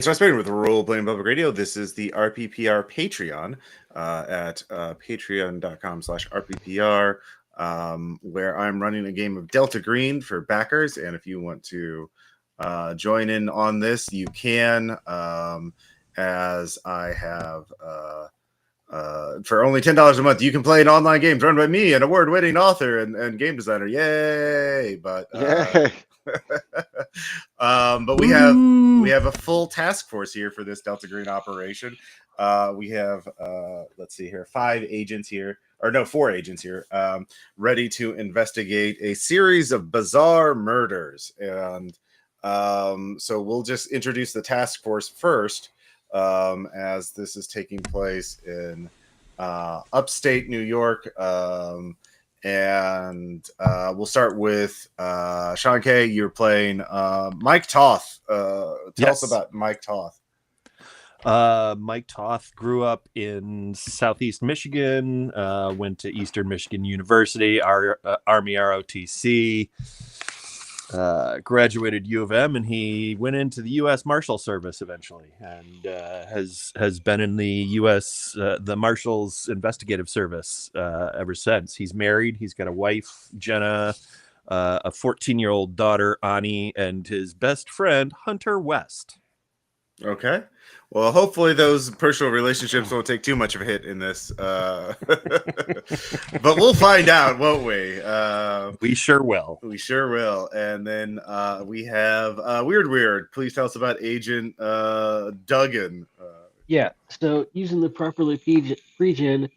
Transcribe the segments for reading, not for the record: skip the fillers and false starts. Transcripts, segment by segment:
So I started with Role Playing Public Radio. This is the RPPR Patreon at patreon.com/RPPR, where I'm running a game of Delta Green for backers. And if you want to join in on this, you can, as I have... for only $10 a month, you can play an online game run by me, an award-winning author and game designer. Yay! But but we have a full task force here for this Delta Green operation. We have let's see here, 4 agents here, ready to investigate a series of bizarre murders. And so we'll just introduce the task force first, as this is taking place in upstate New York. And we'll start with Sean K. You're playing Mike Toth. Tell us about Mike Toth. Mike Toth grew up in Southeast Michigan, went to Eastern Michigan University, Army ROTC, graduated U of M, and he went into the U.S. Marshal Service eventually, and has been in the U.S. The Marshals Investigative Service ever since. He's married. He's got a wife, Jenna, a 14-year-old daughter, Ani, and his best friend, Hunter West. Okay. Well, hopefully those personal relationships won't take too much of a hit in this. But we'll find out, won't we? We sure will. We sure will. And then we have Weird. Please tell us about Agent Duggan. Yeah. So using the properly pre-gen,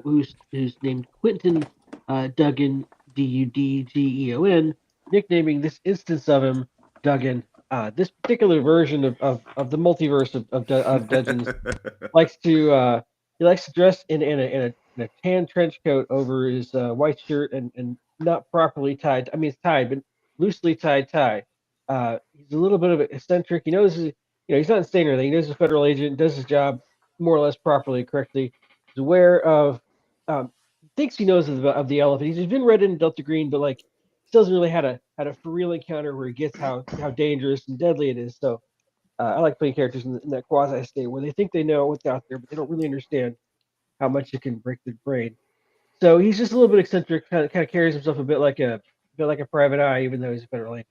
who's named Quentin Duggan, Dudgeon, nicknaming this instance of him Duggan. This particular version of the multiverse of Duggan's likes to dress in a tan trench coat over his white shirt and not properly tied. I mean, it's tied, but loosely tied tie. He's a little bit of an eccentric. He knows, he's not insane or anything. He knows he's a federal agent, does his job more or less properly, correctly. He's aware of, thinks he knows of the elephant. He's been read in Delta Green, but like, still hasn't really had a for real encounter where he gets how dangerous and deadly it is. So I like playing characters in that quasi state where they think they know what's out there, but they don't really understand how much it can break their brain. So he's just a little bit eccentric, kind of carries himself a bit like a private eye, even though he's a federal agent.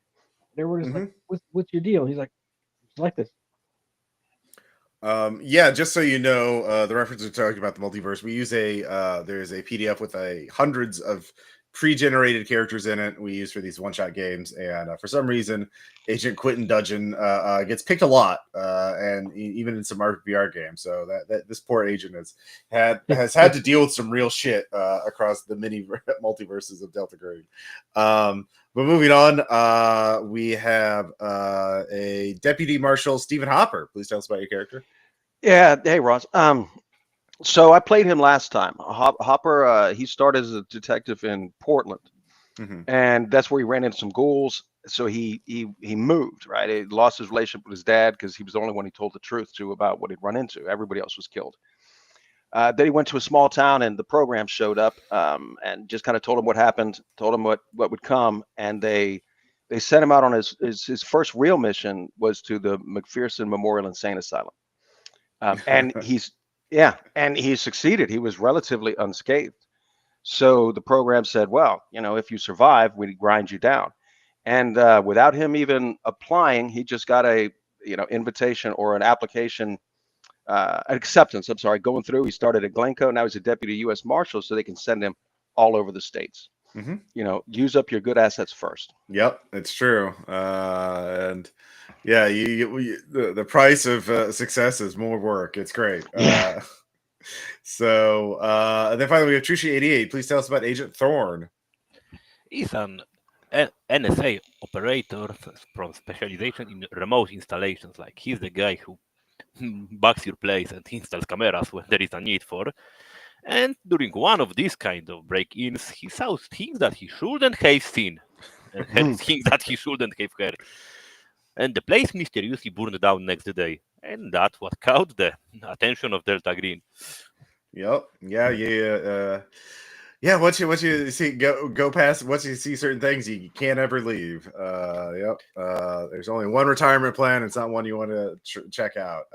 And everyone's like, "What's your deal?" And he's like, "It's like this." Yeah, just so you know, the reference we're talking about the multiverse, we use there's a PDF with hundreds of pre-generated characters in it we use for these one-shot games, and for some reason Agent Quentin Dudgeon gets picked a lot, and even in some RPR games. So that this poor agent has had to deal with some real shit across the many multiverses of Delta Green. But moving on, we have a Deputy Marshal, Stephen Hopper. Please tell us about your character. Yeah, hey Ross. So I played him last time. Hopper, he started as a detective in Portland, and that's where he ran into some ghouls. So he moved, right? He lost his relationship with his dad because he was the only one he told the truth to about what he'd run into. Everybody else was killed. Then he went to a small town, and the program showed up, and just kind of told him what happened, told him what would come, and they sent him out on his first real mission was to the McPherson Memorial Insane Asylum, and he succeeded. He was relatively unscathed. So the program said, well, if you survive, we grind you down. And without him even applying, he just got a invitation or an application. Acceptance, I'm sorry, going through. He started at Glencoe. Now he's a deputy U.S. Marshal, so they can send him all over the states. Use up your good assets first. Yep, it's true. And yeah, the price of success is more work. It's great. So and then finally we have Trushi88. Please tell us about Agent Thorne. He's an NSA operator from specialization in remote installations. Like, he's the guy who bugs your place and installs cameras when there is a need for. And during one of these kind of break-ins, he saw things that he shouldn't have seen, and heard things that he shouldn't have heard. And the place mysteriously burned down next day, and that's what caught the attention of Delta Green. Yep. Yeah. Yeah, once you see go past, once you see certain things, you can't ever leave. Yep. There's only one retirement plan. It's not one you want to check out.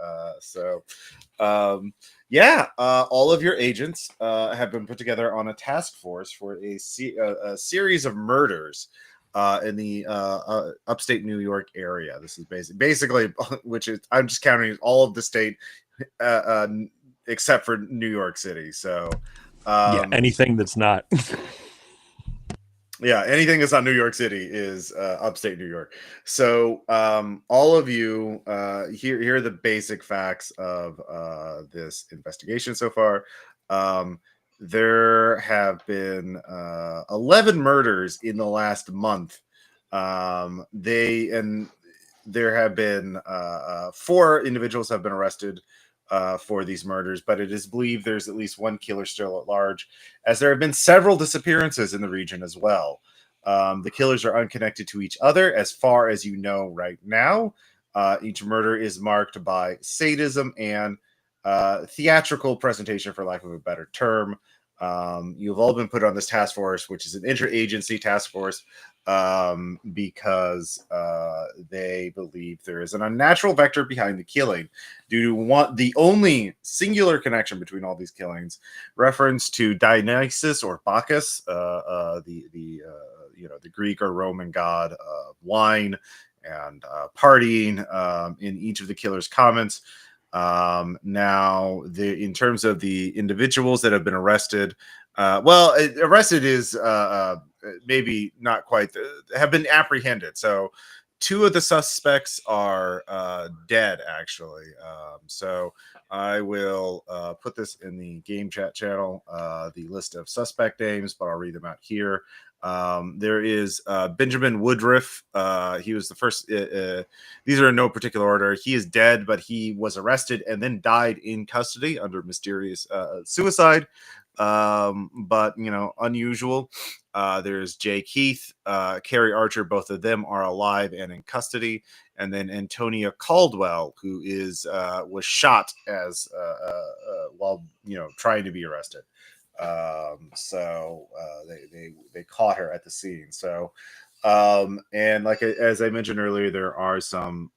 All of your agents have been put together on a task force for a series of murders in the upstate New York area. This is basically, which is I'm just counting all of the state except for New York City. So. Anything that's not. Yeah, anything that's not New York City is upstate New York. So all of you, here are the basic facts of this investigation so far. There have been 11 murders in the last month. There have been 4 individuals have been arrested for these murders, but it is believed there's at least one killer still at large, as there have been several disappearances in the region as well. The killers are unconnected to each other as far as you know right now. Each murder is marked by sadism and theatrical presentation, for lack of a better term. You've all been put on this task force, which is an interagency task force, because they believe there is an unnatural vector behind the killing due to the only singular connection between all these killings, reference to Dionysus or Bacchus, the Greek or Roman god of wine and partying, in each of the killer's comments. Now, in terms of the individuals that have been arrested, arrested is maybe not quite, have been apprehended. So 2 of the suspects are dead, actually. So I will put this in the game chat channel, the list of suspect names, but I'll read them out here. There is Benjamin Woodruff. He was the first. These are in no particular order. He is dead, but he was arrested and then died in custody under mysterious suicide. But unusual. There's Jay Keith, Carrie Archer. Both of them are alive and in custody. And then Antonia Caldwell, who was shot as while trying to be arrested. They caught her at the scene. So, and as I mentioned earlier, there are some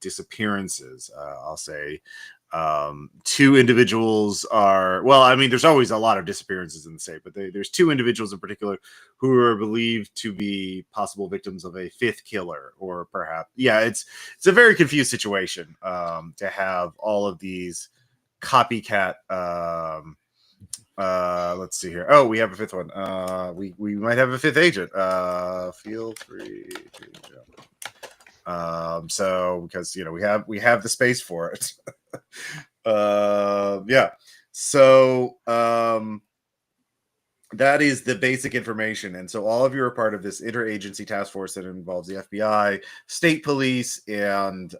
disappearances. I'll say 2 individuals there's always a lot of disappearances in the state, but there's 2 individuals in particular who are believed to be possible victims of a 5th killer, or perhaps, it's a very confused situation to have all of these copycat. Let's see here. Oh, we have a 5th one. We might have a 5th agent. Feel free to jump. So because we have the space for it. So that is the basic information, and so all of you are part of this interagency task force that involves the FBI, state police, and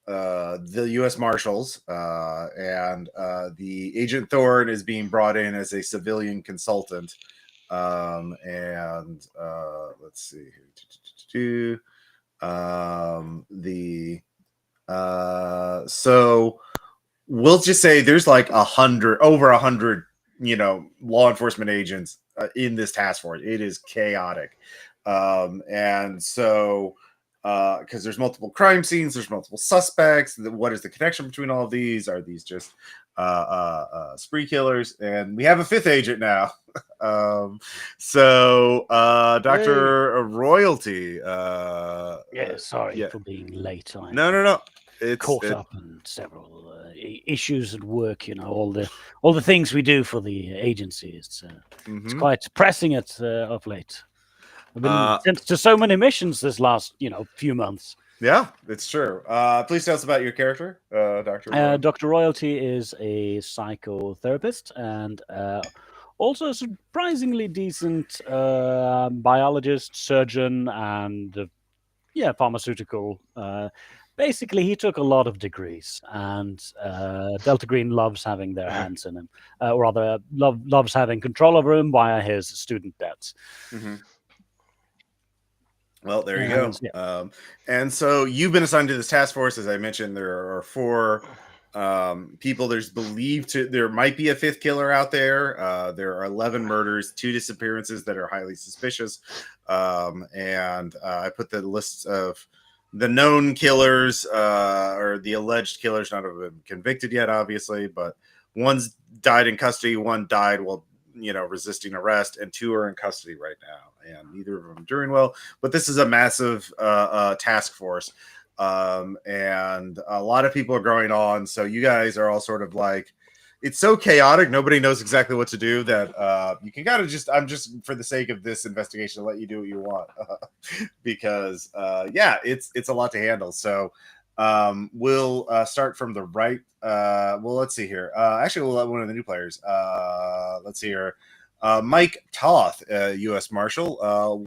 the U.S. Marshals, and the Agent Thorne is being brought in as a civilian consultant. Let's see here. So we'll just say there's like over 100, law enforcement agents in this task force. It is chaotic. And so because there's multiple crime scenes, there's multiple suspects. What is the connection between all of these? Are these just spree killers? And we have a 5th agent now. Dr. Royalty. Sorry for being late. No. It's caught up in several issues at work. All the things we do for the agency. It's quite pressing of late. I've been sent to so many missions this last, few months. Yeah, it's true. Please tell us about your character, Dr. Dr. Royalty is a psychotherapist and also a surprisingly decent biologist, surgeon, and pharmaceutical. Basically, he took a lot of degrees, and Delta Green loves having their hands in him, or rather, loves having control over him via his student debts. Mm-hmm. Well, there you go. And so you've been assigned to this task force. As I mentioned, there are 4 people. There's believed there might be a 5th killer out there. There are 11 murders, 2 disappearances that are highly suspicious. And I put the list of the known killers, or the alleged killers. None of them been convicted yet, obviously, but one's died in custody, one died while resisting arrest, and 2 are in custody right now, and neither of them are doing well. But this is a massive task force. And a lot of people are going on, so you guys are all sort of like, it's so chaotic, nobody knows exactly what to do, that you can kind of just, I'm just, for the sake of this investigation, let you do what you want. Because yeah, it's a lot to handle. So we'll start from the right. Well, let's see here. Actually, we'll let one of the new players. Let's see here. Mike Toth, U.S. Marshal.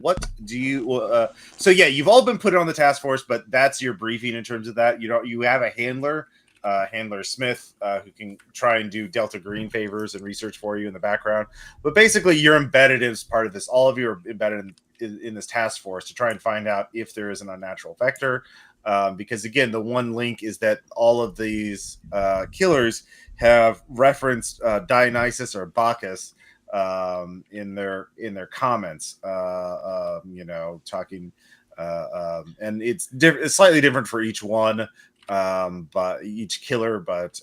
What do you? So yeah, you've all been put on the task force, but that's your briefing in terms of that. You have a handler, Handler Smith, who can try and do Delta Green favors and research for you in the background. But basically, you're embedded as part of this. All of you are embedded in this task force to try and find out if there is an unnatural vector. Because again, the one link is that all of these killers have referenced Dionysus or Bacchus in their comments, talking, and it's slightly different for each one, but each killer. But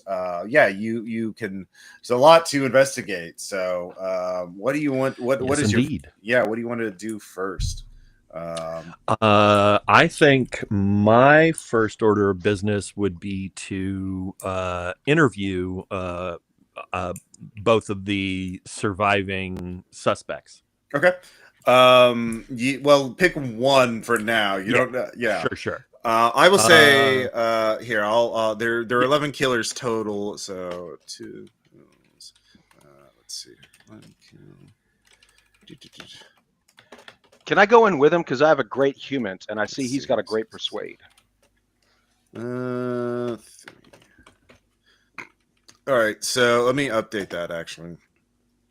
yeah, you can. There's a lot to investigate. So what do you want? What is indeed. What do you want to do first? I think my first order of business would be to interview both of the surviving suspects. Okay. Well, pick one for now. You don't. Yeah. Sure. I will say here. There are 11 killers total. So 2 kills. Let's see. 1 kill. Can I go in with him? Because I have a great human, and I see he's got a great persuade. 3. All right, so let me update that actually.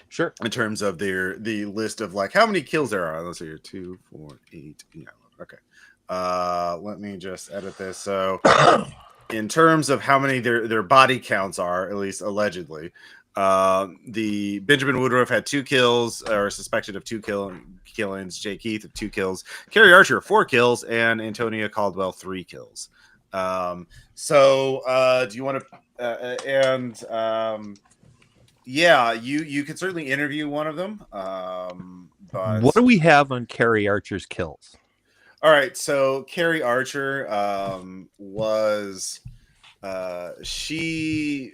Sure. In terms of the list of like how many kills there are. Let's see here. 2, 4, 8. Yeah. Okay. Let me just edit this. So in terms of how many their body counts are, at least allegedly, the Benjamin Woodruff had 2 kills, or suspected of 2 killings. Jay Keith of 2 kills. Carrie Archer 4 kills, and Antonia Caldwell 3 kills. So do you want to? Yeah, you could certainly interview one of them. But what do we have on Carrie Archer's kills? All right, so Carrie Archer was she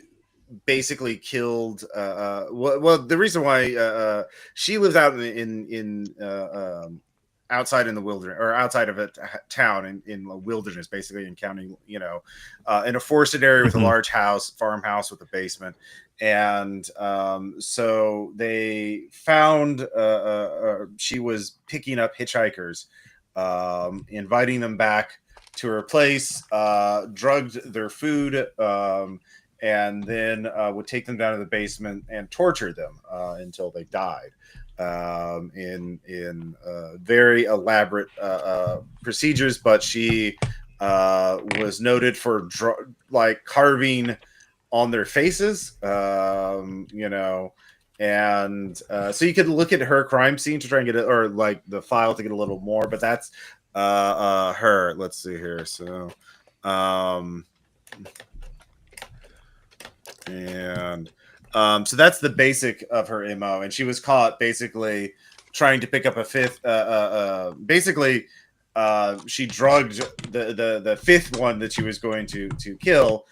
basically killed. Well, the reason why she lives out in outside in the wilderness, or outside of a town in the wilderness, basically in county, in a forested area with a large farmhouse with a basement. And so they found she was picking up hitchhikers, inviting them back to her place, drugged their food, and then would take them down to the basement and torture them until they died. In very elaborate procedures, but she was noted for carving on their faces, and so you could look at her crime scene to try and get it, or like the file to get a little more, but that's her. Let's see here. So so that's the basic of her MO, and she was caught basically trying to pick up a 5th. Basically, she drugged the 5th one that she was going to kill.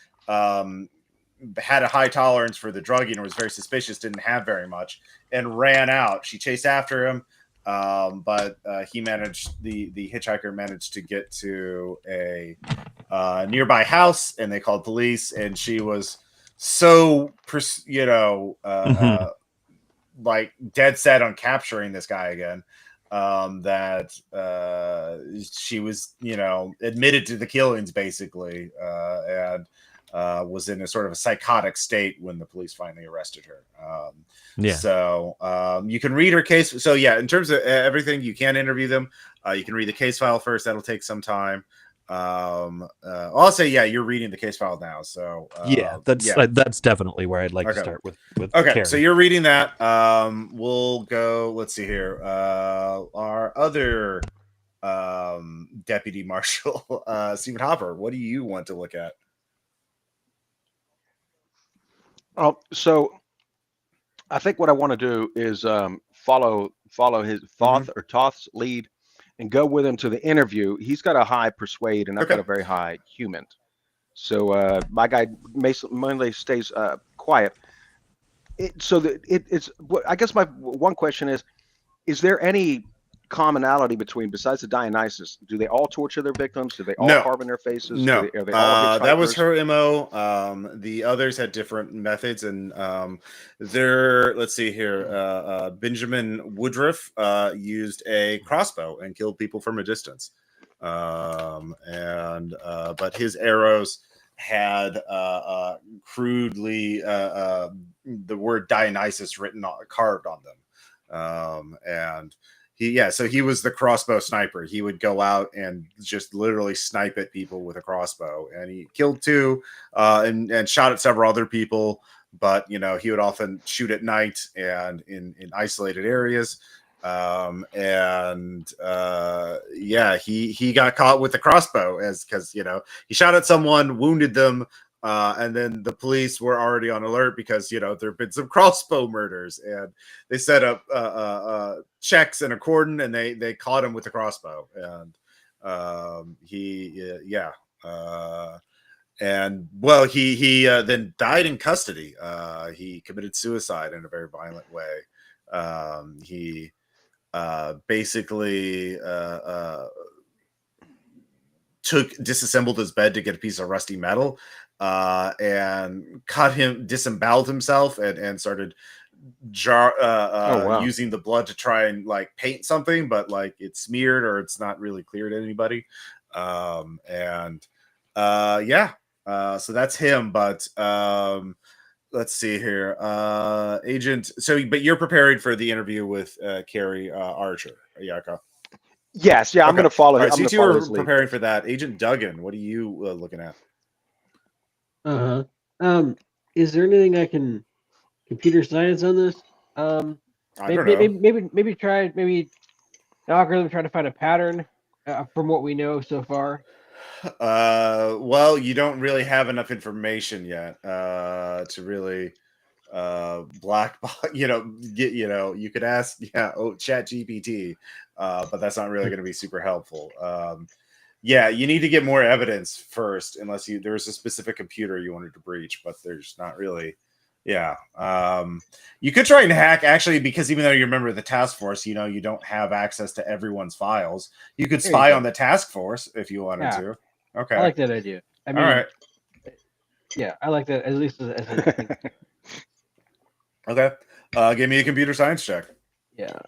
Had a high tolerance for the drugging, and was very suspicious. Didn't have very much, and ran out. She chased after him, but he managed. The hitchhiker managed to get to a nearby house, and they called police. And she was so like dead set on capturing this guy again, that she was admitted to the killings basically, and was in a sort of a psychotic state when the police finally arrested her. So you can read her case. So yeah, in terms of everything, you can interview them. You can read the case file first. That'll take some time. I'll say, yeah, you're reading the case file now. So that's definitely where I'd like to start with. Okay, Carrie. so you're reading that. We'll go. Let's see here. Our other deputy marshal, Stephen Hopper. What do you want to look at? Oh, so I think what I want to do is follow his Toth's lead and go with him to the interview. He's got a high persuade, and I've got a very high human. So my guy mainly stays quiet. I guess my one question is there any commonality between, besides the Dionysus, do they all torture their victims? Do they all carve in their faces? No. Are they all that was her MO. The others had different methods, and let's see here. Benjamin Woodruff used a crossbow and killed people from a distance. But his arrows had crudely the word Dionysus carved on them. So he was the crossbow sniper. He would go out and just literally snipe at people with a crossbow, and he killed 2 and shot at several other people. But he would often shoot at night and in isolated areas. He got caught with the crossbow because he shot at someone, wounded them, and then the police were already on alert because there have been some crossbow murders, and they set up checks and a cordon, and they caught him with the crossbow, and he then died in custody. He committed suicide in a very violent way. He basically disassembled his bed to get a piece of rusty metal, and disemboweled himself, and started using the blood to try and paint something, but it's smeared or it's not really clear to anybody. So that's him. But let's see here, Agent. But you're preparing for the interview with Carrie Archer, Yaka. Yes, I'm going to follow. Right, so you two are preparing for that. Agent Duggan, what are you looking at? Is there anything I can computer science on this? Maybe try algorithm, try to find a pattern from what we know so far. Well, you don't really have enough information yet to really black box. You could ask Chat GPT, but that's not really going to be super helpful. You need to get more evidence first, unless there's a specific computer you wanted to breach, but there's not really. You could try and hack, actually, because even though you're a member of the task force, you don't have access to everyone's files. You could spy on the task force if you wanted to. Okay, I like that idea. I mean, all right. Yeah, I like that, at least as a thing. Okay, give me a computer science check. Yeah,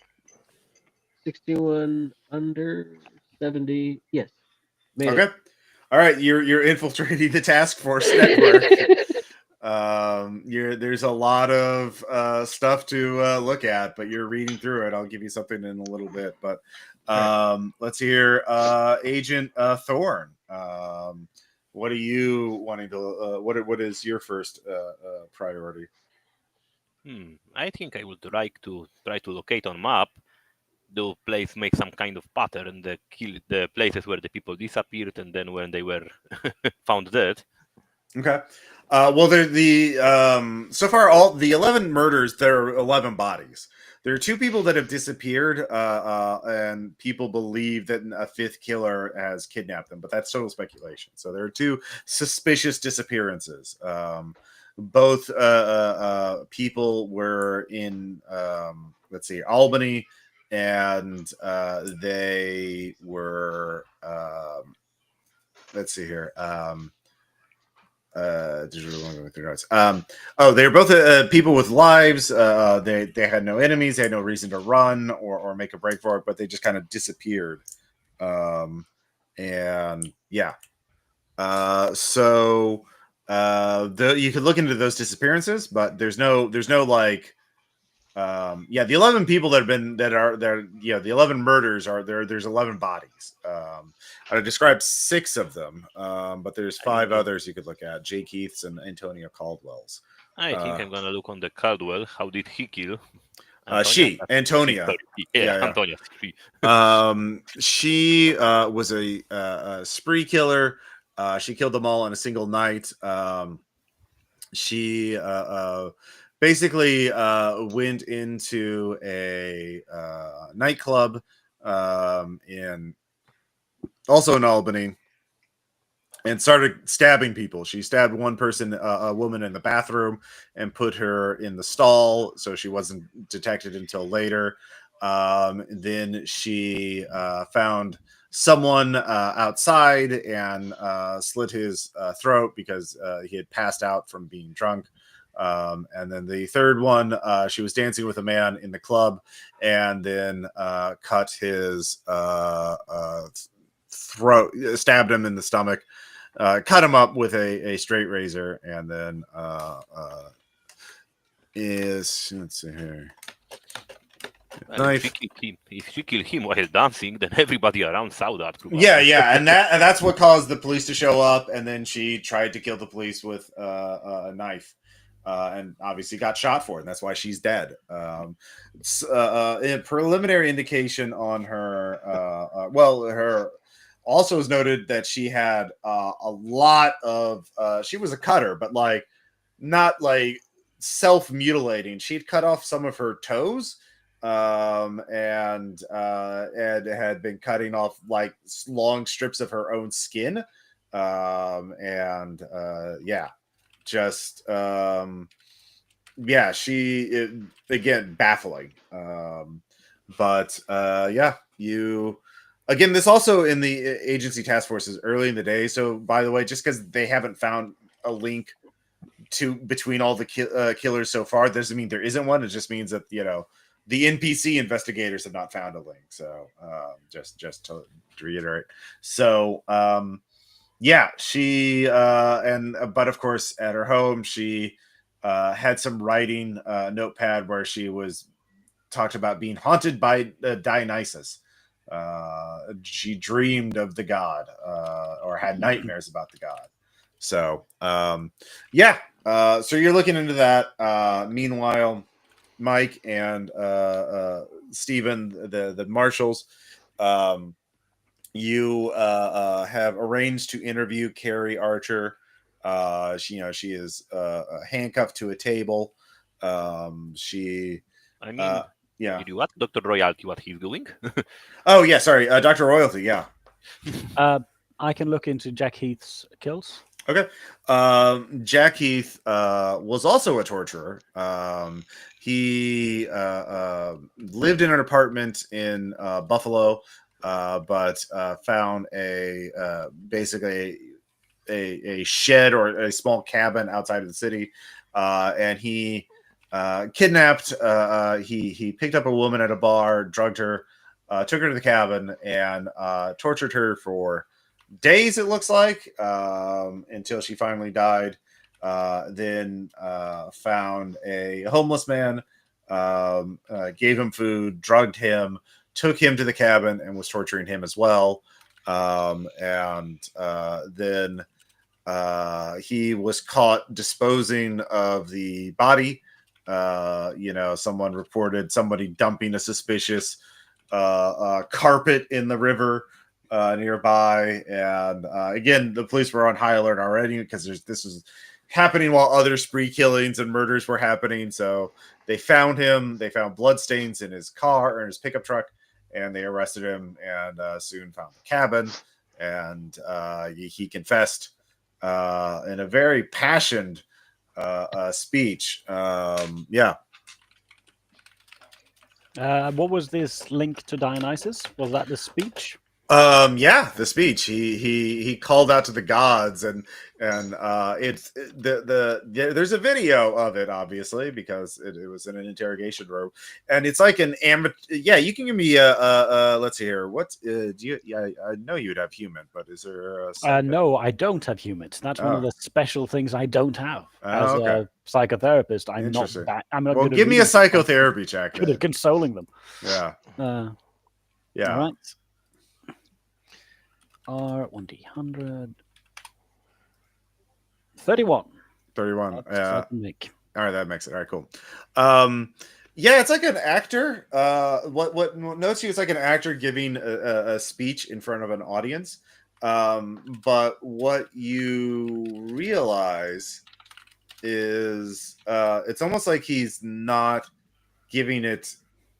61 under 70. Yes. Okay. All right, you're infiltrating the task force network. There's a lot of stuff to look at, but you're reading through it. I'll give you something in a little bit, but let's hear Agent Thorne. What are you wanting to? What is your first priority? I think I would like to try to locate on map the place, make some kind of pattern, the places where the people disappeared, and then when they were found dead. Okay. Well, so far all the 11 murders, there are 11 bodies. There are 2 people that have disappeared, and people believe that a 5th killer has kidnapped them, but that's total speculation. So there are 2 suspicious disappearances. Both people were in, Albany, and they were, let's see here. They're both people with lives. They had no enemies. They had no reason to run or make a break for it, but they just kind of disappeared. You could look into those disappearances, but there's no The 11 people that are there, the 11 murders are there. There's 11 bodies. I described 6 of them, but there's 5 others you could look at: Jay Keith's and Antonia Caldwell's. I think I'm gonna look on the Caldwell. How did he kill? Antonia. Antonia. She was a spree killer. She killed them all in a single night. She basically went into a nightclub in Albany and started stabbing people. She stabbed one person, a woman, in the bathroom and put her in the stall, so she wasn't detected until later. Then she found someone outside and slit his throat because he had passed out from being drunk. And then the third one, she was dancing with a man in the club and then cut his throat, stabbed him in the stomach, cut him up with a straight razor, and then let's see here. If she killed him while dancing, then everybody around saw that. And that's what caused the police to show up. And then she tried to kill the police with a knife, and obviously got shot for it. And that's why she's dead. A preliminary indication on her. Her also is noted that she had a lot of. She was a cutter, but not self-mutilating. She'd cut off some of her toes. And had been cutting off long strips of her own skin. She again, baffling. Again, this also in the agency task forces early in the day. So by the way, just because they haven't found a link between all the killers so far doesn't mean there isn't one. It just means that, the NPC investigators have not found a link. So just to reiterate. So she but of course at her home she had some writing notepad where she was talked about being haunted by Dionysus. She dreamed of the god or had nightmares about the god. So so you're looking into that. Meanwhile, Mike and Stephen, the marshals, you have arranged to interview Carrie Archer. She is handcuffed to a table. Did you ask Dr. Royalty what he's doing? Oh yeah, sorry, Dr. Royalty. Yeah. I can look into Jack Heath's kills. Okay. Jack Heath was also a torturer. He lived in an apartment in Buffalo, but found basically a shed or a small cabin outside of the city, and he kidnapped. He picked up a woman at a bar, drugged her, took her to the cabin, and tortured her for days, it looks like, until she finally died. Then found a homeless man, gave him food, drugged him, took him to the cabin, and was torturing him as well. Then he was caught disposing of the body. Someone reported somebody dumping a suspicious carpet in the river nearby, and again, the police were on high alert already because this was happening while other spree killings and murders were happening. So they found him. They found bloodstains in his car or in his pickup truck, and they arrested him. And soon found the cabin, and he confessed in a very passionate speech. What was this link to Dionysus? Was that the speech? Yeah, the speech. He called out to the gods, and it's there's a video of it, obviously, because it was in an interrogation room, and it's like an amateur. Yeah, you can give me let's see here. What do you? Yeah, I know you'd have human, but is there a No, I don't have humans. That's one of the special things I don't have as okay. a psychotherapist. I'm not Interesting. that. I'm not Well, good at give me a reading people. psychotherapy check. Good Then. at consoling them. Yeah. Yeah. All right. R1D100. 31. 31. All right, that makes it. All right, cool. Yeah, it's like an actor. What notes you? It's like an actor giving a speech in front of an audience. But what you realize is it's almost like he's not giving it.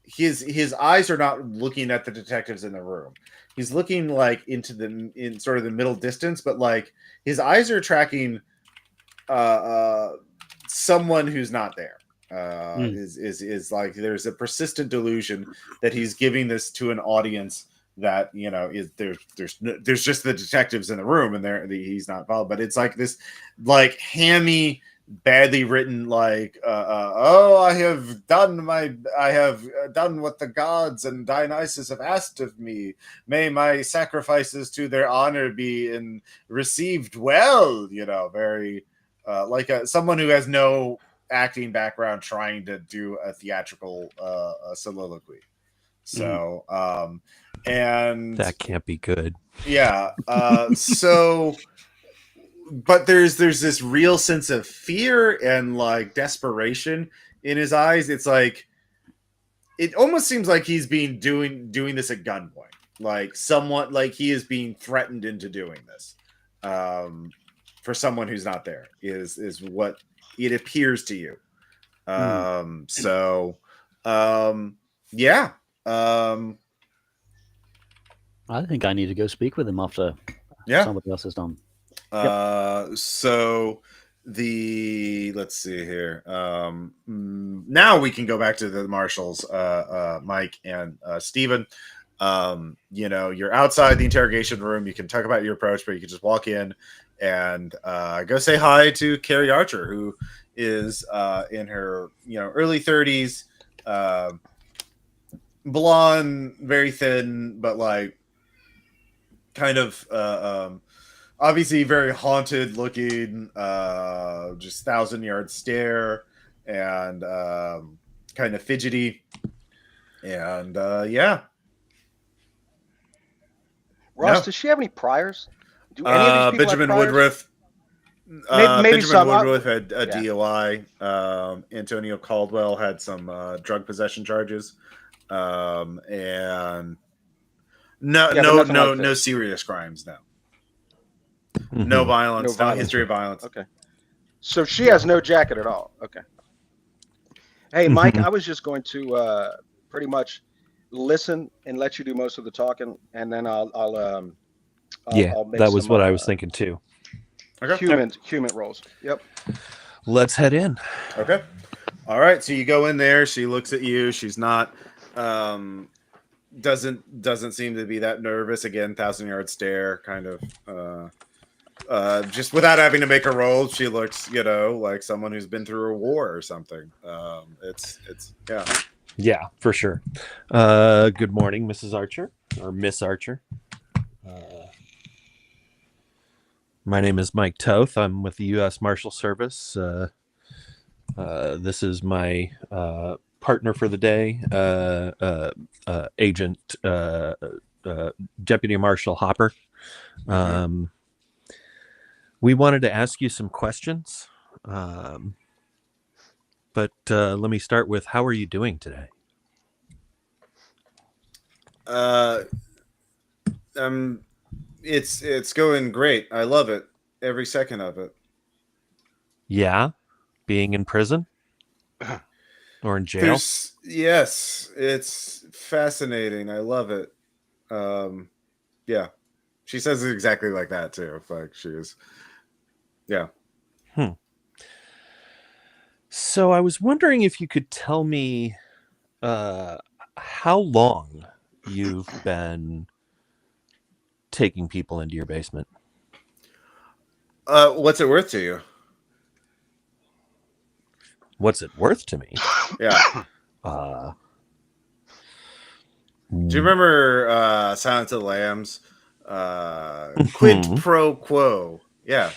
His eyes are not looking at the detectives in the room. He's looking like in sort of the middle distance, but like his eyes are tracking someone who's not there. Is like there's a persistent delusion that he's giving this to an audience that is there's just the detectives in the room and he's not involved, but it's like this like hammy, badly written like I have done what the gods and Dionysus have asked of me. May my sacrifices to their honor be received well. Very like someone who has no acting background trying to do a theatrical soliloquy. So and that can't be good. Yeah. So but there's this real sense of fear and like desperation in his eyes. It's like it almost seems like he's being doing this at gunpoint, like someone like he is being threatened into doing this for someone who's not there is what it appears to you. So yeah. I think I need to go speak with him after somebody else is done. So let's see here. Now we can go back to the marshals, Mike and Stephen. You're outside the interrogation room. You can talk about your approach, but you can just walk in and go say hi to Carrie Archer, who is in her early 30s, blonde, very thin, but like kind of obviously very haunted looking, just 1,000-yard stare, and kind of fidgety, and yeah. Ross, does she have any priors? Do any of these people Benjamin have priors? Woodruff. Maybe Benjamin Woodruff had a DUI. Antonio Caldwell had some drug possession charges, and no serious crimes. No. No violence, no history of violence. Okay. So she has no jacket at all. Okay. Hey, Mike, I was just going to pretty much listen and let you do most of the talking, and then I'll make that was what I was thinking too. Okay. Human rolls. Yep. Let's head in. Okay. All right. So you go in there. She looks at you. She's not doesn't seem to be that nervous. Again, 1,000-yard stare, kind of just without having to make a roll, she looks, like someone who's been through a war or something. It's Yeah, for sure. Good morning, Mrs. Archer, or Miss Archer. My name is Mike Toth. I'm with the U.S. Marshal Service. This is my partner for the day, Agent Deputy Marshal Hopper. We wanted to ask you some questions, but let me start with, how are you doing today? It's going great. I love it. Every second of it. Yeah? Being in prison? Or in jail? Yes, it's fascinating. I love it. Yeah. She says it exactly like that too. Like she is. Yeah. So I was wondering if you could tell me how long you've been taking people into your basement. What's it worth to you? What's it worth to me? Yeah. Do you remember Silence of the Lambs? Quid pro quo. Yeah.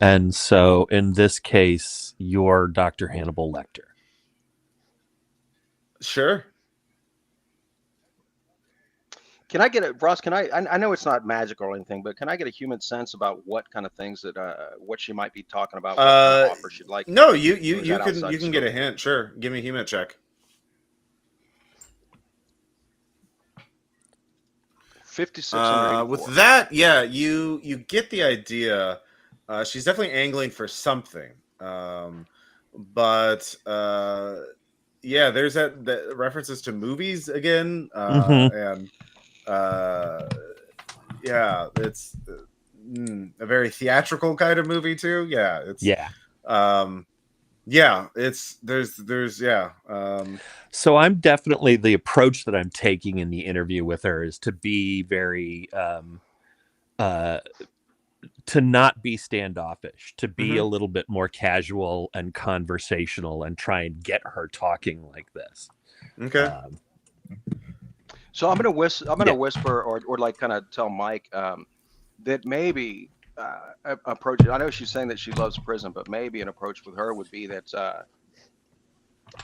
And so in this case, you're Dr. Hannibal Lecter. Sure. Can I get it, Ross? Can I know it's not magical or anything, but can I get a human sense about what kind of things that what she might be talking about? What kind of offer she'd like? No, you can get a hint. Sure, give me a human check. 56. With that, yeah, you get the idea. She's definitely angling for something. But yeah, there's that references to movies again, and yeah, it's a very theatrical kind of movie too. Yeah, it's there's so I'm definitely, the approach that I'm taking in the interview with her is to be very to not be standoffish, to be a little bit more casual and conversational, and try and get her talking like this. Okay. So I'm gonna whisper or like kind of tell Mike that maybe approach. I know she's saying that she loves prison, but maybe an approach with her would be that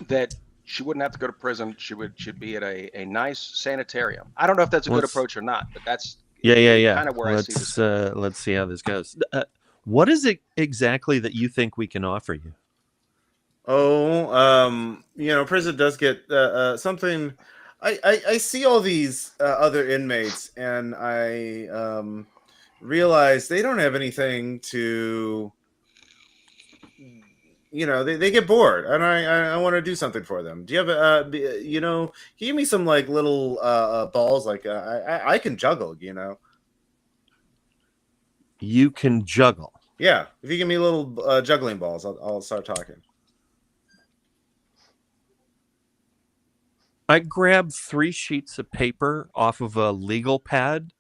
that she wouldn't have to go to prison. Should be at a nice sanitarium. I don't know if that's a good approach or not, but that's kind of where I see this. Let's see how this goes. What is it exactly that you think we can offer you? Oh, prison does get something. I see all these other inmates, and I realize they don't have anything to. They get bored, and I want to do something for them. Do you have can you give me some like little balls? Like I can juggle. You can juggle. Yeah, if you give me little juggling balls, I'll start talking. I grab 3 sheets of paper off of a legal pad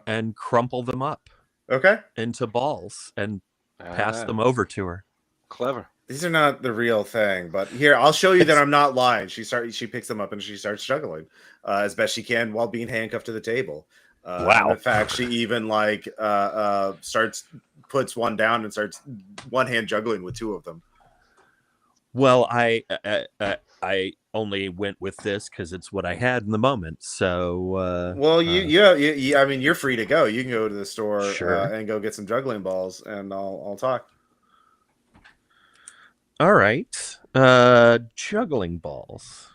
and crumple them up. Okay. Into balls and pass them over to her. Clever. These are not the real thing, but here, I'll show you that I'm not lying. She picks them up and she starts juggling as best she can while being handcuffed to the table. Wow. In fact, she even puts one down and starts one hand juggling with 2 of them. Well, I only went with this because it's what I had in the moment. So, well, I mean, you're free to go. You can go to the store and go get some juggling balls, and I'll talk. All right, juggling balls.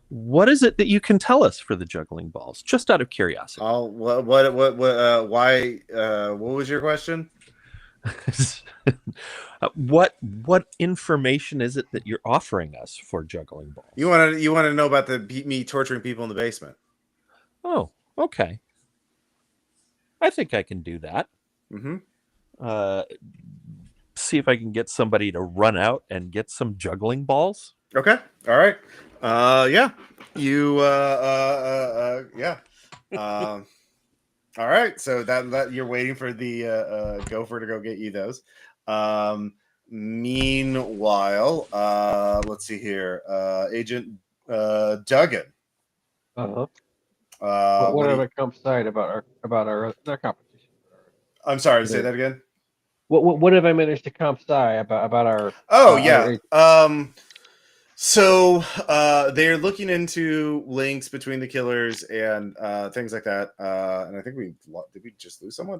What is it that you can tell us for the juggling balls? Just out of curiosity. Why? What was your question? What information is it that you're offering us for juggling balls? You want to know about me torturing people in the basement? Oh, okay. I think I can do that. See if I can get somebody to run out and get some juggling balls. Okay. All right. Yeah. You. Yeah. All right. So that you're waiting for the gopher to go get you those. Meanwhile, let's see here. Agent Duggan. What have I come sight about our competition? I'm sorry. Say that again. What have I managed to comp sci about our? So they're looking into links between the killers and things like that. And I think did we just lose someone?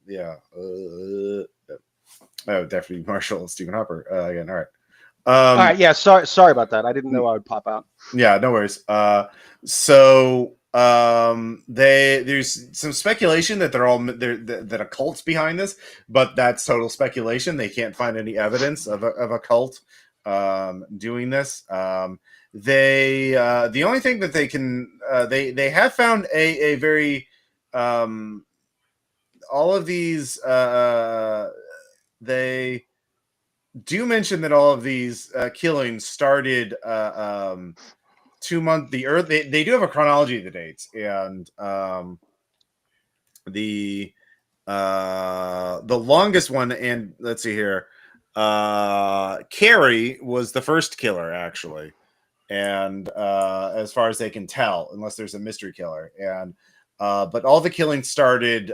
Yeah. Deputy Marshal Stephen Hopper again. All right. All right. Yeah. Sorry about that. I didn't know I would pop out. Yeah. No worries. So there's some speculation that that a cult's behind this, but that's total speculation. They can't find any evidence of a cult doing this. The only thing that they can they have found a very all of these they do mention that all of these killings started 2 months. The Earth. They do have a chronology of the dates, and the longest one. And let's see here. Carrie was the first killer, actually, and as far as they can tell, unless there's a mystery killer, and but all the killings started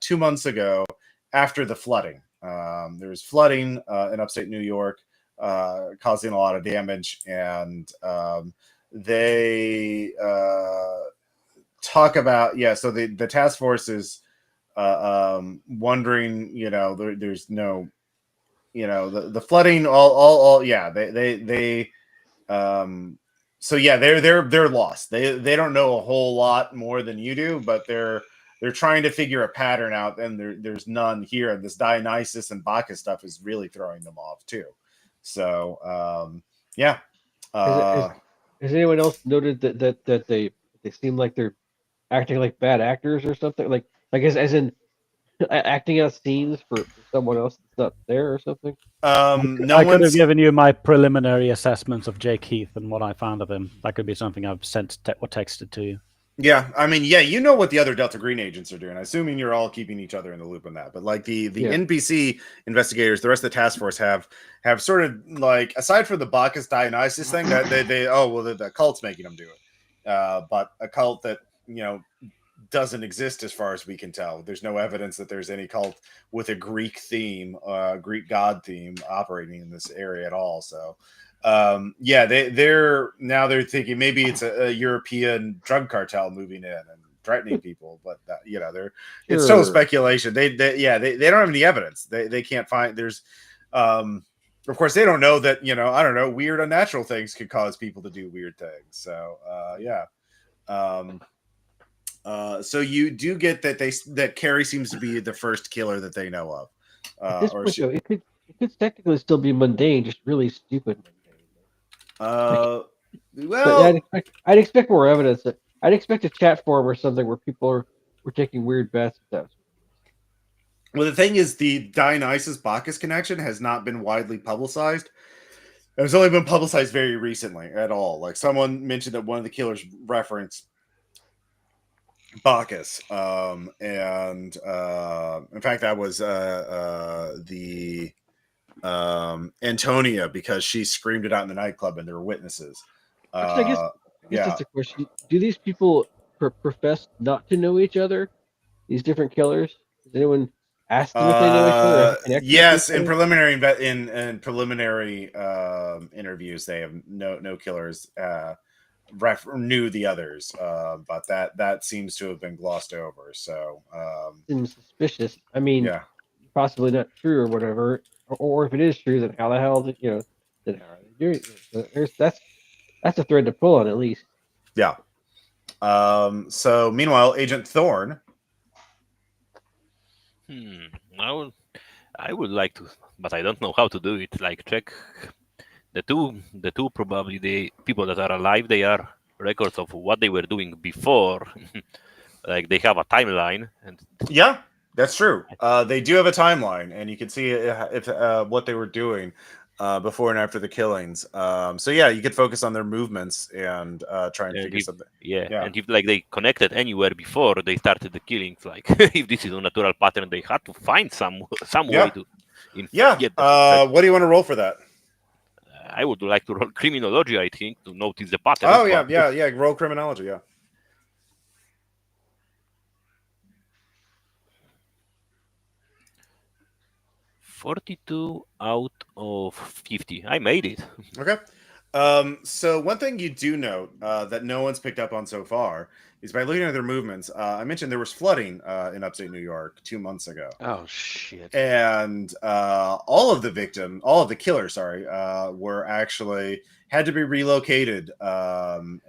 2 months ago after the flooding. There was flooding in upstate New York, causing a lot of damage, and they talk about so the task force is wondering, there's no, the flooding, all they so yeah, they're lost. They don't know a whole lot more than you do, but they're trying to figure a pattern out, and there's none here. And this Dionysus and Bacchus stuff is really throwing them off too. So yeah. Has anyone else noted that they seem like they're acting like bad actors or something? Like as in acting out scenes for someone else that's not there or something? I could have given you my preliminary assessments of Jake Heath and what I found of him. That could be something I've sent or texted to you. Yeah, I mean, you know what the other Delta Green agents are doing. Assuming you're all keeping each other in the loop on that. But like the NPC investigators, the rest of the task force have sort of like, aside from the Bacchus Dionysus thing, that the cult's making them do it. But a cult that doesn't exist as far as we can tell. There's no evidence that there's any cult with a Greek theme, Greek god theme operating in this area at all. So they're thinking maybe it's a European drug cartel moving in and threatening people, but it's total speculation. They don't have any evidence. They can't find. There's of course they don't know that I don't know, weird unnatural things could cause people to do weird things. So so you do get that Carrie seems to be the first killer that they know of. At this point, it could technically still be mundane, just really stupid. Well, I'd expect more evidence. I'd expect a chat forum or something where people were taking weird bets. Well, the thing is, the Dionysus Bacchus connection has not been widely publicized. It's only been publicized very recently at all. Like, someone mentioned that one of the killers referenced Bacchus, and in fact, that was the Antonia, because she screamed it out in the nightclub and there were witnesses. Actually, I guess that's a question. Do these people profess not to know each other? These different killers? Does anyone ask them if they know each other? Yes, in preliminary interviews, they have no killers knew the others, but that seems to have been glossed over. So seems suspicious. I mean, possibly not true or whatever. Or if it is true, then how the hell then how are they doing it? That's a thread to pull on, at least. Yeah. So meanwhile, Agent Thorne. I would like to, but I don't know how to do it. Like, check the two probably the people that are alive. They are records of what they were doing before. Like, they have a timeline, and that's true. They do have a timeline, and you can see if what they were doing before and after the killings. So you could focus on their movements and try and figure something. And if they connected anywhere before they started the killings, like if this is a natural pattern, they had to find some way to. What do you want to roll for that? I would like to roll criminology, I think, to notice the pattern. Oh yeah. Roll criminology. Yeah. 42 out of 50. I made it. Okay. So one thing you do note that no one's picked up on so far is by looking at their movements. I mentioned there was flooding in upstate New York 2 months ago. Oh shit! And all of the killers, were actually had to be relocated, and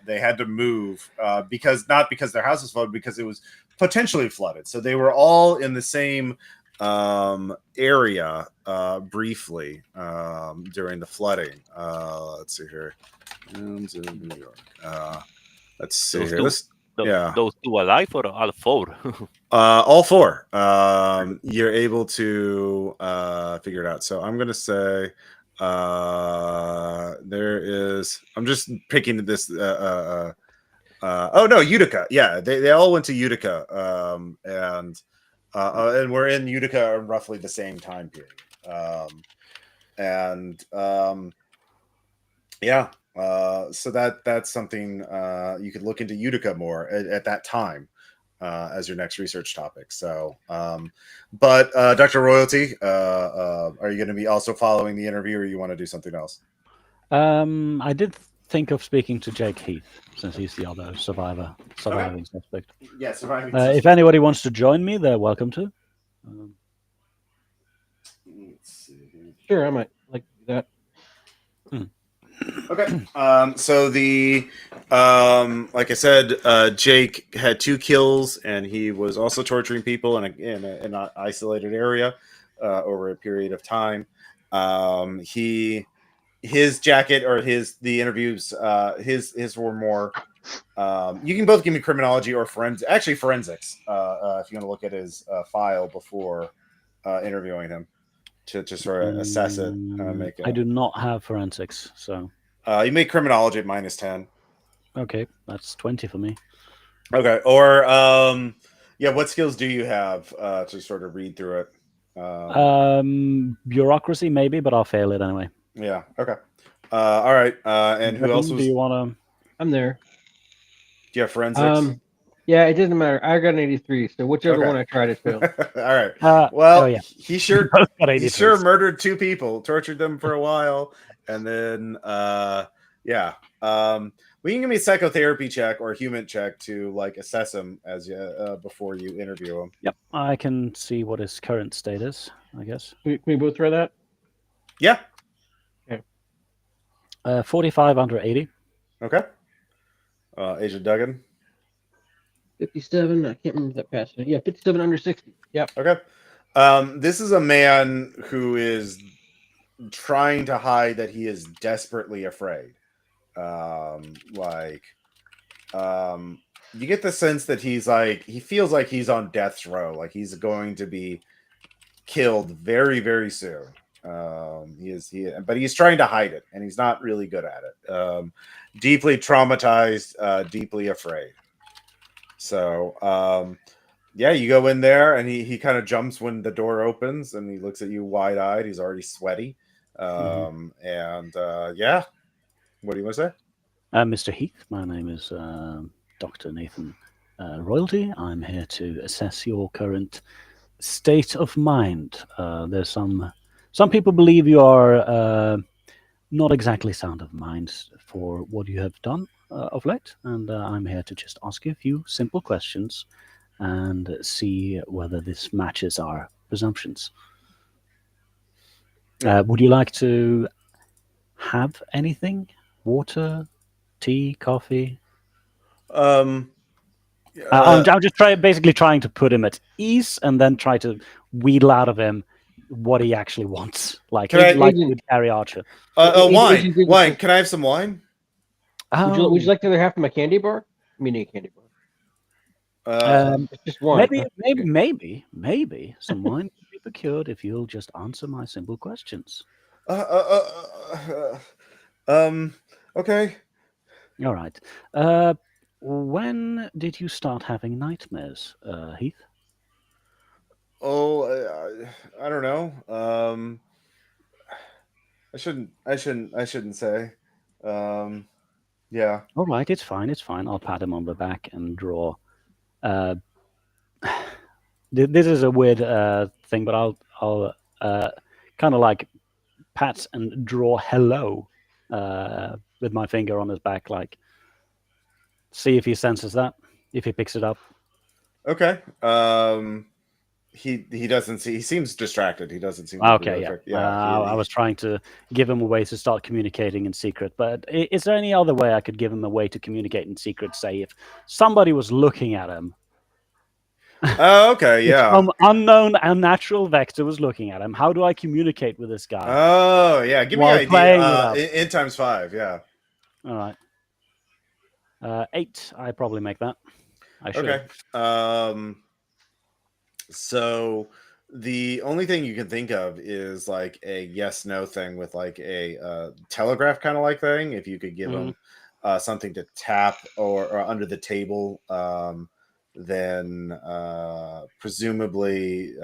they had to move because their house was flooded, because it was potentially flooded. So they were all in the same area briefly during the flooding. Let's see here. New York. Let's see here. Those two alive or all four? All four. You're able to figure it out. So I'm gonna say There is. I'm just picking this. Oh no, Utica. Yeah, they all went to Utica. And we're in Utica at roughly the same time period. Yeah. So that's something you could look into Utica more at that time as your next research topic. So, but Dr. Royalty, are you going to be also following the interview, or you want to do something else? I did think of speaking to Jake Heath, since he's the other surviving suspect. Yeah, surviving. If anybody wants to join me, they're welcome to. Let's see. Sure, I might like to do that. Okay. So the like I said, Jake had 2 kills, and he was also torturing people in an isolated area over a period of time. His jacket, or the interviews, his were more. You can both give me criminology or forensics. Actually, forensics. If you want to look at his file before interviewing him to sort of assess it. I do not have forensics, so. You make criminology at -10. Okay, that's 20 for me. Okay, or yeah, what skills do you have to sort of read through it? Bureaucracy maybe, but I'll fail it anyway. Yeah. Okay. All right. And who else was? Do you want to? I'm there. Do you have forensics? Yeah, it doesn't matter. I got an 83, so whichever one I tried, it failed. All right. Well, yeah. he sure he sure murdered 2 people, tortured them for a while, and then yeah. Well, you can give me a psychotherapy check or a human check to like assess him as you before you interview him. Yep, I can see what his current state is, I guess. Can we both try that? Yeah. Okay. 45 under 80. Okay. Agent Duggan. 57. I can't remember that past. Yeah, 57 under 60. Yep. Okay. This is a man who is trying to hide that he is desperately afraid. You get the sense that he feels like he's on death's row, like he's going to be killed very, very soon. But he's trying to hide it, and he's not really good at it. Deeply traumatized, deeply afraid. So, yeah, you go in there, and he kind of jumps when the door opens, and he looks at you wide-eyed. He's already sweaty. And yeah, what do you want to say? Mr. Heath, my name is Dr. Nathan Royalty. I'm here to assess your current state of mind. There's some people believe you are not exactly sound of mind for what you have done of late, and I'm here to just ask you a few simple questions and see whether this matches our presumptions. Would you like to have anything? Water, tea, coffee? I'm just basically trying to put him at ease, and then try to wheedle out of him what he actually wants, like with Harry Archer. Wine. Wine. Can I have some wine? Would you like the other half of my candy bar? I mean, a candy bar. It's just one. Maybe some wine could be procured if you'll just answer my simple questions. Okay. All right. When did you start having nightmares, Heath? Oh, I don't know. I shouldn't say. Yeah. All right, it's fine. I'll pat him on the back and draw. This is a weird thing, but I'll kind of like pat and draw hello with my finger on his back, like see if he senses that, if he picks it up. Okay. He doesn't see. He seems distracted. He doesn't seem. Okay, yeah. I was trying to give him a way to start communicating in secret, but is there any other way I could give him a way to communicate in secret? Say if somebody was looking at him. Oh, okay, yeah. Some unknown unnatural vector was looking at him. How do I communicate with this guy? Oh, yeah. Give me an idea. In times 5, yeah. All right. 8. I probably make that. I should. Okay. So The only thing you can think of is like a yes/no thing with like a telegraph kind of like thing. If you could give him something to tap or under the table, then presumably,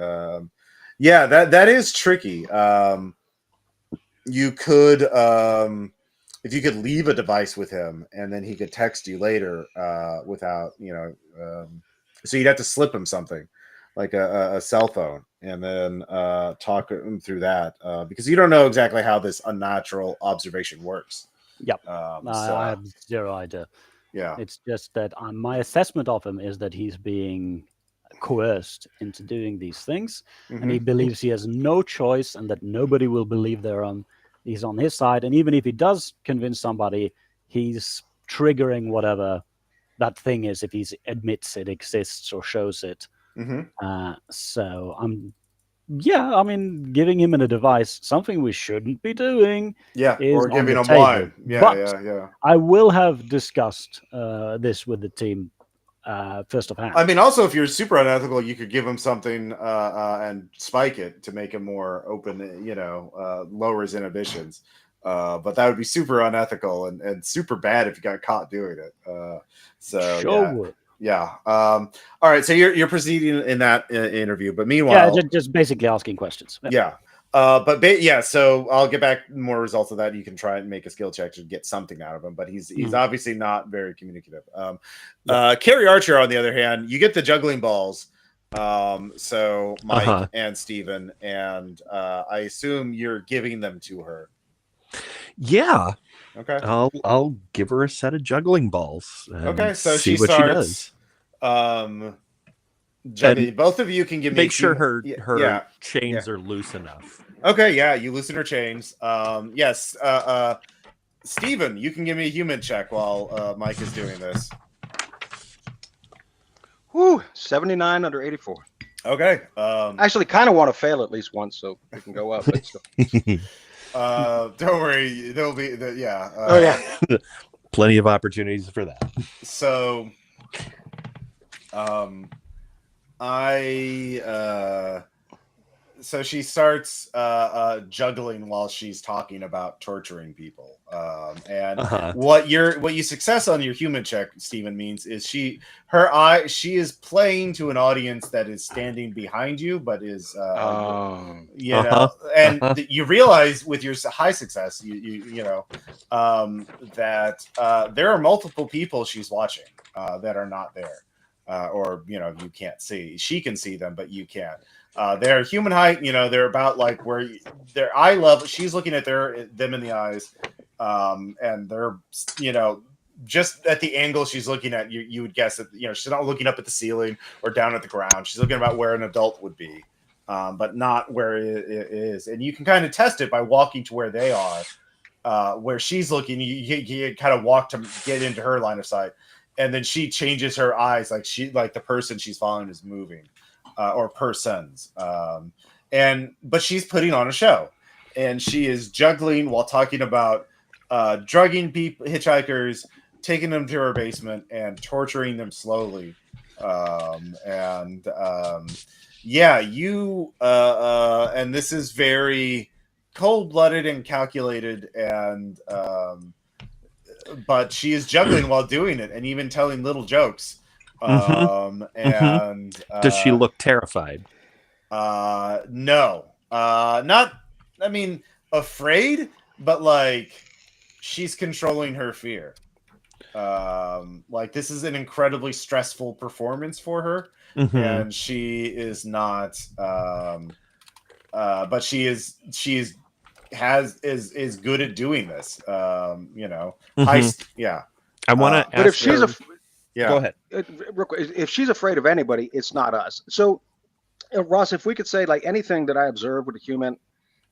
yeah, that is tricky. You could, if you could leave a device with him, and then he could text you later without, so you'd have to slip him something like a cell phone, and then talk him through that because you don't know exactly how this unnatural observation works. Yep. I have zero idea. Yeah. It's just that my assessment of him is that he's being coerced into doing these things, and he believes he has no choice, and that nobody will believe he's on his side. And even if he does convince somebody, he's triggering whatever that thing is if he admits it exists or shows it. So I mean, giving him a device, something we shouldn't be doing. Yeah, is or giving him table. wine. Yeah, but yeah. I will have discussed this with the team first of hand. I mean, also, if you're super unethical, you could give him something and spike it to make him more open, lower his inhibitions. But that would be super unethical and super bad if you got caught doing it. Would. Yeah. All right. So you're proceeding in that interview, but meanwhile, just basically asking questions. Yeah. So I'll get back more results of that. You can try and make a skill check to get something out of him, but he's obviously not very communicative. Carrie Archer, on the other hand, you get the juggling balls. So Mike and Steven, and I assume you're giving them to her. Yeah. Okay. I'll give her a set of juggling balls. Okay, so see she what starts. She does. Both of you can give me. Make sure her chains are loose enough. Okay, yeah, you loosen her chains. Yes. Steven, you can give me a human check while Mike is doing this. Woo, 79 under 84. Okay. Actually, kind of want to fail at least once so we can go up. But still. Don't worry, there'll be plenty of opportunities for that. So, so she starts juggling while she's talking about torturing people. And what you success on your human check, Steven, means is she is playing to an audience that is standing behind you, but is and you realize with your high success, that there are multiple people she's watching that are not there. Or you can't see. She can see them, but you can't. They're human height. They're about like where their eye level. She's looking at them in the eyes, and they're just at the angle she's looking at. You would guess that she's not looking up at the ceiling or down at the ground. She's looking about where an adult would be, but not where it is. And you can kind of test it by walking to where they are, where she's looking. You kind of walk to get into her line of sight. And then she changes her eyes, like the person she's following is moving, or persons. But she's putting on a show, and she is juggling while talking about drugging people, hitchhikers, taking them to her basement and torturing them slowly. And this is very cold-blooded and calculated, and but she is juggling while doing it, and even telling little jokes. And does she look terrified? No, not. I mean, afraid, but like she's controlling her fear. Like this is an incredibly stressful performance for her, and she is not. But she is good at doing this. I want to ask. But if she's go ahead. If she's afraid of anybody, it's not us. So, Ross, if we could say like anything that I observe with a human,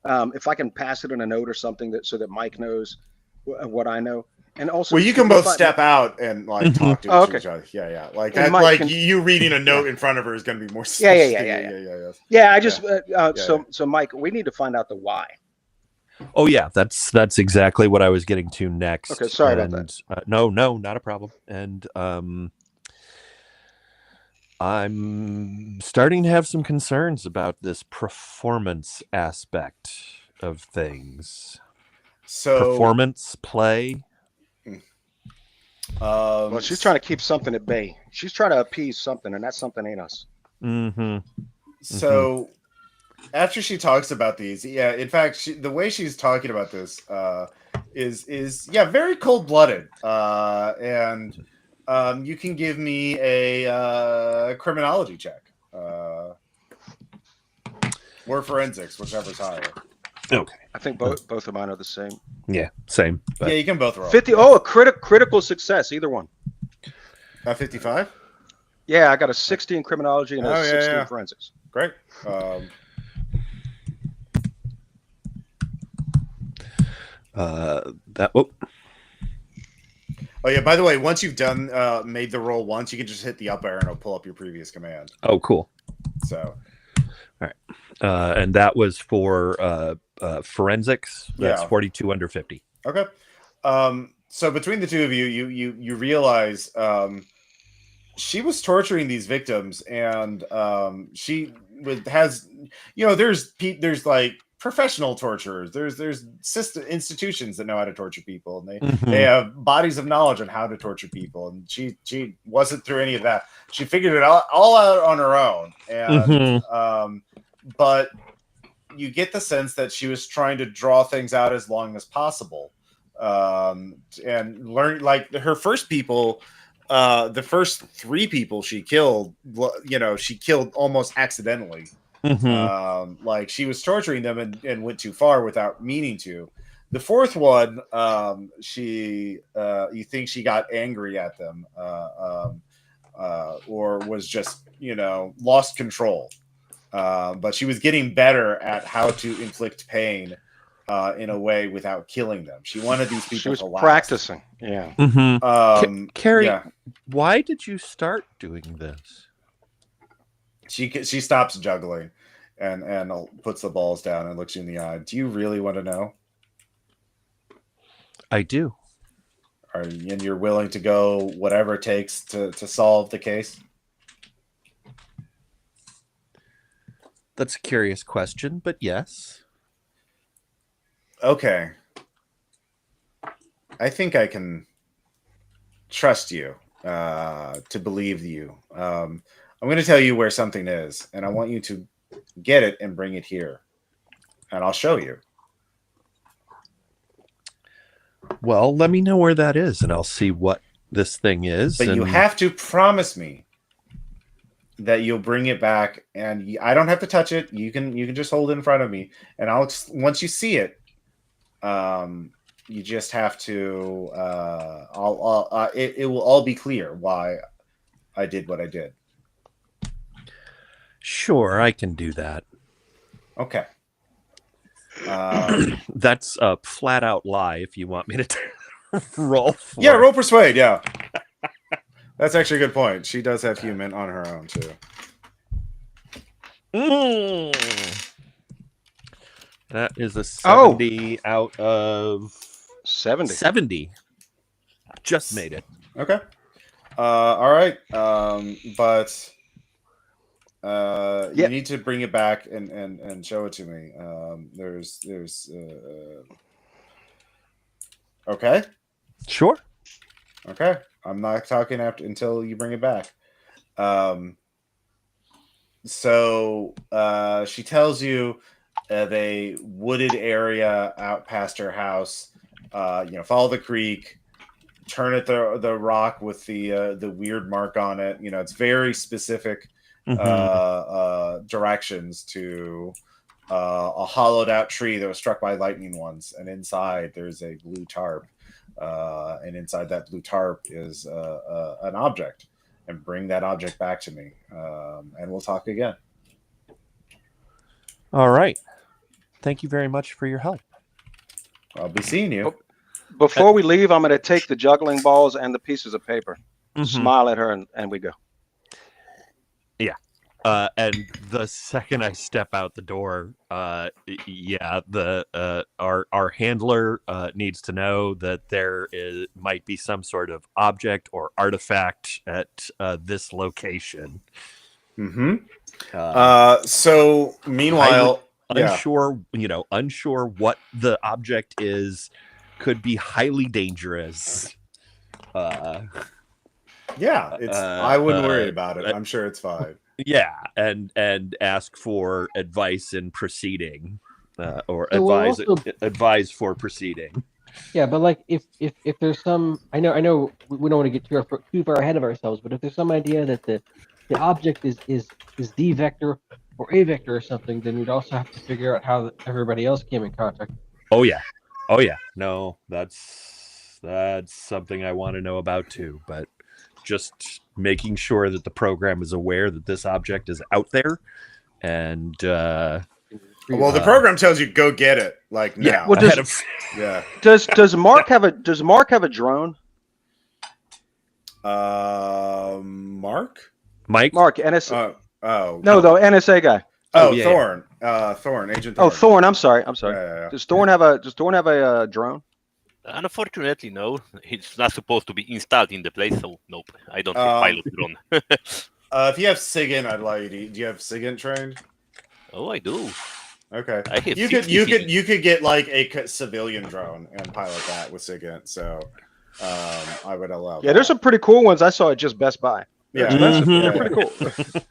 if I can pass it in a note or something so that Mike knows what I know, and also you can both step out and like talk to each other. Yeah. Like that, Mike you reading a note in front of her is going to be more. Yeah. So Mike, we need to find out the why. Oh yeah, that's exactly what I was getting to next. Okay, sorry about that. No, not a problem. And I'm starting to have some concerns about this performance aspect of things. So Performance play. Well, she's trying to keep something at bay. She's trying to appease something, and that something ain't us. Mm-hmm. So after she talks about these, yeah, in fact, the way she's talking about this is very cold blooded. And you can give me a criminology check or forensics, whichever's higher. Okay. I think both of mine are the same. Yeah, same. But Yeah, you can both roll. 50. Yeah. Oh, a critical success, either one. 55. Yeah, I got a 60 in criminology and a 60 in forensics. Great. Oh yeah. By the way, once you've done made the roll once, you can just hit the up arrow and it'll pull up your previous command. Oh, cool. So, all right. And that was for forensics. That's 42 under 50. Okay. So between the two of you, you realize she was torturing these victims, and she has, there's like professional torturers. There's institutions that know how to torture people, and they have bodies of knowledge on how to torture people. And she wasn't through any of that. She figured it all out on her own. And but you get the sense that she was trying to draw things out as long as possible, and learn, like, her first people. The first 3 people she killed, she killed almost accidentally. Like, she was torturing them and went too far without meaning to. The 4th one, you think she got angry at them, or was just, lost control. But she was getting better at how to inflict pain in a way without killing them. She wanted these people She was to last. practicing. Yeah. Carrie, why did you start doing this? She stops juggling and puts the balls down and looks you in the eye. Do you really want to know? I do. And you're willing to go whatever it takes to solve the case? That's a curious question, but yes. Okay. I think I can trust you to believe you. I'm going to tell you where something is, and I want you to get it and bring it here. And I'll show you. Well, let me know where that is, and I'll see what this thing is. But you have to promise me that you'll bring it back, and I don't have to touch it. You can just hold it in front of me, and once you see it, you just have to. It will all be clear why I did what I did. Sure, I can do that. Okay. That's a flat out lie. If you want me to roll, roll persuade. Yeah, that's actually a good point. She does have human on her own too. That is a 70 out of 70. 70. Just made it. Okay. All right. But you need to bring it back and show it to me. Okay. Sure. Okay. I'm not talking until you bring it back. So she tells you a wooded area out past her house. Follow the creek, turn at the rock with the weird mark on it. It's very specific directions to a hollowed out tree that was struck by lightning once, and inside there's a blue tarp, and inside that blue tarp is an object. And bring that object back to me, and we'll talk again. All right. Thank you very much for your help. I'll be seeing you. Before we leave, I'm going to take the juggling balls and the pieces of paper, smile at her, and we go. Yeah. And the second I step out the door, yeah, our handler needs to know that there might be some sort of object or artifact at this location. So meanwhile, unsure what the object is, could be highly dangerous. I wouldn't worry about it. I'm sure it's fine. Yeah, and ask for advice in proceeding, or So advise for proceeding. Yeah, but like if there's some, I know we don't want to get too far ahead of ourselves, but if there's some idea that the object is the vector or a vector or something, then we'd also have to figure out how everybody else came in contact. Oh yeah. No, that's something I want to know about too. But just making sure that the program is aware that this object is out there, and the program tells you go get it like now. Yeah. Well, does Mark have a drone? Mike, NSA. No, the NSA guy. Thorn. Thorn, Agent Thorn. Oh, Thorn. I'm sorry. Yeah. Does Thorn have a drone? Unfortunately, no. It's not supposed to be installed in the place, so nope. I don't have pilot drone. If you have SIGINT, I'd allow you to. Do you have SIGINT trained? Oh, I do. Okay. I have you could get like a civilian drone and pilot that with SIGINT. So I would allow. Yeah, there's some pretty cool ones I saw at just Best Buy. Yeah, They're pretty cool.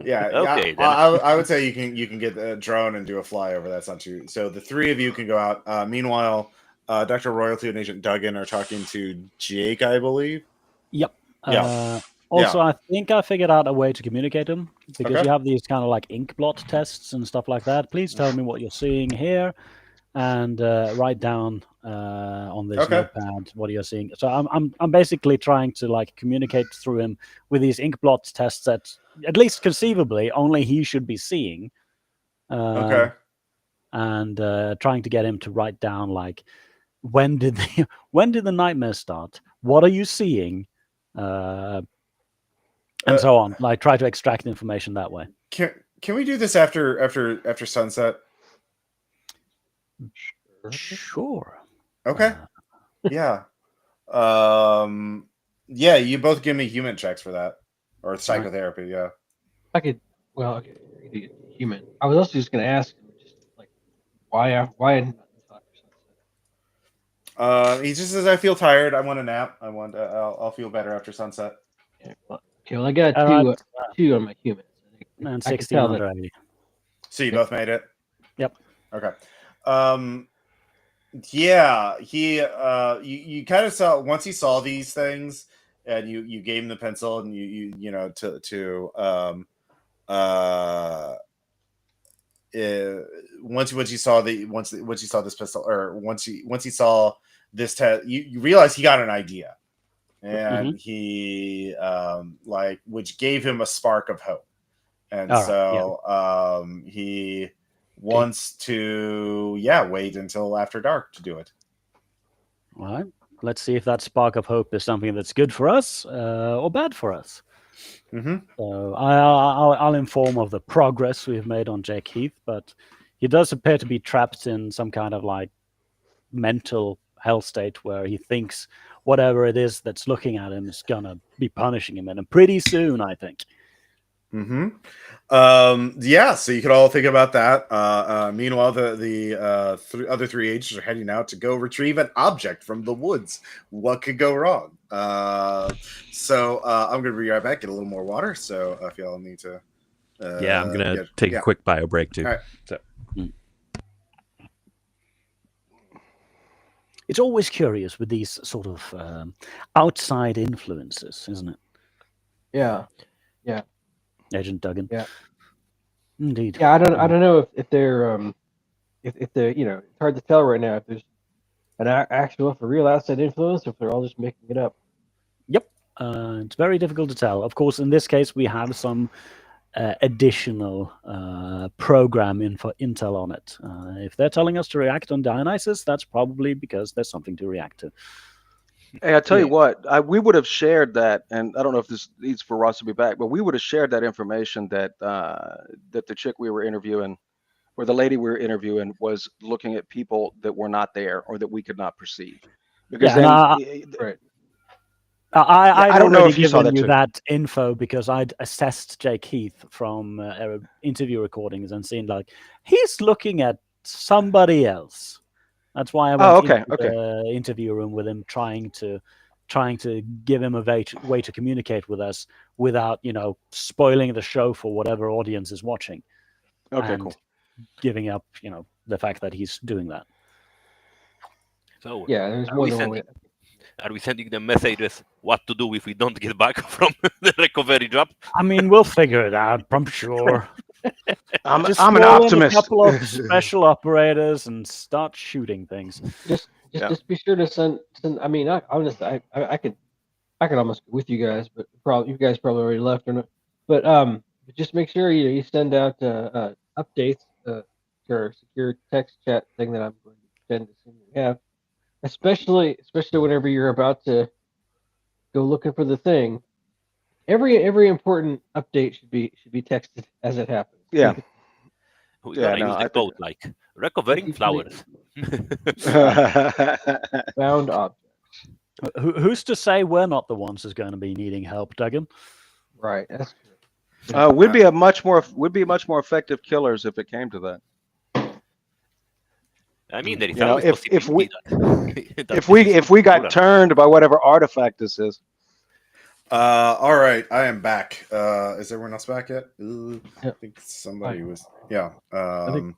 Okay. I would say you can get a drone and do a flyover. That's not too. So the three of you can go out. Meanwhile, Dr. Royalty and Agent Duggan are talking to Jake, I believe. Yep. Yeah. I think I figured out a way to communicate them, because Okay. you have these kind of like ink blot tests and stuff like that. Please tell me what you're seeing here, and write down on this notepad what you're seeing. So I'm basically trying to like communicate through him with these ink blot tests that at least conceivably only he should be seeing. And trying to get him to write down like when did the nightmare start? What are you seeing? And so on. Like try to extract information that way. Can we do this after sunset? Sure. Okay. Yeah. Yeah. You both give me human checks for that, or psychotherapy. Yeah. I could. Well, okay, human. I was also just going to ask, just like, why? He just says, "I feel tired. I want a nap. I'll feel better after sunset." Okay, well, I got two on my humans. And 16 on Dragon. So you both made it? Yep. Okay. Yeah, he you kind of saw once he saw these things, and you gave him the pencil, and you know once he saw this pistol, or once he saw this test, you realize he got an idea. And he which gave him a spark of hope, and he wants to wait until after dark to do it. All right, let's see if that spark of hope is something that's good for us or bad for us. So I'll inform of the progress we've made on Jake Heath, but he does appear to be trapped in some kind of like mental hell state where he thinks whatever it is that's looking at him is gonna be punishing him, and pretty soon, I think. So you could all think about that. Meanwhile, the other three agents are heading out to go retrieve an object from the woods. What could go wrong? So I'm gonna be right back, get a little more water. So if y'all need to, I'm gonna take a quick bio break too. All right. So. It's always curious with these sort of outside influences, isn't it? Yeah. Agent Duggan. Yeah. Indeed. Yeah, I don't know if they're if they're it's hard to tell right now if there's an actual for real outside influence or if they're all just making it up. Yep. It's very difficult to tell. Of course, in this case, we have some additional program intel on it. If they're telling us to react on Dionysus, that's probably because there's something to react to. Hey, I tell you Yeah. what, we would have shared that, and I don't know if this needs for Ross to be back, but we would have shared that information that that the chick we were interviewing, or the lady we were interviewing, was looking at people that were not there or that we could not perceive. Because Yeah, and then, Right. I'd I don't know already if you saw given that you too. that info because I'd assessed Jake Heath from interview recordings and seen like he's looking at somebody else. That's why I went into the interview room with him, trying to give him a way to communicate with us without, spoiling the show for whatever audience is watching. Okay, and cool. Giving up, the fact that he's doing that. So Yeah, there's more than one way. are we sending them messages what to do if we don't get back from the recovery job? I mean, we'll figure it out, I'm sure. I'm Just an throw in optimist. a couple of special operators and start shooting things. Just be sure to send. I mean, honestly, I could almost go with you guys, but you guys probably already left or not. But just make sure you send out updates to our secure text chat thing that I'm going to pretend to assume we have. Especially whenever you're about to go looking for the thing. Every important update should be texted as it happens. Yeah. Who's Yeah, gonna no, use I the think- code like recovering flowers? Found objects. Who's to say we're not the ones who's going to be needing help, Duggan? Right. That's true. we'd be much more effective killers if it came to that. I mean, there is You know, always if possibility that if we got turned by whatever artifact this is. All right, I am back. Is everyone else back yet? I think somebody was. Yeah. We're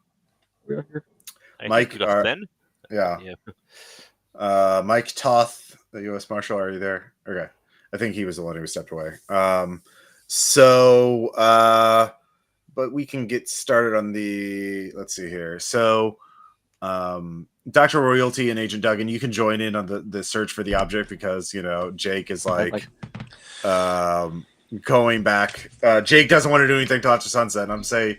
here. Mike, you got 10? Yeah. Mike Toth, the U.S. Marshal, are you there? Okay. I think he was the one who stepped away. But we can get started on the. Let's see here. So, Dr. Royalty and Agent Duggan, you can join in on the search for the object because Jake is going back. Jake doesn't want to do anything till after sunset. And I'm saying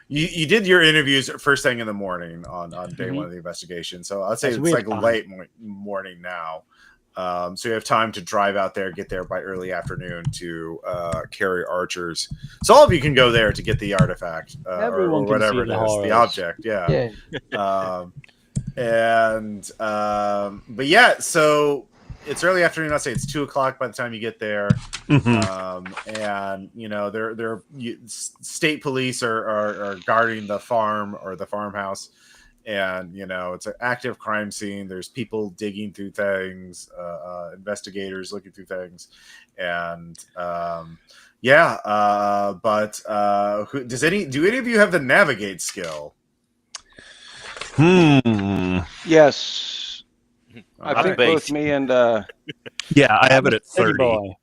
you did your interviews first thing in the morning on day one of the investigation. So I'd say it's like late morning now. So you have time to drive out there, get there by early afternoon to carry archers. So all of you can go there to get the artifact or whatever it is, the object. Yeah. But yeah, so it's early afternoon. I'd say it's 2:00 by the time you get there. And state police are guarding the farm or the farmhouse. And it's an active crime scene. There's people digging through things, investigators looking through things, and but do any of you have the navigate skill? Yes, I think both me and yeah, I have it at 30.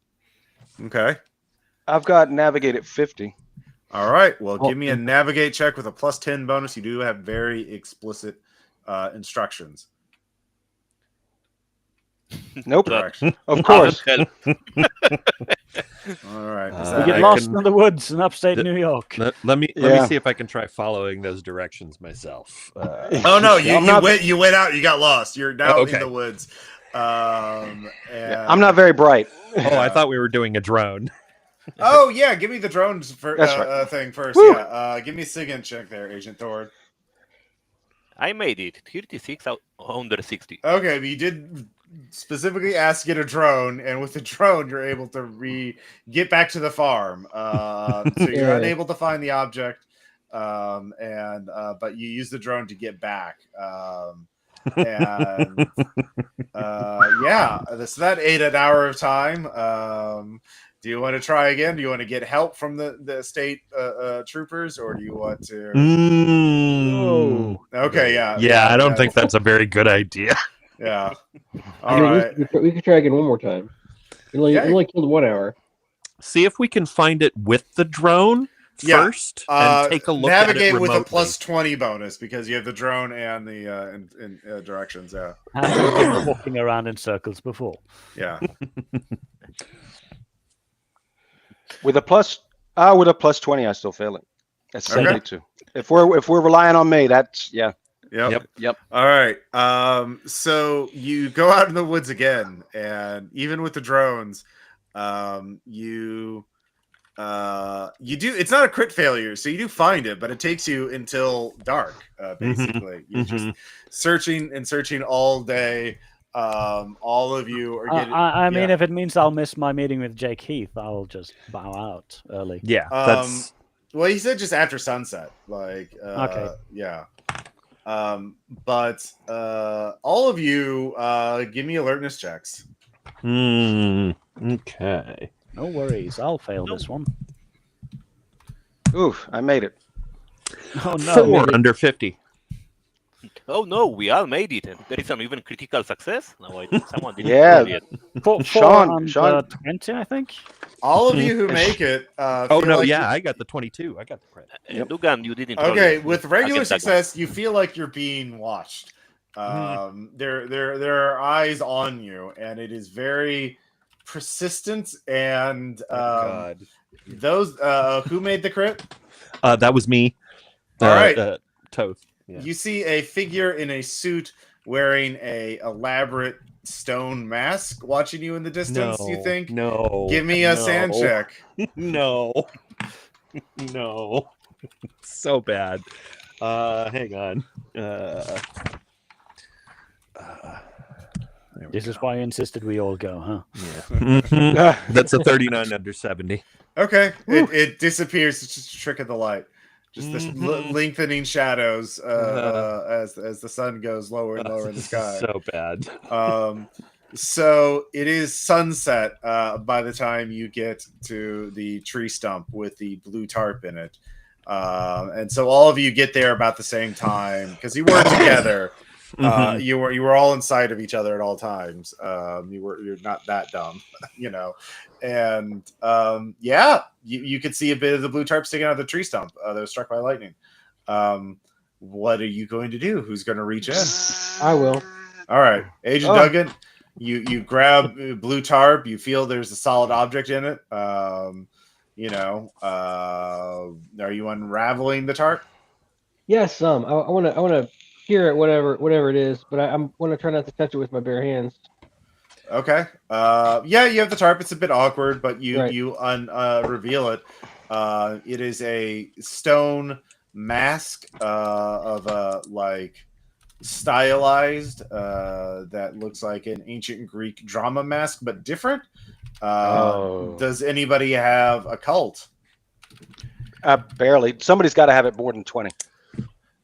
Okay, I've got navigate at 50. All right. Well, give me a navigate check with a +10 bonus. You do have very explicit instructions. Nope. Correction. Of course. All right. We get lost in the woods in upstate New York. Let me see if I can try following those directions myself. Oh no, you went out. You got lost. You're now in the woods. I'm not very bright. Oh, I thought we were doing a drone. Oh yeah, give me the drones thing first. Woo! Yeah, give me a SIGINT check there, Agent Thor. I made it 36 out under 60. Okay, but you did specifically ask to get a drone, and with the drone, you're able to get back to the farm. So you're unable to find the object, but you use the drone to get back. So that ate an hour of time. Do you want to try again? Do you want to get help from the state troopers, or do you want to? Okay, yeah. Yeah, I don't think that's a very good idea. Yeah. All right. We could try again one more time. You only killed 1 hour. See if we can find it with the drone first, and take a look at it remotely. Navigate with a +20 bonus because you have the drone and the directions. Yeah. And walking around in circles before. Yeah. With a +20, I still fail it. That's 72. If we're relying on me, that's Yep. All right. So you go out in the woods again, and even with the drones, you do. It's not a crit failure, so you do find it, but it takes you until dark. Basically, you're just searching all day. All of you are getting. I mean, if it means I'll miss my meeting with Jake Heath, I'll just bow out early. Yeah, that's. Well, he said just after sunset. Like, Okay. Yeah. But all of you, give me alertness checks. Okay. No worries, I'll fail this one. Oof, I made it. Oh no! 4 under 50. Oh no, we all made it. There is an even critical success. No, I think someone didn't Yeah. roll yet. Sean- 20, I think. All of you who make it. Oh feel no, like yeah, you- I got the 22. I got the credit. Dugan, you didn't. roll Okay, yet. with I regular get that one. success, you feel like you're being watched. There are eyes on you, and it is very persistent. And God. those who made the crit? That was me. All right. Toth. Yeah. You see a figure in a suit wearing a elaborate stone mask watching you in the distance. You think? No. Give me a sand check. No. No. So bad. Hang on. This is why I insisted we all go, huh? Yeah. That's a 39 under 70. Okay, it disappears. It's just a trick of the light. Just this lengthening shadows as the sun goes lower and lower in the sky. So bad. So it is sunset by the time you get to the tree stump with the blue tarp in it. And so all of you get there about the same time because you were together. You were all in sight of each other at all times. You're not that dumb, And you could see a bit of the blue tarp sticking out of the tree stump that was struck by lightning. What are you going to do? Who's going to reach in? I will. All right, Agent Duggan, you grab blue tarp. You feel there's a solid object in it. Are you unraveling the tarp? Yes, I want to hear it, whatever it is, but I want to try not to touch it with my bare hands. Okay. You have the tarp. It's a bit awkward, but you reveal it. It is a stone mask of a stylized that looks like an ancient Greek drama mask, but different. Does anybody have a cult? Barely. Somebody's got to have it more than 20.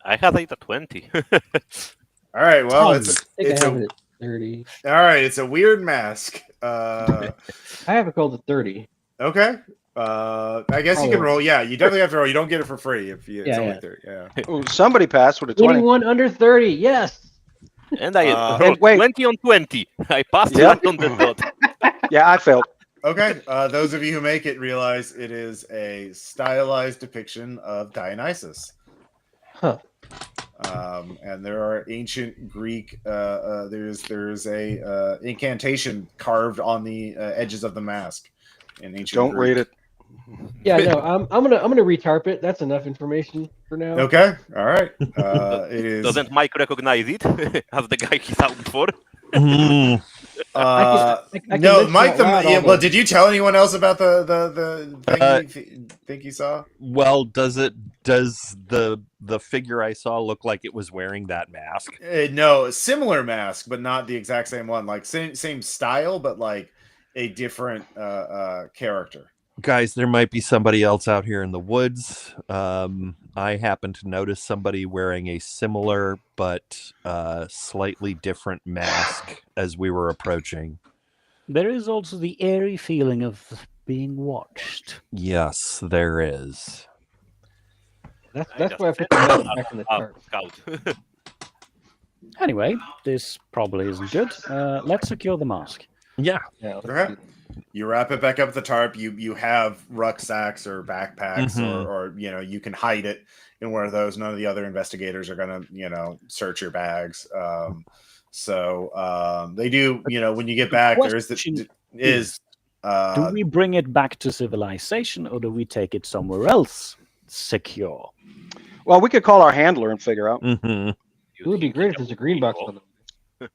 I had it at 20. All right. Well, I have it at 30. All right. It's a weird mask. I have a cult at 30. Okay. I guess you can roll. Yeah, you definitely have to roll. You don't get it for free if you. It's only 30. Yeah. Ooh, somebody passed with a 20. 21 under 30. Yes. And I rolled 20 on 20. I passed right on the dot. Yeah, I failed. Okay. Those of you who make it realize it is a stylized depiction of Dionysus. Huh. And there are ancient Greek. There's a incantation carved on the edges of the mask. In ancient Don't Greek. read it. Yeah, no, I'm gonna retarp it. That's enough information for now. Okay. All right. It is. Doesn't Mike recognize it as the guy he saw before? I can No, mention Mike. out loud all Well, the- did you tell anyone else about the thing you think you saw? Well, does the figure I saw look like it was wearing that mask? No, similar mask, but not the exact same one. Like same style, but like a different character. Guys, there might be somebody else out here in the woods. I happened to notice somebody wearing a similar but slightly different mask as we were approaching. There is also the airy feeling of being watched. Yes, there is. That's why I put the mask back in the tarp. Scout. Anyway, this probably isn't good. Let's secure the mask. Yeah. Yeah, let's Okay. do that. You wrap it back up the tarp. You have rucksacks or backpacks, or you can hide it in one of those. None of the other investigators are gonna search your bags. They do. When you get back, there is Question do do we bring it back to civilization, or do we take it somewhere else secure? Well, we could call our handler and figure out. Mm-hmm. It would be great if there's a green box on them.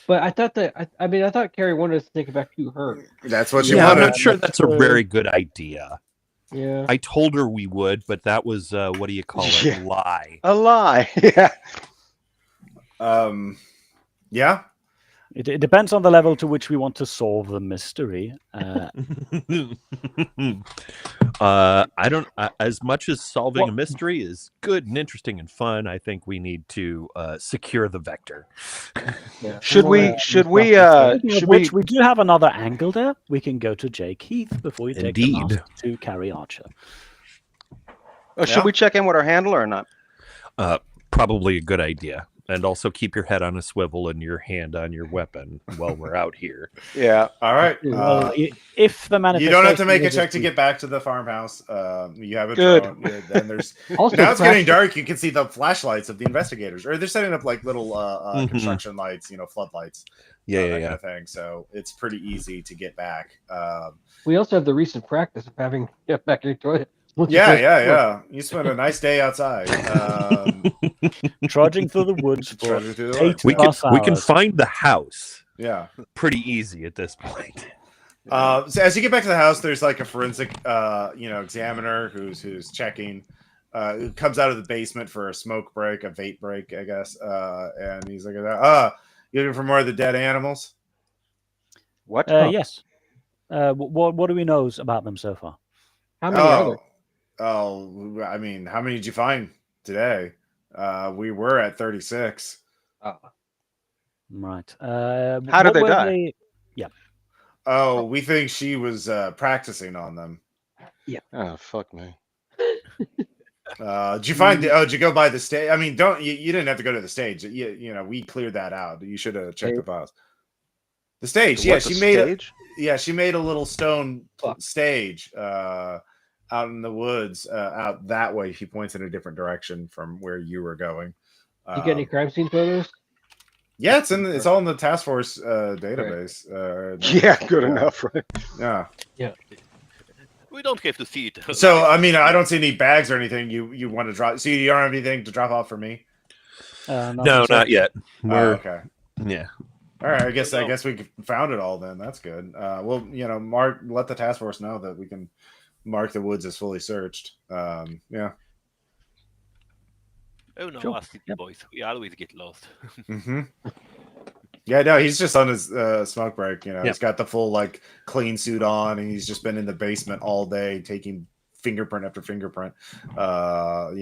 But I thought I thought Carrie wanted us to take it back to her. That's what she Yeah, I'm wanted. not sure that's a very good idea. Yeah. I told her we would, but that was what do you call it? Yeah. Lie. A lie. Yeah. Yeah. It depends on the level to which we want to solve the mystery. I don't. As much as solving a mystery is good and interesting and fun, I think we need to secure the vector. Yeah. Should we? Speaking of which, we do have another angle there. We can go to Jake Heath before we take the Indeed. mask to Carrie Archer. Should we check in with our handler or not? Probably a good idea. And also keep your head on a swivel and your hand on your weapon while we're out here. Yeah. All right. Well, if the manifestation You don't have to make a check to get back to the farmhouse. You have a Good. drone. Then there's Also, now it's getting dark. You can see the flashlights of the investigators, or they're setting up like little construction lights, floodlights. Yeah, Kind of thing. So it's pretty easy to get back. we also have the recent practice of having get back in the toilet. Yeah. You spent a nice day outside. trudging through the woods for Trudging through the 8 woods, We yeah. plus can we can hours. find the house Yeah. pretty easy at this point. So as you get back to the house, there's like a forensic, examiner who's checking. Who comes out of the basement for a smoke break, a vape break, I guess. And he's like, you looking for more of the dead animals? What? Yes. What do we know about them so far? How many are there? Oh, I mean, how many did you find today? We were at 36. Right. How did they were die? Oh, we think she was practicing on them. Oh, fuck me. Did you find did you go by the stage? I mean, you didn't have to go to the stage. We cleared that out. You should have checked the files. The stage, she made a little stone stage out in the woods, out that way. She points in a different direction from where you were going. Did you get any crime scene photos? Yeah, it's all in the task force database. Yeah, good enough, right? Yeah. We don't have to see it. So I mean, I don't see any bags or anything. You want to drop? So you don't have anything to drop off for me? No, not yet. Okay. Yeah. All right. I guess we found it all then. That's good. Well, Mark, let the task force know that we can mark the woods as fully searched. Yeah. Oh no, Sure. us city boys. We always get lost. Mm-hmm. Yeah, no, he's just on his smoke break. He's got the full clean suit on, and he's just been in the basement all day taking fingerprint after fingerprint, for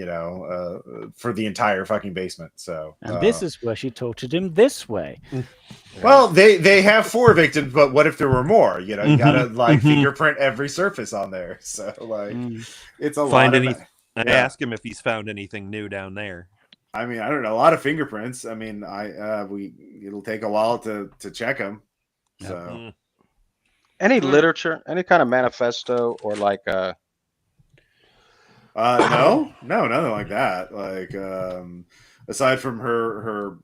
the entire fucking basement. So, And this is where she tortured him this way. Well, they have 4 victims, but what if there were more? You gotta fingerprint every surface on there. So it's a lot. I asked him if he's found anything new down there. I mean, I don't know, a lot of fingerprints. I mean, it'll take a while to check them. So, Any literature, any kind of manifesto, or no, nothing like that. Aside from her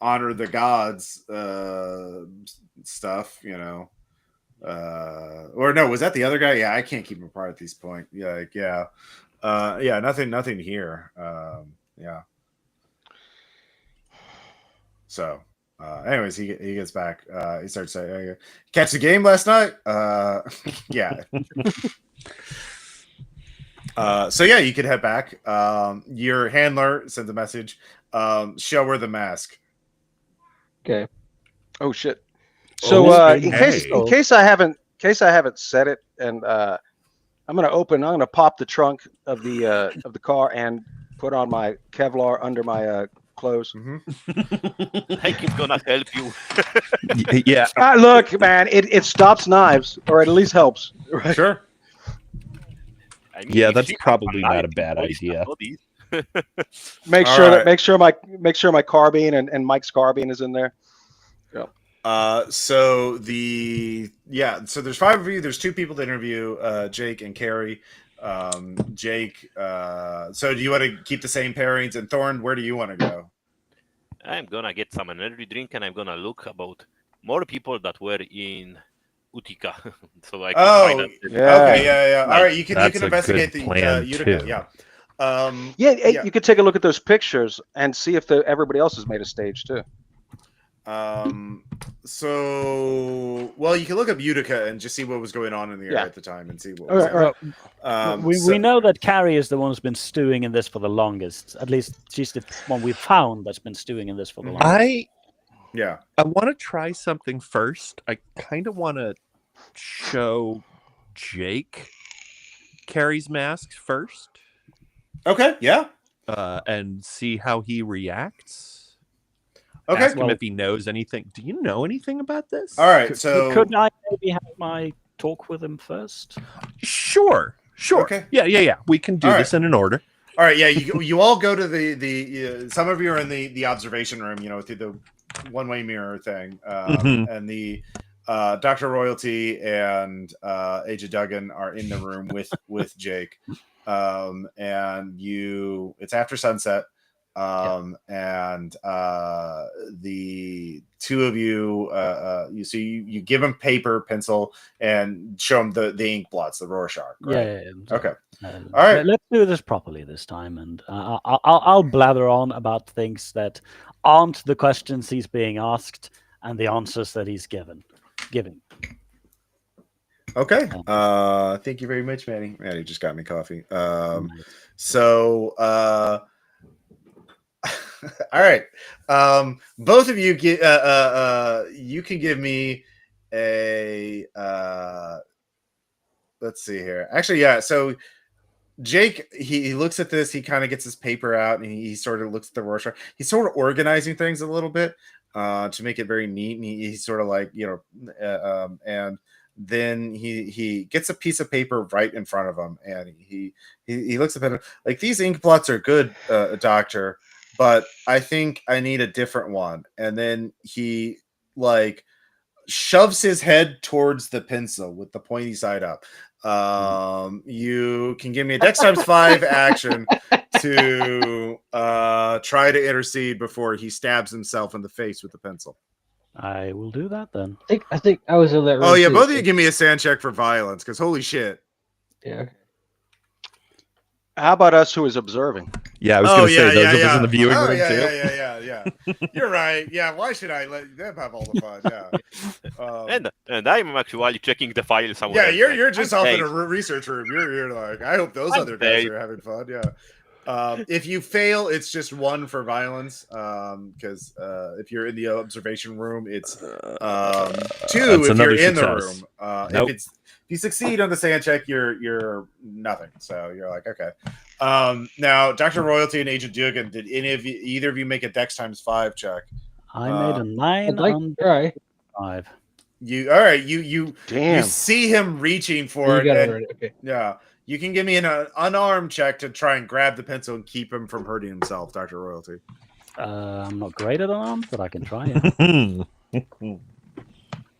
honor the gods stuff, or no, was that the other guy? Yeah, I can't keep them apart at this point. Nothing here. So, anyways, he gets back. He starts saying, "Catch the game last night." Yeah. So yeah, you could head back. Your handler sends a message. Show her the mask. Okay. Oh shit. So in case I haven't said it, and I'm gonna pop the trunk of the car and put on my Kevlar under my clothes. I think it's gonna help you. Yeah. Look, man, it stops knives, or it at least helps. Right? Sure. I mean, Yeah, if that's she probably comes not a alive, bad boys idea. know this. Make sure my carbine and Mike's carbine is in there. So there's 5 of you. There's 2 people to interview, Jake and Carrie. Jake, so do you want to keep the same pairings? And Thorn, where do you want to go? I'm gonna get some energy drink, and I'm gonna look about more people that were in Utica. So I can find out. Okay, yeah. All right, you can That's a investigate good the plan, Utica. too. Yeah. You could take a look at those pictures and see if everybody else has made a stage too. So, well, you can look up Utica and just see what was going on in the area at the time and see what was we know that Carrie is the one who's been stewing in this for the longest. At least she's the one we found that's been stewing in this for the longest. I want to try something first. I kind of want to show Jake Carrie's mask first. Okay, yeah. And see how he reacts. Okay. Ask him if he knows anything. Do you know anything about this? All right, could I maybe have my talk with him first? Sure. Okay. Yeah. We can do this in an order. All right, yeah. You all go to the some of you are in the observation room, through the one-way mirror thing, and the Dr. Royalty and Agent Duggan are in the room with Jake, and it's after sunset. And the two of you, you give him paper, pencil, and show him the ink blots, the Rorschach. Right? Yeah. Okay. All right. Let's do this properly this time, and I'll blather on about things that aren't the questions he's being asked and the answers that he's giving. Okay. Thank you very much, Manny. Manny just got me coffee. All right. Both of you get you can give me a let's see here. Actually, yeah. So Jake, he looks at this, he kind of gets his paper out and he sort of looks at the Rorschach. He's sort of organizing things a little bit to make it very neat. And he's sort of like, and then he gets a piece of paper right in front of him and he looks at it like, these ink blots are good, doctor, but I think I need a different one. And then he shoves his head towards the pencil with the pointy side up. You can give me a Dex times 5 action to try to intercede before he stabs himself in the face with the pencil. I will do that then. I think I was in that room. Oh yeah, both of you give me a sand check for violence, because holy shit. Yeah. How about us who is observing? Yeah, I was going to say those of us in the viewing room too. Yeah. You're right. Yeah, why should I let them have all the fun? Yeah. And I'm actually checking the file somewhere. Yeah, you're just off in a research room. You're like, I hope those other guys are having fun. Yeah. If you fail, it's just 1 for violence. Because if you're in the observation room, it's 2 if you're in the room. Nope. If you succeed on the sand check, you're nothing. So you're like, okay. Now, Dr. Royalty and Agent Duggan, did either of you make a Dex times 5 check? I made a 9 I'd like on to try. 5. You Damn. You see him reaching for it. You got it already. Okay. Yeah. You can give me an unarmed check to try and grab the pencil and keep him from hurting himself, Dr. Royalty. I'm not great at unarmed, but I can try it.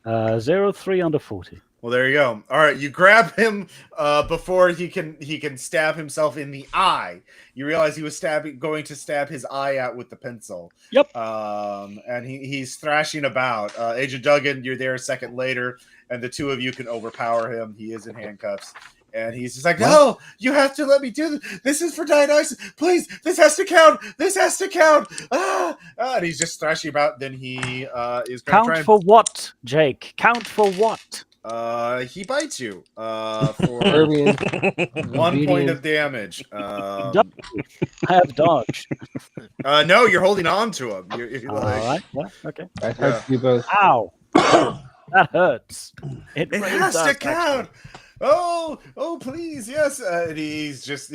0-3 under 40. Well, there you go. All right, you grab him before he can stab himself in the eye. You realize he was going to stab his eye out with the pencil. Yep. And he's thrashing about. Agent Duggan, you're there a second later, and the two of you can overpower him. He is in handcuffs. And he's just like, no, you have to let me do this. This is for Dionysus. Please, this has to count. This has to count. And he's just thrashing about. Then he is going to try and... for what, Jake? Count for what? He bites you for 1 point of damage. I have dodge. No, you're holding on to him. You're All right. Yeah. Okay. I have to do both. Ow. That hurts. It really has does, to count. actually. Oh, please, yes. And he's just,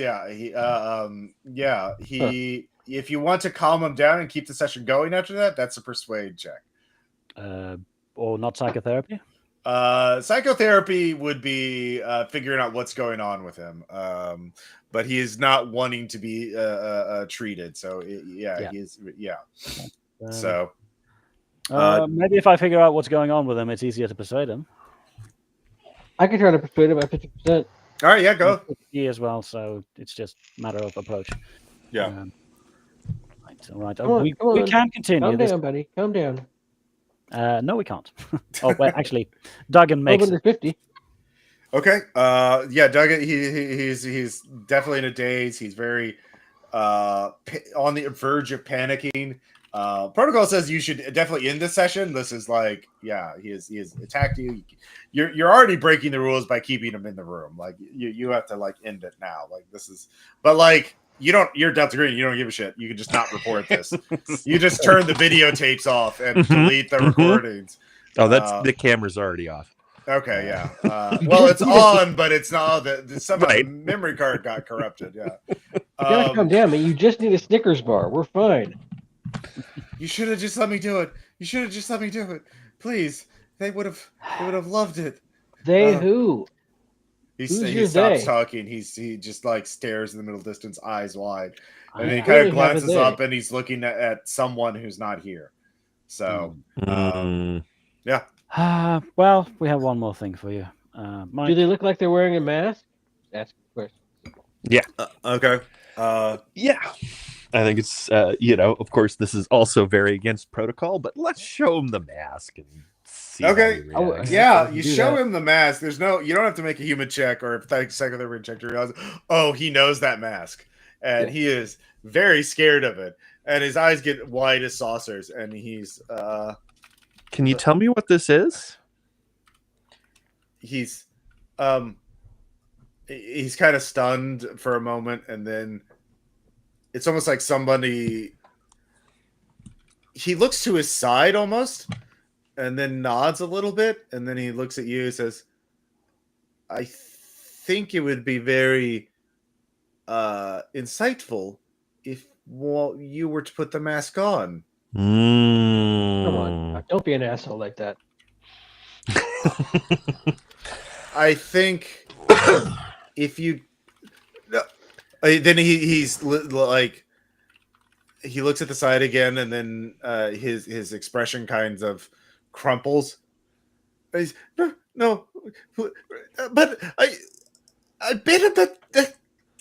If you want to calm him down and keep the session going after that, that's a persuade check. Or not psychotherapy? Psychotherapy would be figuring out what's going on with him. But he is not wanting to be treated. So he's so maybe if I figure out what's going on with him, it's easier to persuade him. I can try to persuade him by 50%. All right, yeah, go. He as well, so it's just a matter of approach. Yeah. All right. Come on, we can continue. Calm down, buddy. Calm down. No, we can't. Oh, wait, actually, Duggan makes under 50. Okay. Yeah, Doug. He's definitely in a daze. He's very on the verge of panicking. Protocol says you should definitely end this session. This is like, yeah, he has attacked you. You're already breaking the rules by keeping him in the room. Like you have to like end it now. Like this is, but like you're Delta Green. You don't give a shit. You can just not report this. You just turn the videotapes off and delete the recordings. Oh, that's the camera's already off. Okay, yeah. Well, it's on, but it's not. Somehow the memory card got corrupted. Yeah. You gotta calm down, man. You just need a Snickers bar. We're fine. You should have just let me do it. You should have just let me do it. Please. They would have loved it. They who? He your stops they? talking. He just like stares in the middle distance, eyes wide. And then he clearly kind of have a glances they. up and he's looking at someone who's not here. So yeah. Well, we have one more thing for you. Mike. Do they look like they're wearing a mask? That's a question. Yeah. Okay. Yeah. I think it's of course this is also very against protocol, but let's show him the mask and see. Okay. How he reacts. Yeah, you show him the mask. You don't have to make a human check or a psychotherapy check to realize, oh, he knows that mask. And he is very scared of it. And his eyes get wide as saucers. And he's Can you tell me what this is? He's kind of stunned for a moment, and then it's almost like somebody, he looks to his side almost and then nods a little bit, and then he looks at you and says, I think it would be very insightful if you were to put the mask on. Come on, don't be an asshole like that. I think if you then he's like, he looks at the side again, and then his expression kind of crumples. He's, no, but I bet him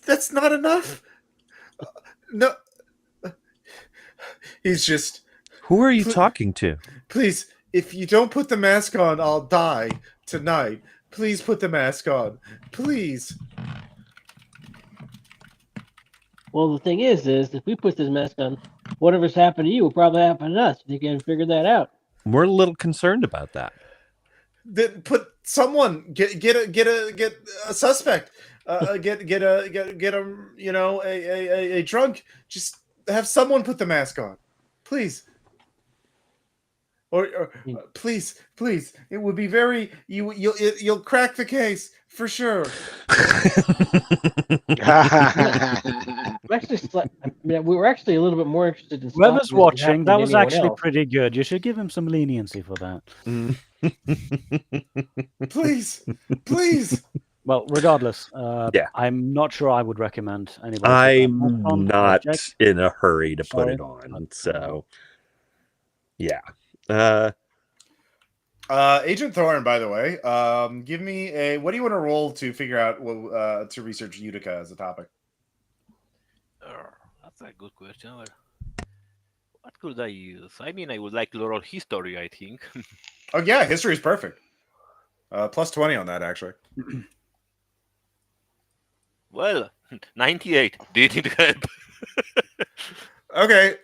that's not enough. No, he's just. Who are you talking to? Please, if you don't put the mask on, I'll die tonight. Please put the mask on. Please. Well, the thing is if we put this mask on, whatever's happened to you will probably happen to us. You can figure that out. We're a little concerned about that. Then put someone get a suspect. Get a drunk. Just have someone put the mask on, please. Or please, it would be very you'll crack the case for sure. We were actually a little bit more interested in whoever's watching. That was actually else. pretty good. You should give him some leniency for that. Please. Well, regardless, yeah, I'm not sure I would recommend anybody. I'm not in a hurry to put it on, so yeah. Agent Thorne, by the way, give me what do you want to roll to figure out to research Utica as a topic? That's a good question. What could I use? I mean, I would like to roll history, I think. Oh yeah, history is perfect. Plus 20 on that, actually. Well, 98 didn't help. Okay.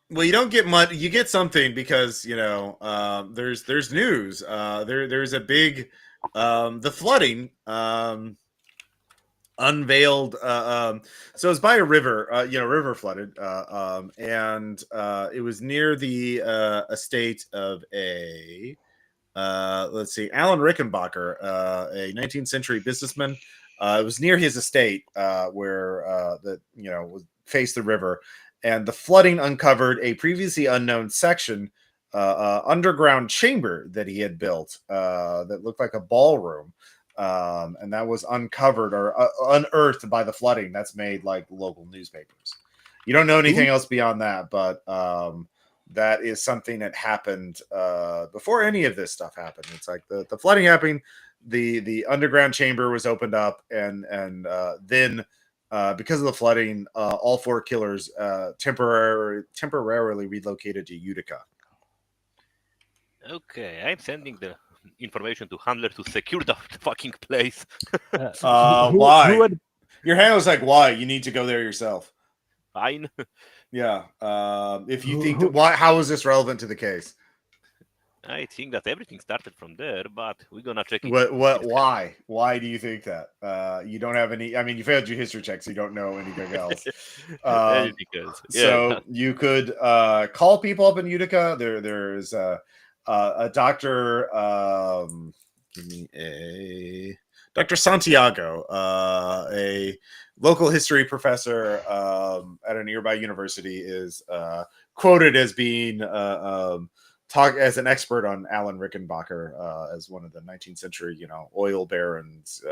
Well, you don't get much. You get something because there's news. There's a big the flooding unveiled. So it's by a river. River flooded. And it was near the estate of a let's see, Alan Rickenbacker, a 19th century businessman. It was near his estate where faced the river. And the flooding uncovered a previously unknown section, underground chamber that he had built that looked like a ballroom. And that was uncovered or unearthed by the flooding. That's made like local newspapers. You don't know anything else beyond that, but that is something that happened before any of this stuff happened. It's like the flooding happened, the underground chamber was opened up, and then because of the flooding, all four killers temporarily relocated to Utica. Okay, I'm sending the information to handler to secure the fucking place. Why? Your handler's like, why? You need to go there yourself. Fine. Yeah. If you think how is this relevant to the case? I think that everything started from there, but we're gonna check it. Why? Why do you think that? You don't have any. I mean, you failed your history check, so you don't know anything else. So you could call people up in Utica. There's a doctor. Give me a Dr. Santiago, a local history professor at a nearby university, is quoted as being talk as an expert on Alan Rickenbacker as one of the 19th century, oil barons,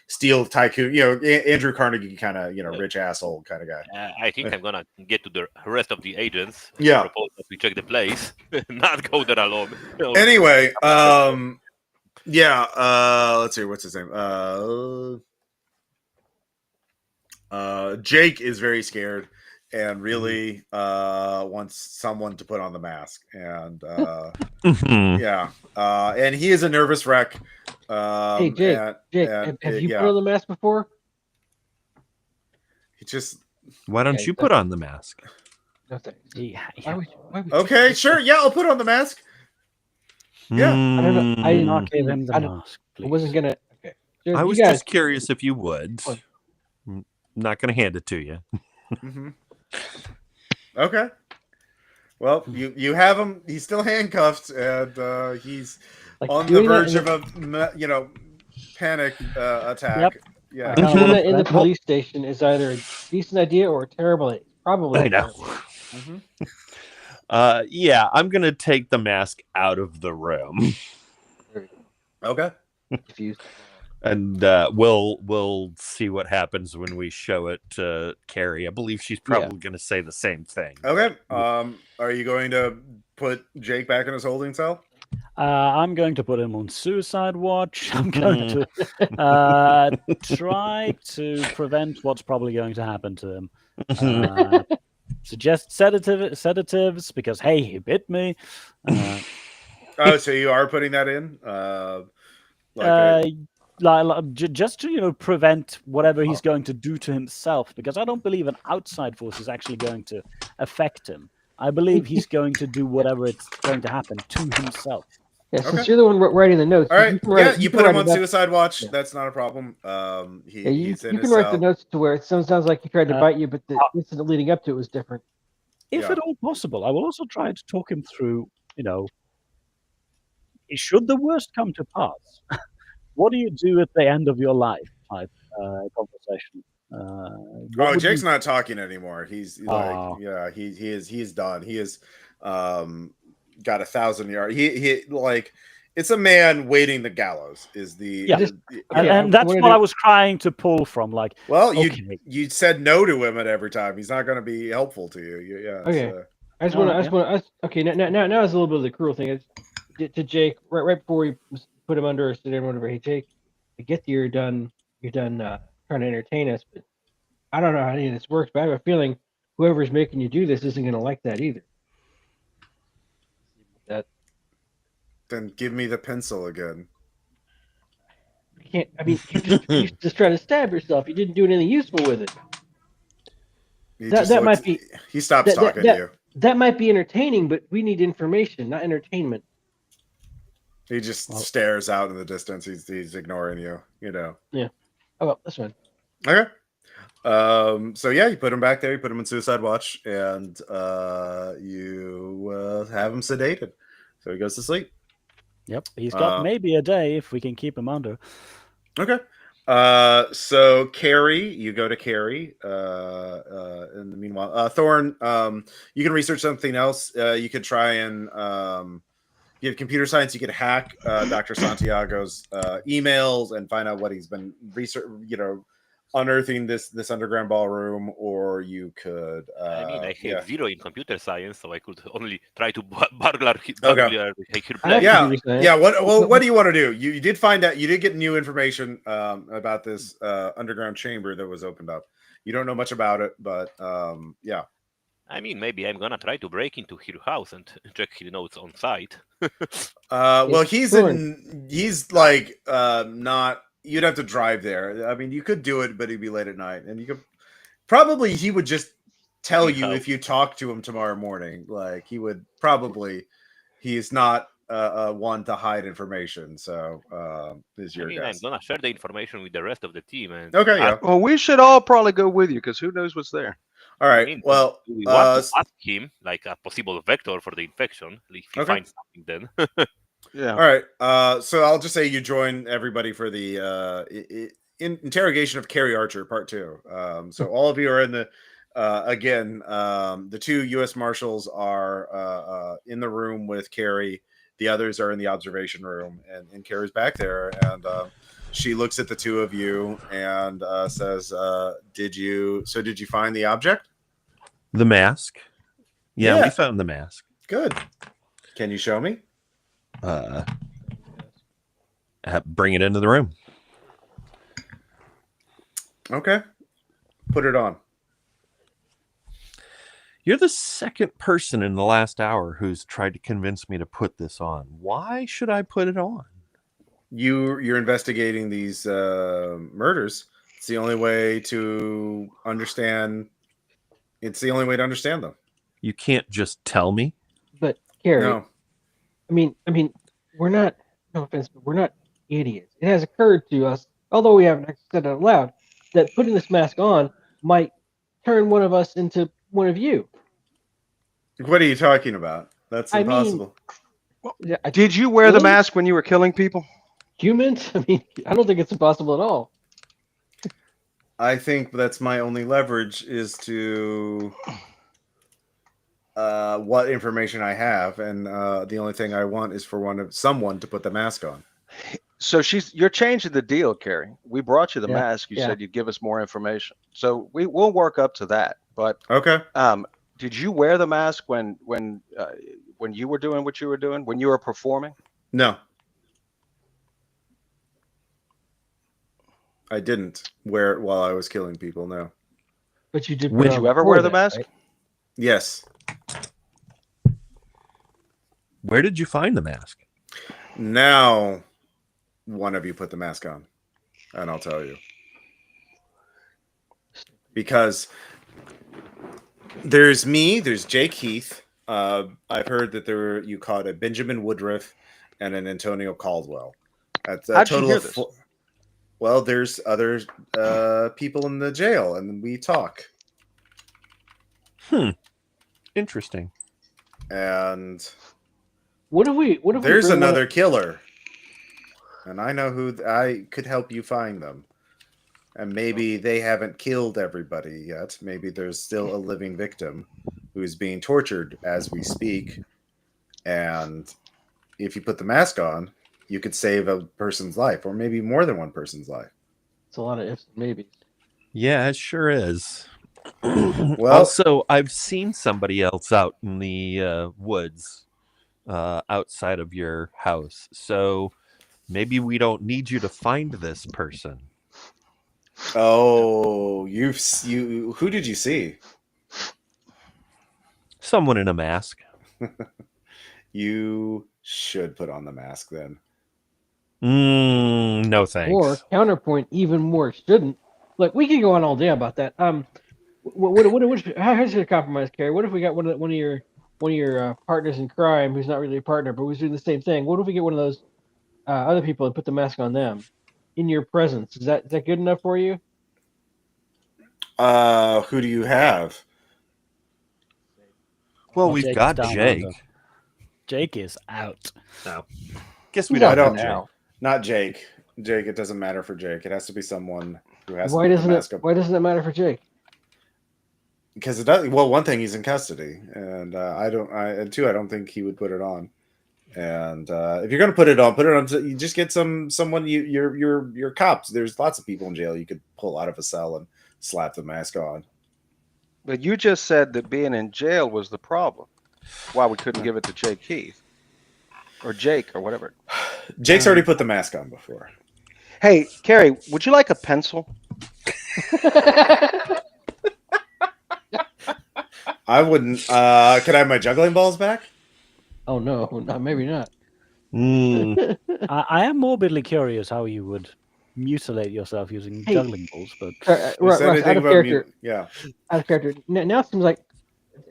steel tycoon, Andrew Carnegie kind of, rich asshole kind of guy. I think I'm gonna get to the rest of the agents. Yeah. Propose that we check the place, not go there alone. Anyway, let's see, what's his name? Jake is very scared and really wants someone to put on the mask, and and he is a nervous wreck. Hey, Jake, have you put on the mask before? He just. Why don't you put on the mask? No thanks. Okay, sure. Yeah, I'll put on the mask. Yeah. I don't know. I did not give him the mask. I wasn't gonna. Okay. I was just curious if you would. I'm not going to hand it to you. Okay. Well, you have him. He's still handcuffed, and he's on the verge of a panic attack. Yep. Yeah. Doing that in the police station is either a decent idea or a terrible idea. Probably. I know. I'm going to take the mask out of the room. Okay. And we'll see what happens when we show it to Carrie. I believe she's probably going to say the same thing. Okay. Are you going to put Jake back in his holding cell? I'm going to put him on suicide watch. I'm going to try to prevent what's probably going to happen to him. Suggest sedatives because, hey, he bit me. So you are putting that in? Just to prevent whatever he's going to do to himself, because I don't believe an outside force is actually going to affect him. I believe he's going to do whatever it's going to happen to himself. Yeah, since you're the one writing the notes. All right, you put him on suicide watch. Yeah. That's not a problem. You can write the notes to where it sounds like he tried to bite you, but the incident leading up to it was different. If at all possible, I will also try to talk him through, should the worst come to pass, what do you do at the end of your life type conversation? Jake's not talking anymore. He's he's done. He is got 1,000 yards. He it's a man waiting the gallows is the and that's what I was trying to pull from. You said no to him at every time. He's not going to be helpful to you. Okay. I just want to. Okay. Now it's a little bit of the cruel thing. To Jake right before we put him under or sit down, whatever. Hey, Jake, I get that you're done trying to entertain us, but I don't know how any of this works. But I have a feeling whoever's making you do this isn't going to like that either. Then give me the pencil again. You can't. I mean, you just trying to stab yourself. You didn't do anything useful with it. That might be. He stops talking to you. That might be entertaining, but we need information, not entertainment. He just stares out in the distance. He's ignoring you. Yeah. Oh well, that's fine. Okay. So you put him back there. You put him in suicide watch, and you have him sedated, so he goes to sleep. Yep, he's got maybe a day if we can keep him under. Okay. So Carrie, you go to Carrie. In the meanwhile, Thorn, you can research something else. You could try and you have computer science. You could hack Dr. Santiago's emails and find out what he's been unearthing this underground ballroom, or you could. I have 0 in computer science, so I could only try to burglar his What do you want to do? You did find out. You did get new information about this underground chamber that was opened up. You don't know much about it, but I mean, maybe I'm gonna try to break into her house and check her notes on site. Well, he's Sure. like not. You'd have to drive there. I mean, you could do it, but it'd be late at night, and you could probably he would just tell you if you talk to him tomorrow morning. Like he would probably. He's not one to hide information. So is your guess? I'm gonna share the information with the rest of the team. And Okay, yeah. Well, we should all probably go with you because who knows what's there. All right. Well, do we want to ask him like a possible vector for the infection if he finds something then? Yeah. All right. So I'll just say you join everybody for the interrogation of Carrie Archer, part 2. So all of you are in the again. The 2 U.S. Marshals are in the room with Carrie. The others are in the observation room, and Carrie's back there, and she looks at the 2 of you and says, "Did you find the object? The mask? Yeah, we found the mask. Good. Can you show me? Bring it into the room. Okay. Put it on." You're the second person in the last hour who's tried to convince me to put this on. Why should I put it on? You're investigating these murders. It's the only way to understand. It's the only way to understand them. You can't just tell me. But Carrie, No. I mean, we're not. No offense, but we're not idiots. It has occurred to us, although we haven't said it out loud, that putting this mask on might turn one of us into one of you. What are you talking about? That's impossible. Did you wear the mask when you were killing people? Humans? I mean, I don't think it's impossible at all. I think that's my only leverage is to what information I have, and the only thing I want is for someone to put the mask on. So you're changing the deal, Carrie. We brought you the mask. You said you'd give us more information, so we'll work up to that. But okay. Did you wear the mask when you were doing what you were doing, when you were performing? No. I didn't wear it while I was killing people, no. But you did. Would you ever wear the mask? Right? Yes. Where did you find the mask? Now, one of you put the mask on, and I'll tell you. Because there's me, there's Jake Heath. I've heard that you caught a Benjamin Woodruff and an Antonio Caldwell. That's a total of 4. Well, there's other people in the jail, and we talk. Interesting. And what if there's another killer, and I know who I could help you find them. And maybe they haven't killed everybody yet. Maybe there's still a living victim who is being tortured as we speak. And if you put the mask on, you could save a person's life, or maybe more than one person's life. It's a lot of ifs and maybes. Yeah, it sure is. Well, also, I've seen somebody else out in the woods outside of your house. So maybe we don't need you to find this person. Oh, who did you see? Someone in a mask. You should put on the mask then. No thanks. Or counterpoint, even more shouldn't. Look, we could go on all day about that. How should I compromise, Carrie? What if we got one of your partners in crime who's not really a partner, but who's doing the same thing? What if we get one of those other people and put the mask on them in your presence? Is that good enough for you? Who do you have? Well, we've got Jake. Jake is out. No. Guess we don't now. Not Jake. Jake, it doesn't matter for Jake. It has to be someone who has to put the mask up. Why doesn't it matter for Jake? Because it does. Well, one thing, he's in custody, and and two, I don't think he would put it on. And if you're gonna put it on, you just get someone. Your cops. There's lots of people in jail. You could pull out of a cell and slap the mask on. But you just said that being in jail was the problem. Why we couldn't give it to Jake Heath or Jake or whatever. Jake's already put the mask on before. Hey, Carrie, would you like a pencil? I wouldn't. Can I have my juggling balls back? Oh no, maybe not. I am morbidly curious how you would mutilate yourself using Hey. juggling balls, but Who said Russ, anything out of about character. Yeah. Out of character. Now it seems like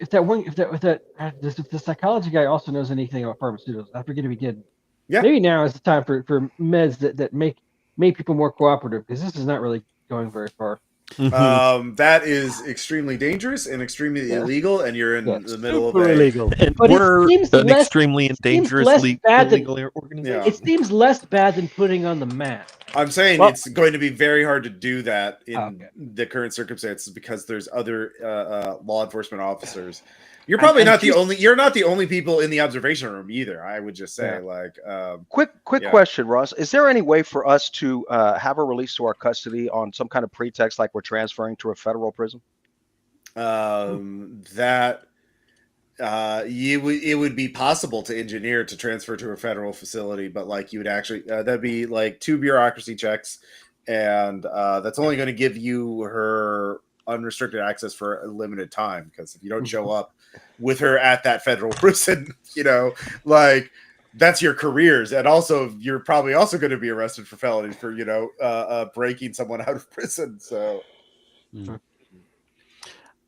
if the psychology guy also knows anything about pharmaceuticals, I forget if he did. Yeah. Maybe now is the time for meds that make people more cooperative, because this is not really going very far. That is extremely dangerous and extremely illegal, and you're in the middle super of illegal. And But it we're seems an less- extremely it seems dangerous less bad than- illegal organization. Yeah. It seems less bad than putting on the mask. I'm saying Well- it's going to be very hard to do that in Okay. the current circumstances because there's other law enforcement officers. You're probably I'm not the just- only. You're not the only people in the observation room either. I would just say, Quick Yeah. question, Ross. Is there any way for us to have her released to our custody on some kind of pretext, like we're transferring to a federal prison? that it would be possible to engineer to transfer to a federal facility, but like you would actually that'd be like 2 bureaucracy checks, and that's only going to give you her unrestricted access for a limited time, because if you don't show up with her at that federal prison, like that's your careers, and also you're probably also going to be arrested for felonies for breaking someone out of prison. So Mm.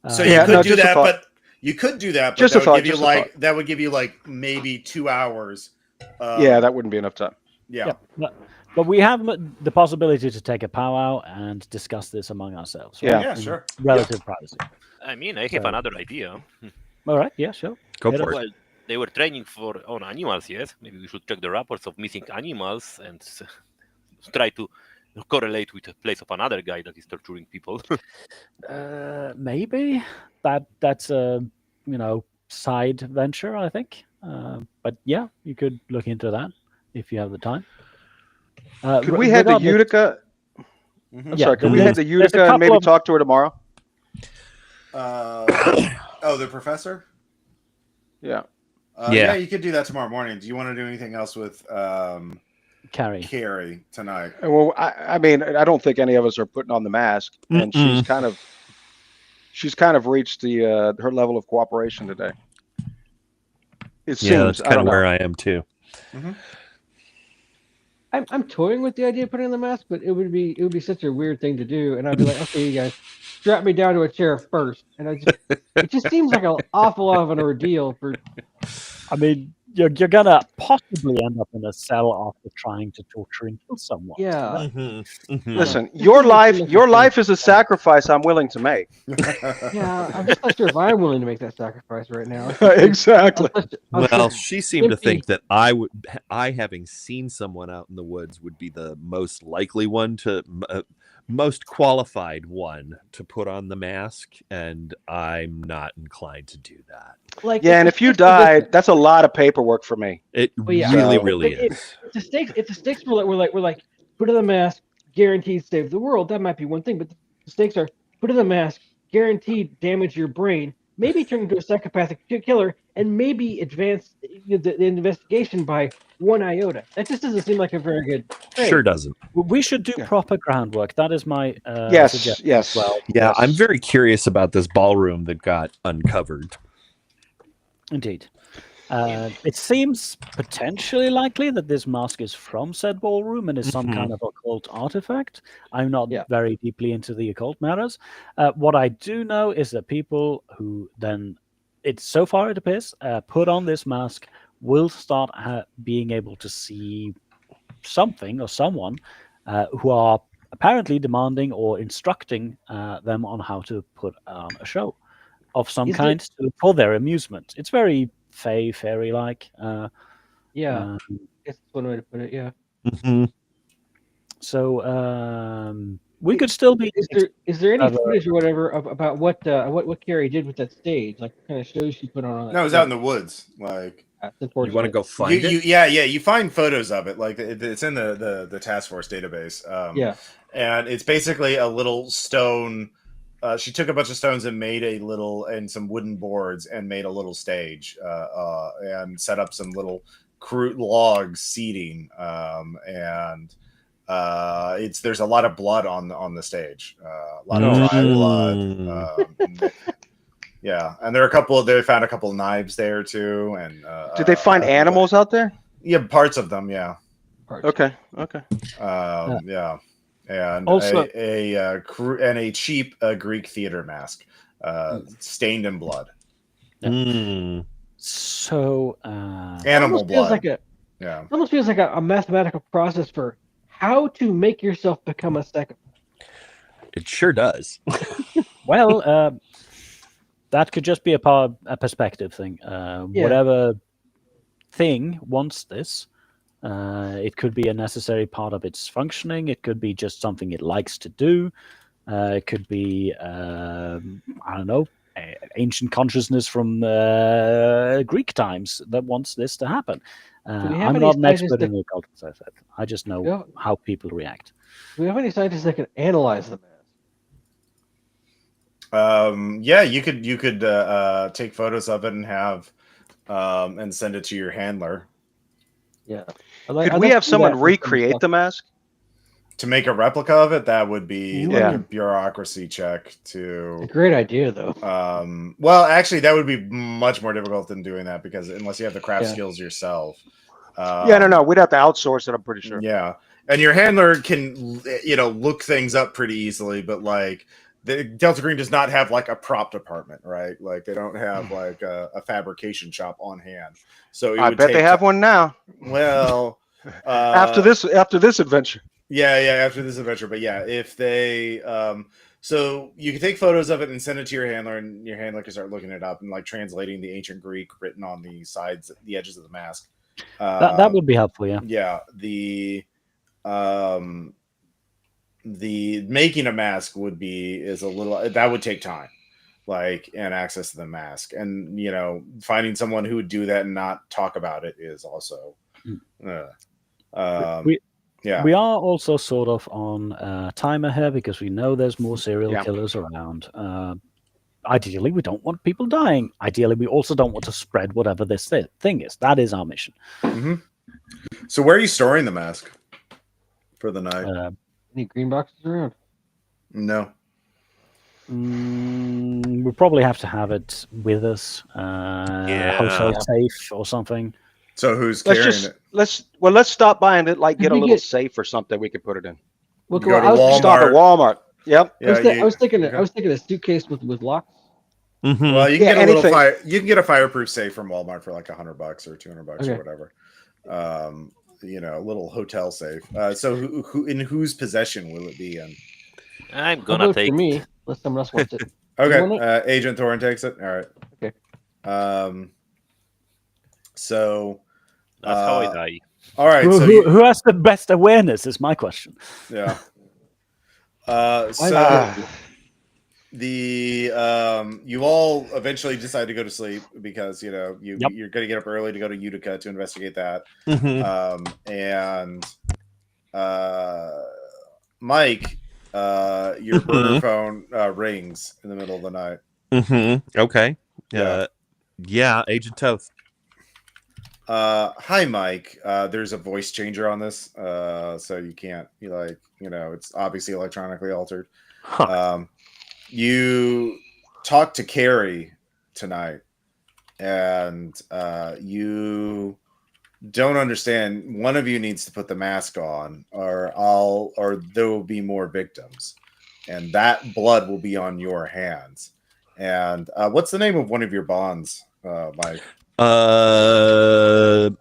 so Yeah, you could no, do just a that, thought. but you could do that, but Just a that would thought, give you just a like thought. that would give you like maybe 2 hours. Yeah, that wouldn't be enough time. Yeah. But we have the possibility to take a powwow and discuss this among ourselves. Right? Yeah. Yeah, In sure. Relative privacy. I mean, I have So- another idea. All right. Yeah. Sure. Go Hit for us. it. Well, they were training on animals, yes? Maybe we should check the reports of missing animals and try to correlate with the place of another guy that is torturing people. Maybe that's a side venture, I think. But yeah, you could look into that if you have the time. Could we head to regardless- Utica? Mhm. I'm Yeah, sorry. Could we there's- head to there's a Utica and couple maybe of- talk to her tomorrow? The professor? Yeah. Yeah. Yeah, you could do that tomorrow morning. Do you want to do anything else with Carrie. Carrie tonight? Well, I mean, I don't think any of us are putting on the mask, and she's kind of reached the her level of cooperation today. It seems. Yeah, that's I kind don't of know. where I am too. I'm toying with the idea of putting on the mask, but it would be such a weird thing to do, and I'd be like, okay, you guys, strap me down to a chair first, and it just seems like an awful lot of an ordeal for. I mean, you're gonna possibly end up in a cell after trying to torture and kill someone. Yeah. Listen, your life is a sacrifice I'm willing to make. Yeah, I'm just not sure if I'm willing to make that sacrifice right now. Exactly. Well, she seemed to empty. think that I having seen someone out in the woods would be the most likely one to, most qualified one to put on the mask, and I'm not inclined to do that. Like, Yeah, and if you died, that's a lot of paperwork for me. It yeah. really, So- really It- is. If the stakes were like put on the mask, guaranteed save the world. That might be one thing, but the stakes are put on the mask, guaranteed damage your brain, maybe turn into a psychopathic killer, and maybe advance the investigation by 1 iota. That just doesn't seem like a very good trade. Sure doesn't. We should do Yeah. proper groundwork. That is my Yes, suggestion yes. as well. Yeah, Yes. I'm very curious about this ballroom that got uncovered. Indeed. It seems potentially likely that this mask is from said ballroom and is some kind of occult artifact. I'm not Yeah. very deeply into the occult matters. What I do know is that people who then, so far it appears, put on this mask will start being able to see something or someone who are apparently demanding or instructing them on how to put on a show of some Is it- kind for their amusement. It's very fairy-like. Yeah, it's one way to put it. Yeah. So we could still be. Is there any Have a- footage or whatever about what Carrie did with that stage? Like, what kind of shows she put on? No, it was out in the woods. Like, You want to go find you, it? you find photos of it. Like, it's in the task force database. Yeah. And it's basically a little stone. She took a bunch of stones and made and some wooden boards and made a little stage and set up some little crude log seating. There's a lot of blood on the stage, a lot of dry blood. Yeah, and there are a couple. They found a couple of knives there too, and Did they find animals out there? Yeah, parts of them. Yeah. Okay. Yeah, and Also- a cheap Greek theater mask, stained in blood. So Animal almost feels blood. like Yeah. It almost feels like a mathematical process for how to make yourself become a psychopath. It sure does. well, that could just be a perspective thing. Whatever thing wants this, it could be a necessary part of its functioning. It could be just something it likes to do. It could be, I don't know, ancient consciousness from Greek times that wants this to happen. I'm not an expert in the occult, as I said. I just know how people react. Do we have any scientists that can analyze the mask? Yeah, you could take photos of it and have and send it to your handler. Yeah. Could we have someone recreate the mask? To make a replica of it, that would be like Yeah. a bureaucracy check to A great idea, though. well, actually, that would be much more difficult than doing that because unless you have the craft Yeah. skills yourself. No. We'd have to outsource it, I'm pretty sure. Yeah. And your handler can, look things up pretty easily, but like the Delta Green does not have like a prop department, right? Like they don't have like a fabrication shop on hand. So it I would bet they have one now. Well, after this adventure. Yeah, after this adventure. But yeah, if they so you can take photos of it and send it to your handler, and your handler can start looking it up and like translating the ancient Greek written on the sides, the edges of the mask. That would be helpful, yeah. Yeah, the making a mask would take time, like, and access to the mask, and finding someone who would do that and not talk about it is also we are also sort of on timer here because we know there's more serial killers around. Ideally, we don't want people dying. Ideally, we also don't want to spread whatever this thing is. That is our mission. Mm-hmm. So where are you storing the mask for the night? Any green boxes around? No. We probably have to have it with us. Hotel safe or something. So who's carrying it? Let's stop by and get a little safe or something we could put it in. Well, go to Walmart. Stop at Walmart. Yep. I was thinking a suitcase with locks. Mm-hmm. Well, you can get anything. You can get a fireproof safe from Walmart for like $100 or $200 or whatever. A little hotel safe. So who in whose possession will it be in? I'm gonna take for me. Unless someone else wants it. Okay. Agent Thorin takes it. All right. Okay. So that's how I die. All right. Who has the best awareness is my question. Yeah. You all eventually decide to go to sleep because you're going to get up early to go to Utica to investigate that. Mm-hmm. Mike, your burner phone rings in the middle of the night. Mm-hmm. Okay. Yeah. Agent Toth. Hi, Mike. There's a voice changer on this, so you can't. It's obviously electronically altered. Huh. You talked to Carrie tonight, and you don't understand. One of you needs to put the mask on, or there will be more victims, and that blood will be on your hands. And what's the name of one of your bonds, Mike? My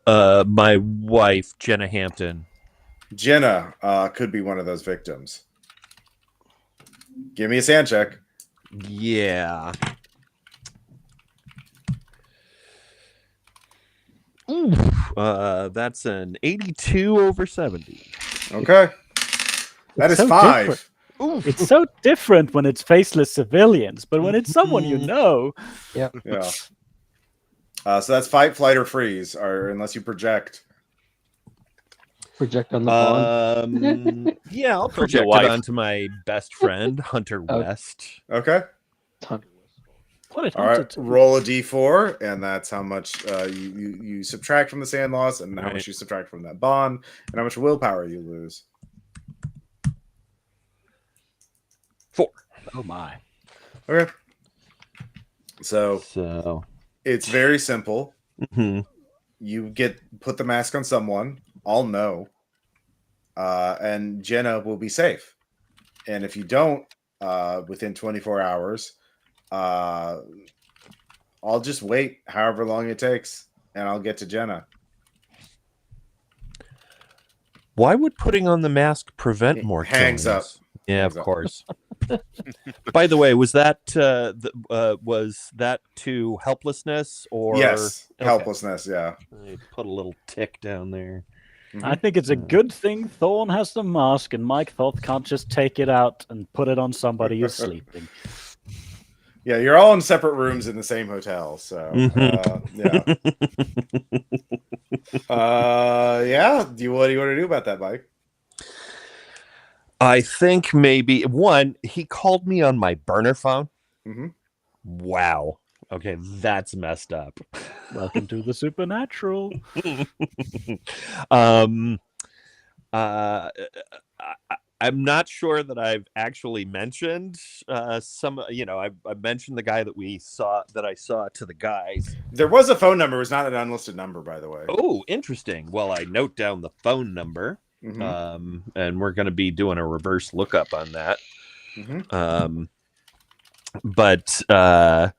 wife, Jenna Hampton. Jenna could be one of those victims. Give me a sand check. Yeah. Ooh, that's an 82 over 70. Okay. That is 5. It's so different when it's faceless civilians, but when it's someone you know. Yeah. So that's fight, flight, or freeze, or unless you project. Project on the bond. Yeah, I'll project it onto my best friend, Hunter West. Okay. What all right. Roll a d4, and that's how much you subtract from the sand loss, and how much you subtract from that bond, and how much willpower you lose. 4. Oh my. Okay. So it's very simple. Mhm. You put the mask on someone. I'll know, and Jenna will be safe. And if you don't, within 24 hours, I'll just wait however long it takes, and I'll get to Jenna. Why would putting on the mask prevent more Hangs killings? up. Yeah, Hangs of up. course. By the way, was that to helplessness or Yes, Okay. helplessness. Yeah. I put a little tick down there. I think it's a good thing Thorn has the mask and Mike Thoth can't just take it out and put it on somebody who's sleeping. Yeah, you're all in separate rooms in the same hotel, so yeah. Yeah. What do you want to do about that, Mike? I think maybe he called me on my burner phone. Mm-hmm. Wow. Okay, that's messed up. Welcome to the supernatural. I'm not sure that I've actually mentioned some. I've mentioned the guy that I saw to the guys. There was a phone number. It was not an unlisted number, by the way. Oh, interesting. Well, I note down the phone number, and we're going to be doing a reverse lookup on that. But I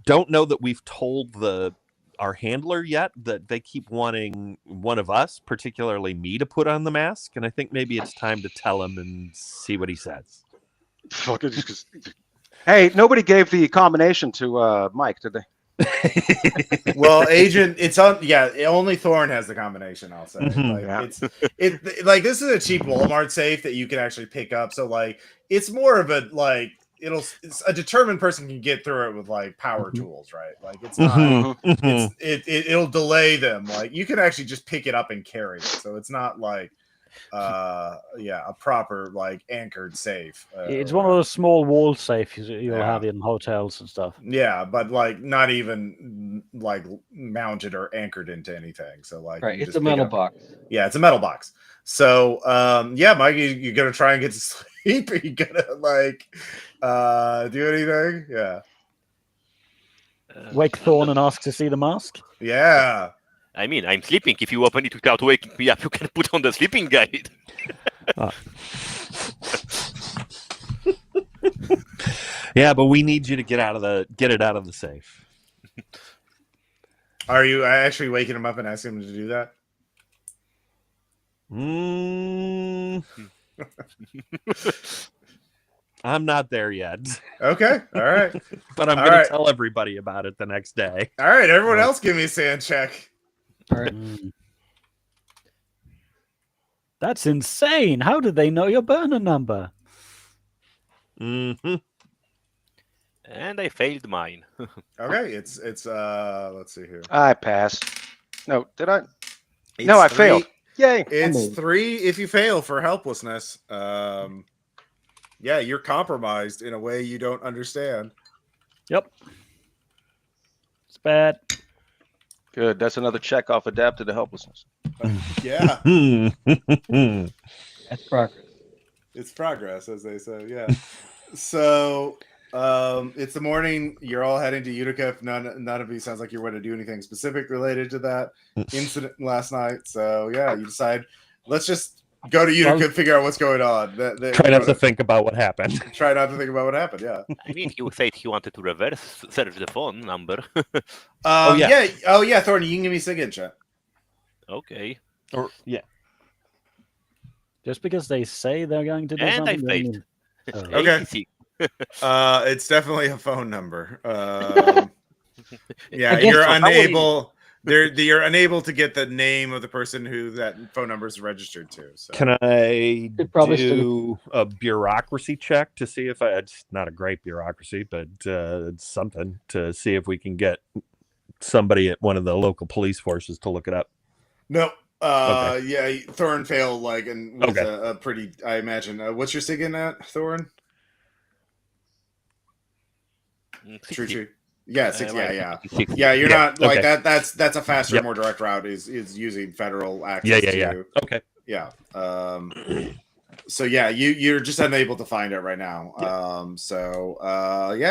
don't know that we've told our handler yet that they keep wanting one of us, particularly me, to put on the mask, and I think maybe it's time to tell him and see what he says. Hey, nobody gave the combination to Mike, did they? Well, Agent, it's on. Yeah, only Thorn has the combination. I'll say. Like this is a cheap Walmart safe that you can actually pick up. So like, it's more of a it's a determined person can get through it with like power tools, right? Like it's not. It'll delay them. Like you can actually just pick it up and carry it. So it's not like a proper like anchored safe. It's one of those small wall safes you'll have in hotels and stuff. Yeah, but like not even like mounted or anchored into anything. So like, it's a metal box. Yeah, it's a metal box. So Mike, you're gonna try and get to sleep. Are you gonna like do anything? Yeah. Wake Thorn and ask to see the mask. Yeah. I mean, I'm sleeping. If you open it without waking me up, you can put on the sleeping guide. Yeah, but we need you to get it out of the safe. Are you actually waking him up and asking him to do that? I'm not there yet. Okay, all right. But I'm going to tell everybody about it the next day. All right, everyone else give me a sand check. All right. That's insane. How did they know your burner number? Mm-hmm. And I failed mine. Okay, it's let's see here. I passed. No, did I? No, I failed. Yay. It's 3 if you fail for helplessness. Yeah, you're compromised in a way you don't understand. Yep. It's bad. Good. That's another check off adapted to helplessness. Yeah. That's progress. It's progress, as they say. Yeah. So it's the morning. You're all heading to Utica. None of you sounds like you're going to do anything specific related to that incident last night. So yeah, you decide, let's just go to Utica and figure out what's going on. Try not to think about what happened. Try not to think about what happened. Yeah. I mean, he said he wanted to reverse search the phone number. Oh yeah, Thorny, you can give me a second chat. Okay. Or yeah. Just because they say they're going to do And I something. failed. Okay. It's definitely a phone number. Yeah, you're unable. You're unable to get the name of the person who that phone number is registered to. So. Can I do a bureaucracy check to see if it's not a great bureaucracy, but it's something to see if we can get somebody at one of the local police forces to look it up? No. Okay. Yeah, Thorin failed and with a pretty. I imagine. What's your SIG in that, Thorin? True. Yeah, 6. Yeah. You're not like that. That's a faster, more direct route. Is using federal access. Yeah. Okay. Yeah. So yeah, you're just unable to find it right now. Yeah.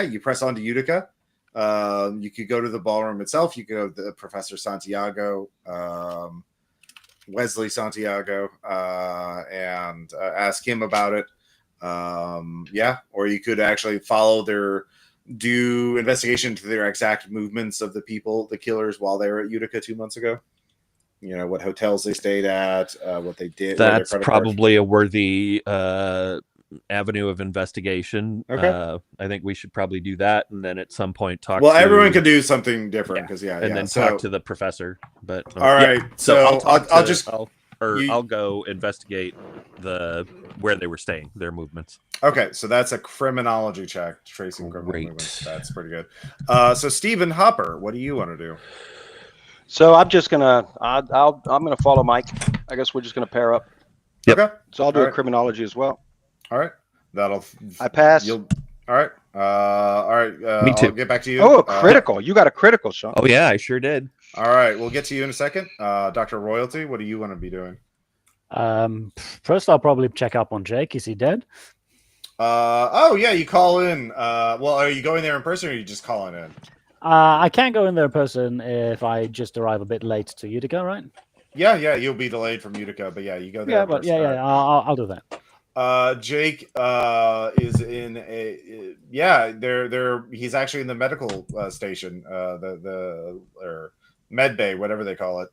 You press on to Utica. You could go to the ballroom itself. You could go to Professor Santiago, Wesley Santiago, and ask him about it. Or you could actually do investigation to their exact movements of the killers while they were at Utica 2 months ago. You know, what hotels they stayed at, what they did. That's probably a worthy avenue of investigation. Okay. I think we should probably do that, and then at some point talk. Well, everyone could do something different because then talk to the professor. But all right, so I'll go investigate where they were staying, their movements. Okay, so that's a criminology check, tracing criminal movements. That's pretty good. So Stephen Hopper, what do you want to do? So I'm just gonna I'm gonna follow Mike. I guess we're just gonna pair up. Yep. Okay. So I'll do a criminology as well. All right. I pass. All right. Me too. I'll get back to you. Oh, a critical. You got a critical, Sean. Oh yeah, I sure did. All right. We'll get to you in a second. Dr. Royalty, what do you want to be doing? First, I'll probably check up on Jake. Is he dead? You call in. Are you going there in person or are you just calling in? I can't go in there in person if I just arrive a bit late to Utica, right? Yeah, you'll be delayed from Utica, but you go there. I'll do that. Jake is in he's actually in the medical station, or med bay, whatever they call it,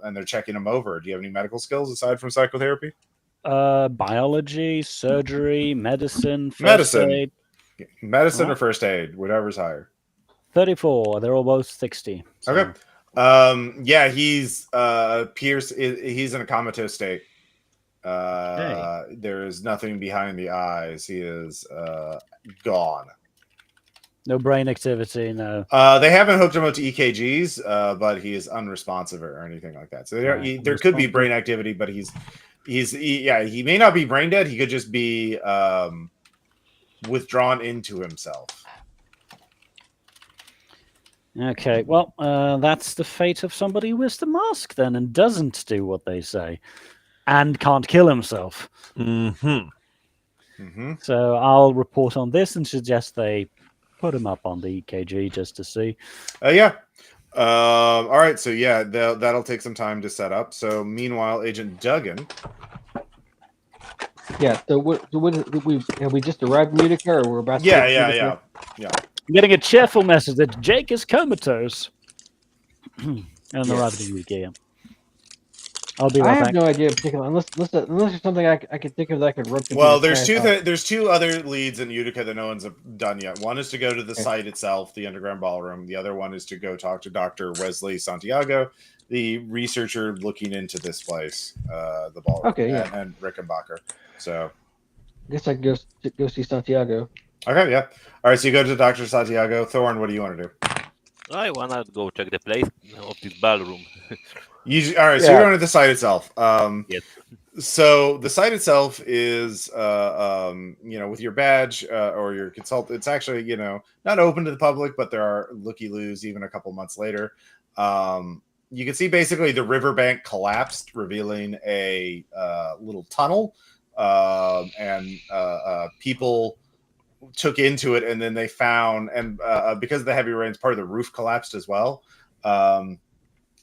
and they're checking him over. Do you have any medical skills aside from psychotherapy? Biology, surgery, medicine, first aid. Medicine or first aid, whatever's higher. 34. They're all both 60. So. Okay. He's Pierce. He's in a comatose state. There is nothing behind the eyes. He is gone. No brain activity. No. They haven't hooked him up to EKGs, but he is unresponsive or anything like that. So there could be brain activity, but he may not be brain dead. He could just be withdrawn into himself. Okay, well, that's the fate of somebody who wears the mask then and doesn't do what they say and can't kill himself. So I'll report on this and suggest they put him up on the EKG just to see. All right, so that'll take some time to set up. So meanwhile, Agent Duggan. Yeah, so have we just arrived in Utica or we're about to Yeah. I'm getting a cheerful message that Jake is comatose. And arrived in Utica. I'll be right back. I have no idea in particular, unless there's something I could think of that I could rope. Well, there's two other leads in Utica that no one's done yet. One is to go to the site itself, the underground ballroom. The other one is to go talk to Dr. Wesley Santiago, the researcher looking into this place, the ballroom. Okay, and Rickenbacker. So I guess I can go see Santiago. Okay, yeah. All right, so you go to Dr. Santiago. Thorne, what do you want to do? I wanna go check the place of this ballroom. All right, so you're going to the site itself. Yes. So the site itself is, with your badge or your consultant, it's actually, not open to the public, but there are looky-loos even a couple months later. You can see basically the riverbank collapsed, revealing a little tunnel, and people took into it, and then they found, and because of the heavy rains, part of the roof collapsed as well.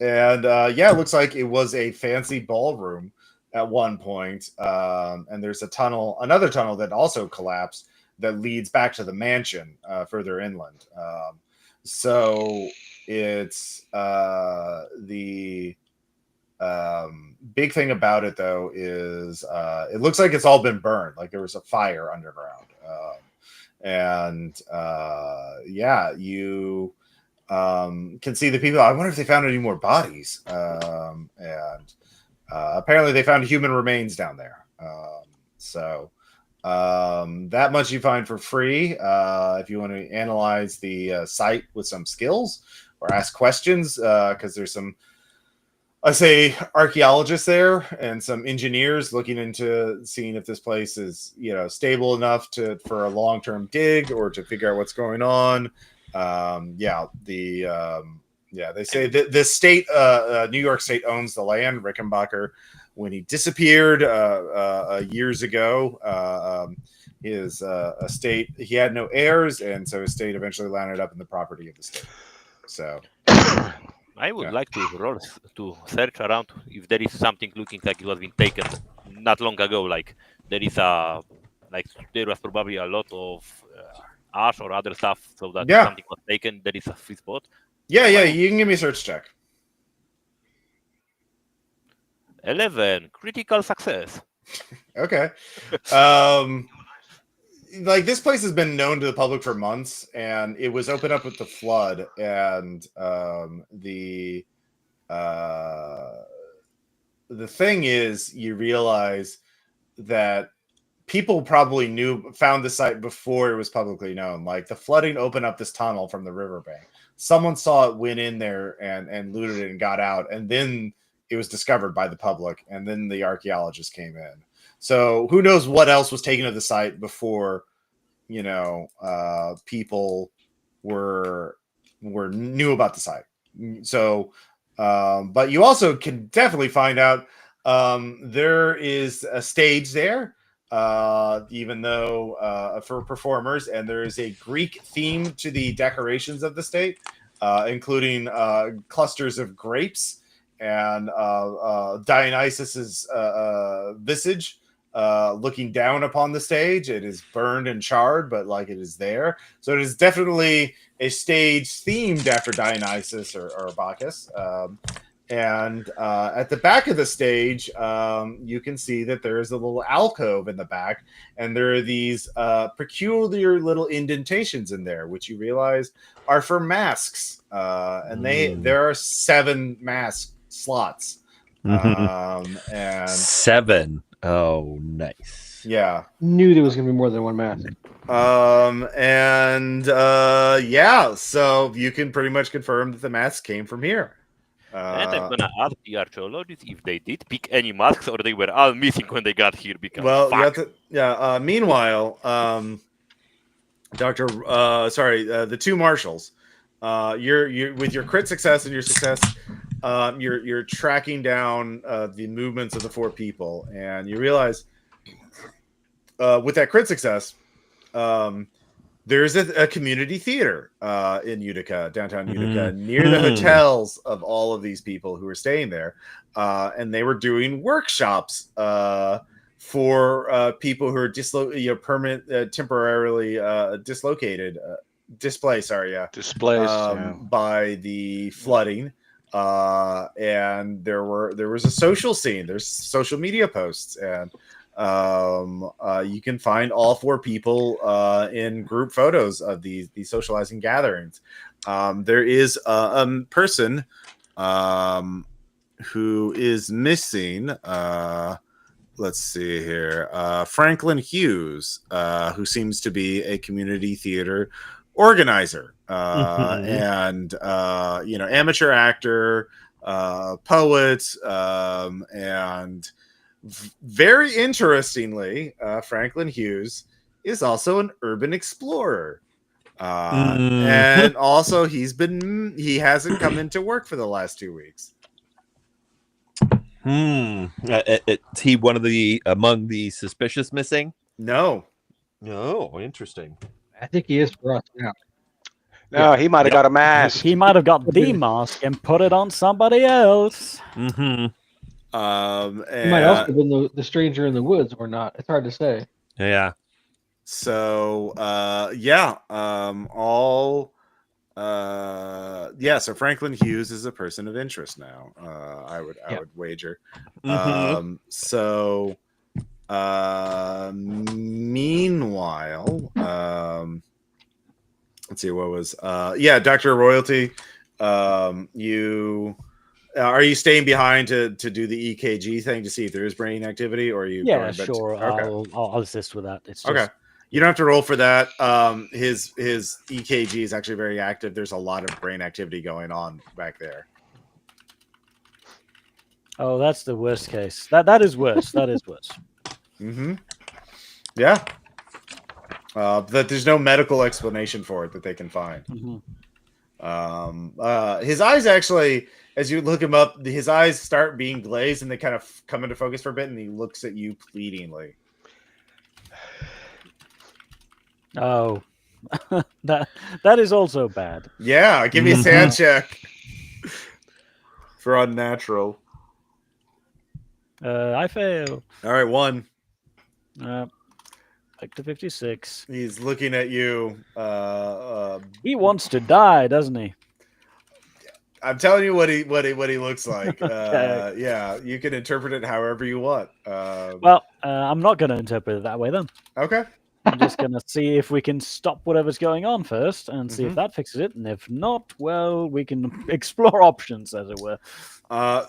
It looks like it was a fancy ballroom at one point. And there's another tunnel that also collapsed that leads back to the mansion further inland. So it's the big thing about it, though, is it looks like it's all been burned. Like there was a fire underground. You can see the people. I wonder if they found any more bodies. Apparently they found human remains down there. That much you find for free. If you want to analyze the site with some skills or ask questions, because there's some, I say, archaeologists there and some engineers looking into seeing if this place is, stable enough for a long-term dig or to figure out what's going on. They say that the state, New York State owns the land. Rickenbacker when he disappeared years ago. His estate, he had no heirs, and so his estate eventually landed up in the property of the state. So I would like to search around if there is something looking like it was been taken not long ago. Like there was probably a lot of ash or other stuff, so that if something was taken, there is a free spot. Yeah, you can give me a search check. 11 critical success. Okay. Like this place has been known to the public for months, and it was opened up with the flood, and the thing is, you realize that people probably found the site before it was publicly known. Like the flooding opened up this tunnel from the riverbank. Someone saw it, went in there and looted it and got out, and then it was discovered by the public, and then the archaeologists came in. So who knows what else was taken to the site before, people knew about the site. So, but you also can definitely find out there is a stage there, even though for performers, and there is a Greek theme to the decorations of the state, including clusters of grapes and Dionysus's visage looking down upon the stage. It is burned and charred, but like it is there. So it is definitely a stage themed after Dionysus or Bacchus. And at the back of the stage, you can see that there is a little alcove in the back, and there are these peculiar little indentations in there, which you realize are for masks. And there are 7 mask slots. And 7. Oh, nice. Yeah. Knew there was going to be more than one mask. So you can pretty much confirm that the mask came from here. And I'm gonna ask the archaeologists if they did pick any masks or they were all missing when they got here. Because meanwhile, the 2 marshals, you're with your crit success and your success, you're tracking down the movements of the 4 people, and you realize with that crit success, there's a community theater in Utica, downtown Utica, near the hotels of all of these people who were staying there, and they were doing workshops for people who are temporarily displaced. By the flooding, and there was a social scene. There's social media posts, and you can find all 4 people in group photos of these socializing gatherings. There is a person who is missing. Let's see here. Franklin Hughes, who seems to be a community theater organizer, and amateur actor, poet, and very interestingly, Franklin Hughes is also an urban explorer, and also he hasn't come into work for the last 2 weeks. Is he one of among the suspicious missing? No. Interesting. I think he is for us now. No, he might have got a mask. He might have got the mask and put it on somebody else. He might also have been the stranger in the woods or not. It's hard to say. Yeah. So so Franklin Hughes is a person of interest now. I would wager. Meanwhile, let's see, what was Dr. Royalty, are you staying behind to do the EKG thing to see if there is brain activity, or are you? Yeah, sure. Okay. I'll assist with that. It's just... okay. You don't have to roll for that. His EKG is actually very active. There's a lot of brain activity going on back there. Oh, that's the worst case. That is worse. That is worse. Yeah. That there's no medical explanation for it that they can find. His eyes actually, as you look him up, his eyes start being glazed and they kind of come into focus for a bit, and he looks at you pleadingly. Oh, that is also bad. Yeah, give me a sand check for unnatural. I fail. All right, 1. Back to 56. He's looking at you. He wants to die, doesn't he? I'm telling you what he looks like. Okay. Yeah, you can interpret it however you want. Well, I'm not going to interpret it that way then. Okay. I'm just going to see if we can stop whatever's going on first and see if that fixes it. And if not, well, we can explore options, as it were.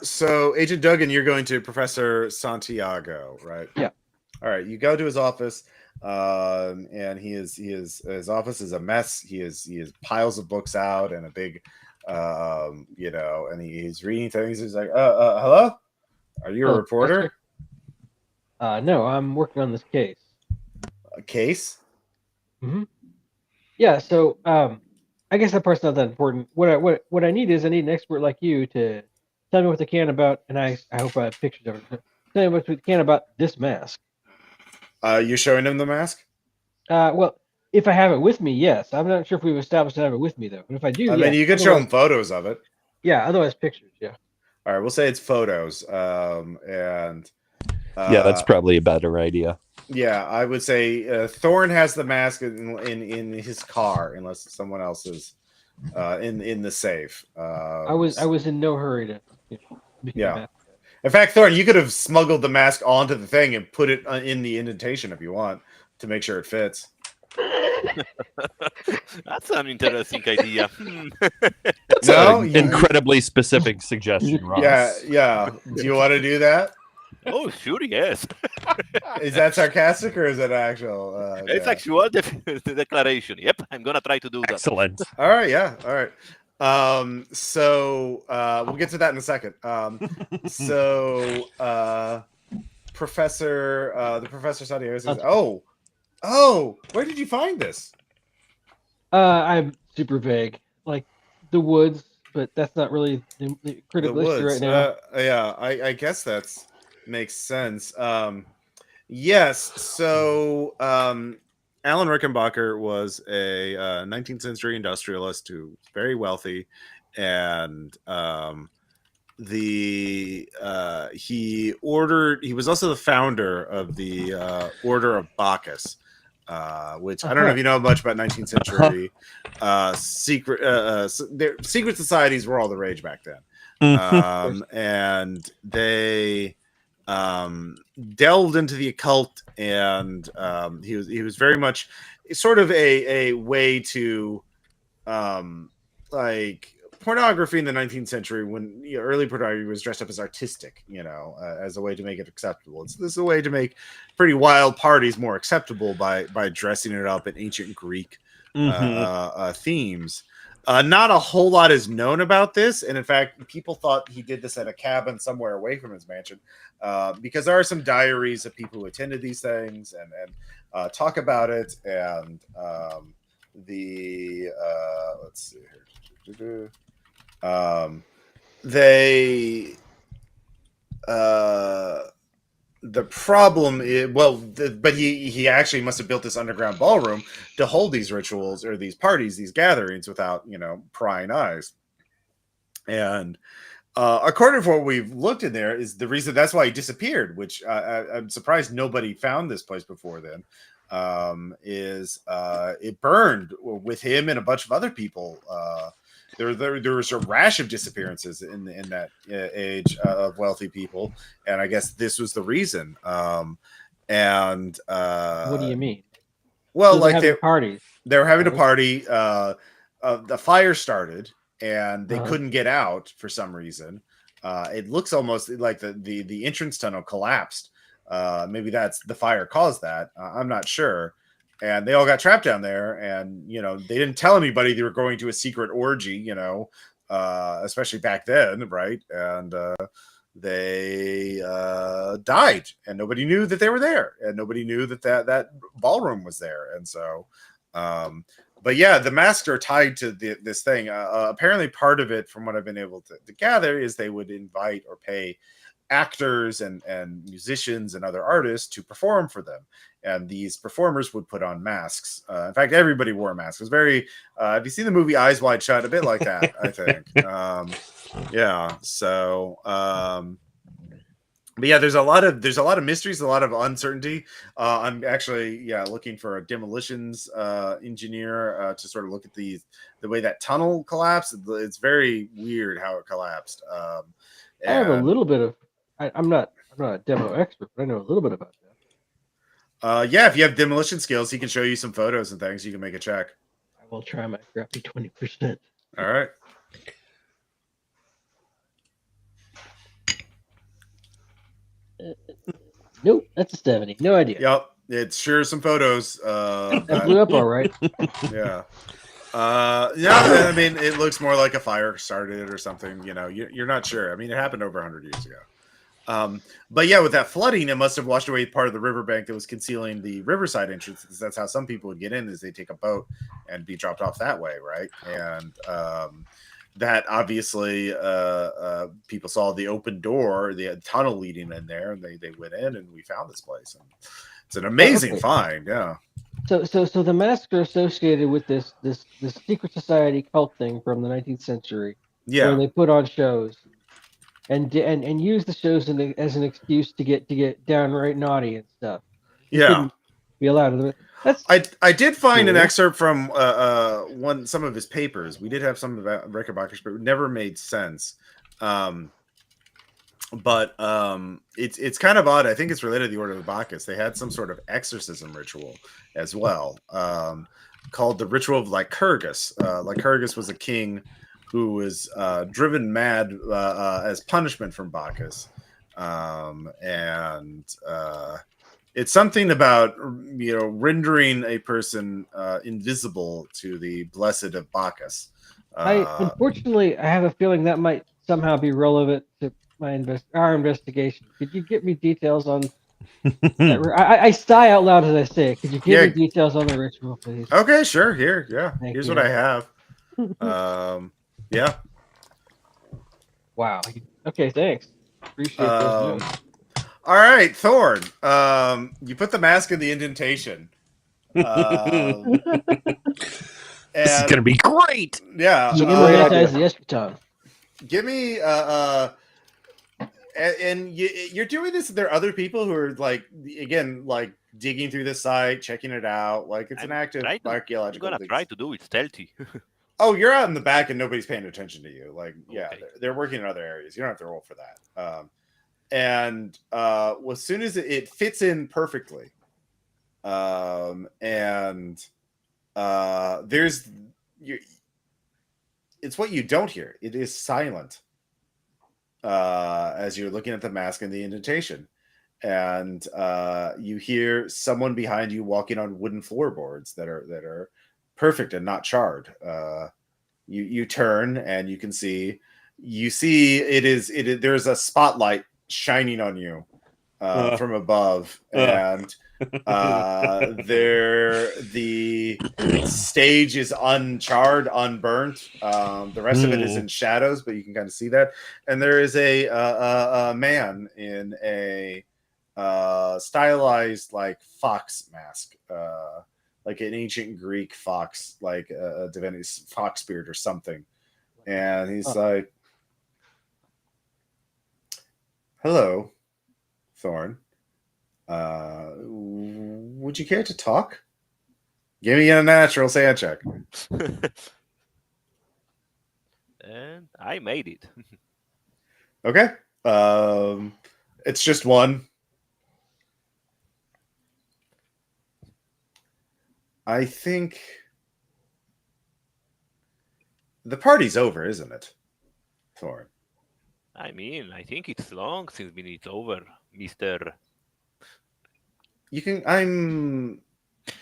So, Agent Duggan, you're going to Professor Santiago, right? Yeah. All right. You go to his office, and his office is a mess. He has piles of books out and a big, and he's reading things. He's like, hello? Are you a reporter? No, I'm working on this case. A case? Yeah, so I guess that part's not that important. What I need is an expert like you to tell me what they can about, and I hope I have pictures of it. Tell me what they can about this mask. You're showing him the mask? Well, if I have it with me, yes. I'm not sure if we've established to have it with me though. But if I do, I mean, you could show him photos of it. Yeah, otherwise pictures. Yeah. All right, we'll say it's photos. Yeah, that's probably a better idea. Yeah, I would say Thorn has the mask in his car, unless someone else is in the safe. I was in no hurry to. Yeah. In fact, Thorn, you could have smuggled the mask onto the thing and put it in the indentation if you want to make sure it fits. That's an interesting idea. No, incredibly specific suggestion, Ross. Yeah. Do you want to do that? Oh, sure, yes. Is that sarcastic or is it actual? It's actual declaration. Yep, I'm gonna try to do that. Excellent. All right, yeah, all right. So we'll get to that in a second. The Professor Santiago says, "Oh, where did you find this?" I'm super vague, like the woods, but that's not really the critical issue right now. Yeah, I guess that's makes sense. Yes. So Alan Rickenbacker was a 19th century industrialist who was very wealthy, and he was also the founder of the Order of Bacchus, which I don't know if you know much about 19th century secret societies were all the rage back then. And they delved into the occult, and he was very much sort of a way to like pornography in the 19th century, when early pornography was dressed up as artistic, as a way to make it acceptable. This is a way to make pretty wild parties more acceptable by dressing it up in ancient Greek themes. Not a whole lot is known about this, and in fact, people thought he did this at a cabin somewhere away from his mansion, because there are some diaries of people who attended these things and talk about it. And let's see here. The problem is, but he actually must have built this underground ballroom to hold these rituals or these parties, these gatherings, without prying eyes. And according to what we've looked in there, is the reason that's why he disappeared, which I'm surprised nobody found this place before then. It burned with him and a bunch of other people. There was a rash of disappearances in that age of wealthy people, and I guess this was the reason. What do you mean? Well, so like parties. They were having a party. The fire started, and they couldn't get out for some reason. It looks almost like the entrance tunnel collapsed. Maybe that's the fire caused that. I'm not sure. And they all got trapped down there, and they didn't tell anybody they were going to a secret orgy, especially back then, right? And they died, and nobody knew that they were there, and nobody knew that ballroom was there. And so But yeah, the masks are tied to this thing. Apparently, part of it, from what I've been able to gather, is they would invite or pay actors and musicians and other artists to perform for them, and these performers would put on masks. In fact, everybody wore masks. It was very have you seen the movie Eyes Wide Shut? A bit like that, I think. Yeah, so but yeah, there's a lot of mysteries, a lot of uncertainty. I'm actually looking for a demolitions engineer to sort of look at the way that tunnel collapsed. It's very weird how it collapsed. I have a little bit of. I'm not a demo expert, but I know a little bit about that. Yeah, if you have demolition skills, he can show you some photos and things. You can make a check. I will try my crappy 20%. All right. Nope, that's a 70. No idea. Yep, it's sure some photos. That blew up all right. Yeah. Yeah, I mean, it looks more like a fire started or something. You know, you're not sure. I mean, it happened over 100 years ago. But yeah, with that flooding, it must have washed away part of the riverbank that was concealing the riverside entrance, because that's how some people would get in, is they take a boat and be dropped off that way, right? And that obviously people saw the open door, the tunnel leading in there, and they went in, and we found this place. And it's an amazing find, yeah. So the masks are associated with this secret society cult thing from the 19th century. Yeah, where they put on shows and use the shows as an excuse to get downright naughty and stuff. You shouldn't be allowed to. That's I did find cool. an excerpt from some of his papers. We did have some about Rickenbackers, but it never made sense. But it's kind of odd. I think it's related to the Order of Bacchus. They had some sort of exorcism ritual as well, called the Ritual of Lycurgus. Lycurgus was a king who was driven mad as punishment from Bacchus, and it's something about rendering a person invisible to the blessed of Bacchus. Unfortunately, I have a feeling that might somehow be relevant to our investigation. Could you get me details on? I sigh out loud as I say it. Could you give me details on the ritual, please? Okay, sure. Here's you. what I have. Yeah. Wow. Okay, thanks. Appreciate those notes. All right, Thorn. You put the mask in the indentation. This is gonna be great. Yeah. You immobilize the eschaton. Give me and you're doing this. There are other people who are digging through the site, checking it out. Like it's an active archaeological. I'm gonna try to do it stealthy. Oh, you're out in the back and nobody's paying attention to you. Like, yeah, Okay. they're working in other areas. You don't have to roll for that. And as soon as it fits in perfectly, it's what you don't hear. It is silent as you're looking at the mask and the indentation, and you hear someone behind you walking on wooden floorboards that are perfect and not charred. You turn and you can see there's a spotlight shining on you from above, and the stage is uncharred, unburnt. The rest of it is in shadows, but you can kind of see that. And there is a man in a stylized fox mask, like an ancient Greek fox, like a divinity, fox spirit or something. And he's like, "Hello, Thorn. Would you care to talk? Give me a natural sand check." And I made it. Okay. It's just one. I think the party's over, isn't it, Thorn? I mean, I think it's long since it's over, Mr.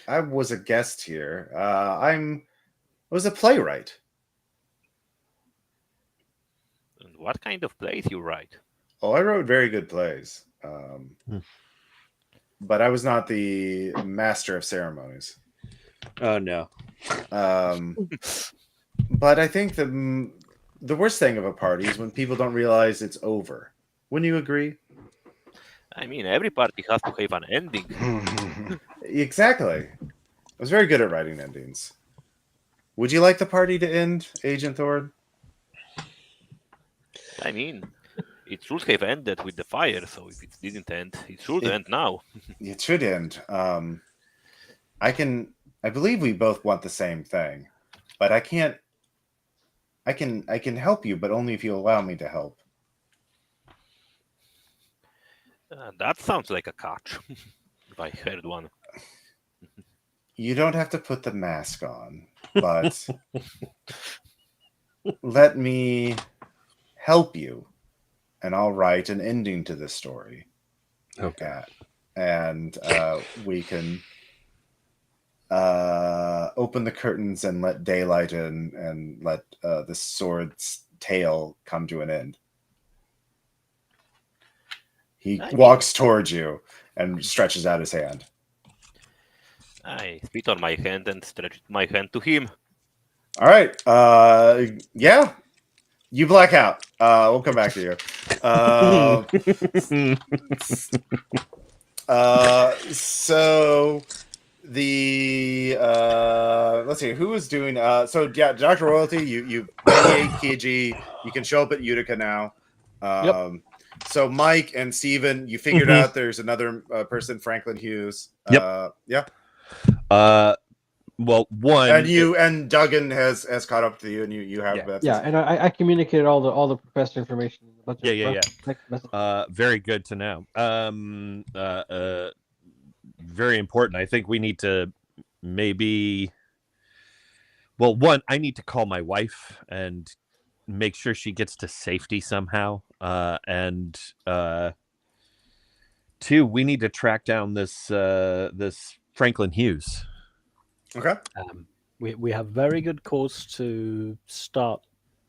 I was a guest here. I was a playwright. And what kind of plays you write? Oh, I wrote very good plays. But I was not the master of ceremonies. Oh no. But I think the worst thing of a party is when people don't realize it's over. Wouldn't you agree? I mean, every party has to have an ending. Exactly. I was very good at writing endings. Would you like the party to end, Agent Thorn? I mean, it should have ended with the fire, so if it didn't end, it should end now. It should end. I believe we both want the same thing, but I can't. I can help you, but only if you allow me to help. That sounds like a catch, if I heard one. You don't have to put the mask on, but let me help you, and I'll write an ending to this story. Okay. And we can open the curtains and let daylight in and let the sword's tail come to an end. He walks towards you and stretches out his hand. I spit on my hand and stretch my hand to him. All right. Yeah. You black out. We'll come back to you. So the let's see who is doing. So yeah, Dr. Royalty. You 98 kg. You can show up at Utica now. Yep. So Mike and Steven, you figured out there's another person, Franklin Hughes. Yep. Yeah. Well, one and Duggan has caught up to you, and you have that. Yeah, and I communicated all the professor information. Very good to know. Very important. I think we need to maybe. Well, one, I need to call my wife and make sure she gets to safety somehow. And two, we need to track down this Franklin Hughes. Okay. We have very good cause to start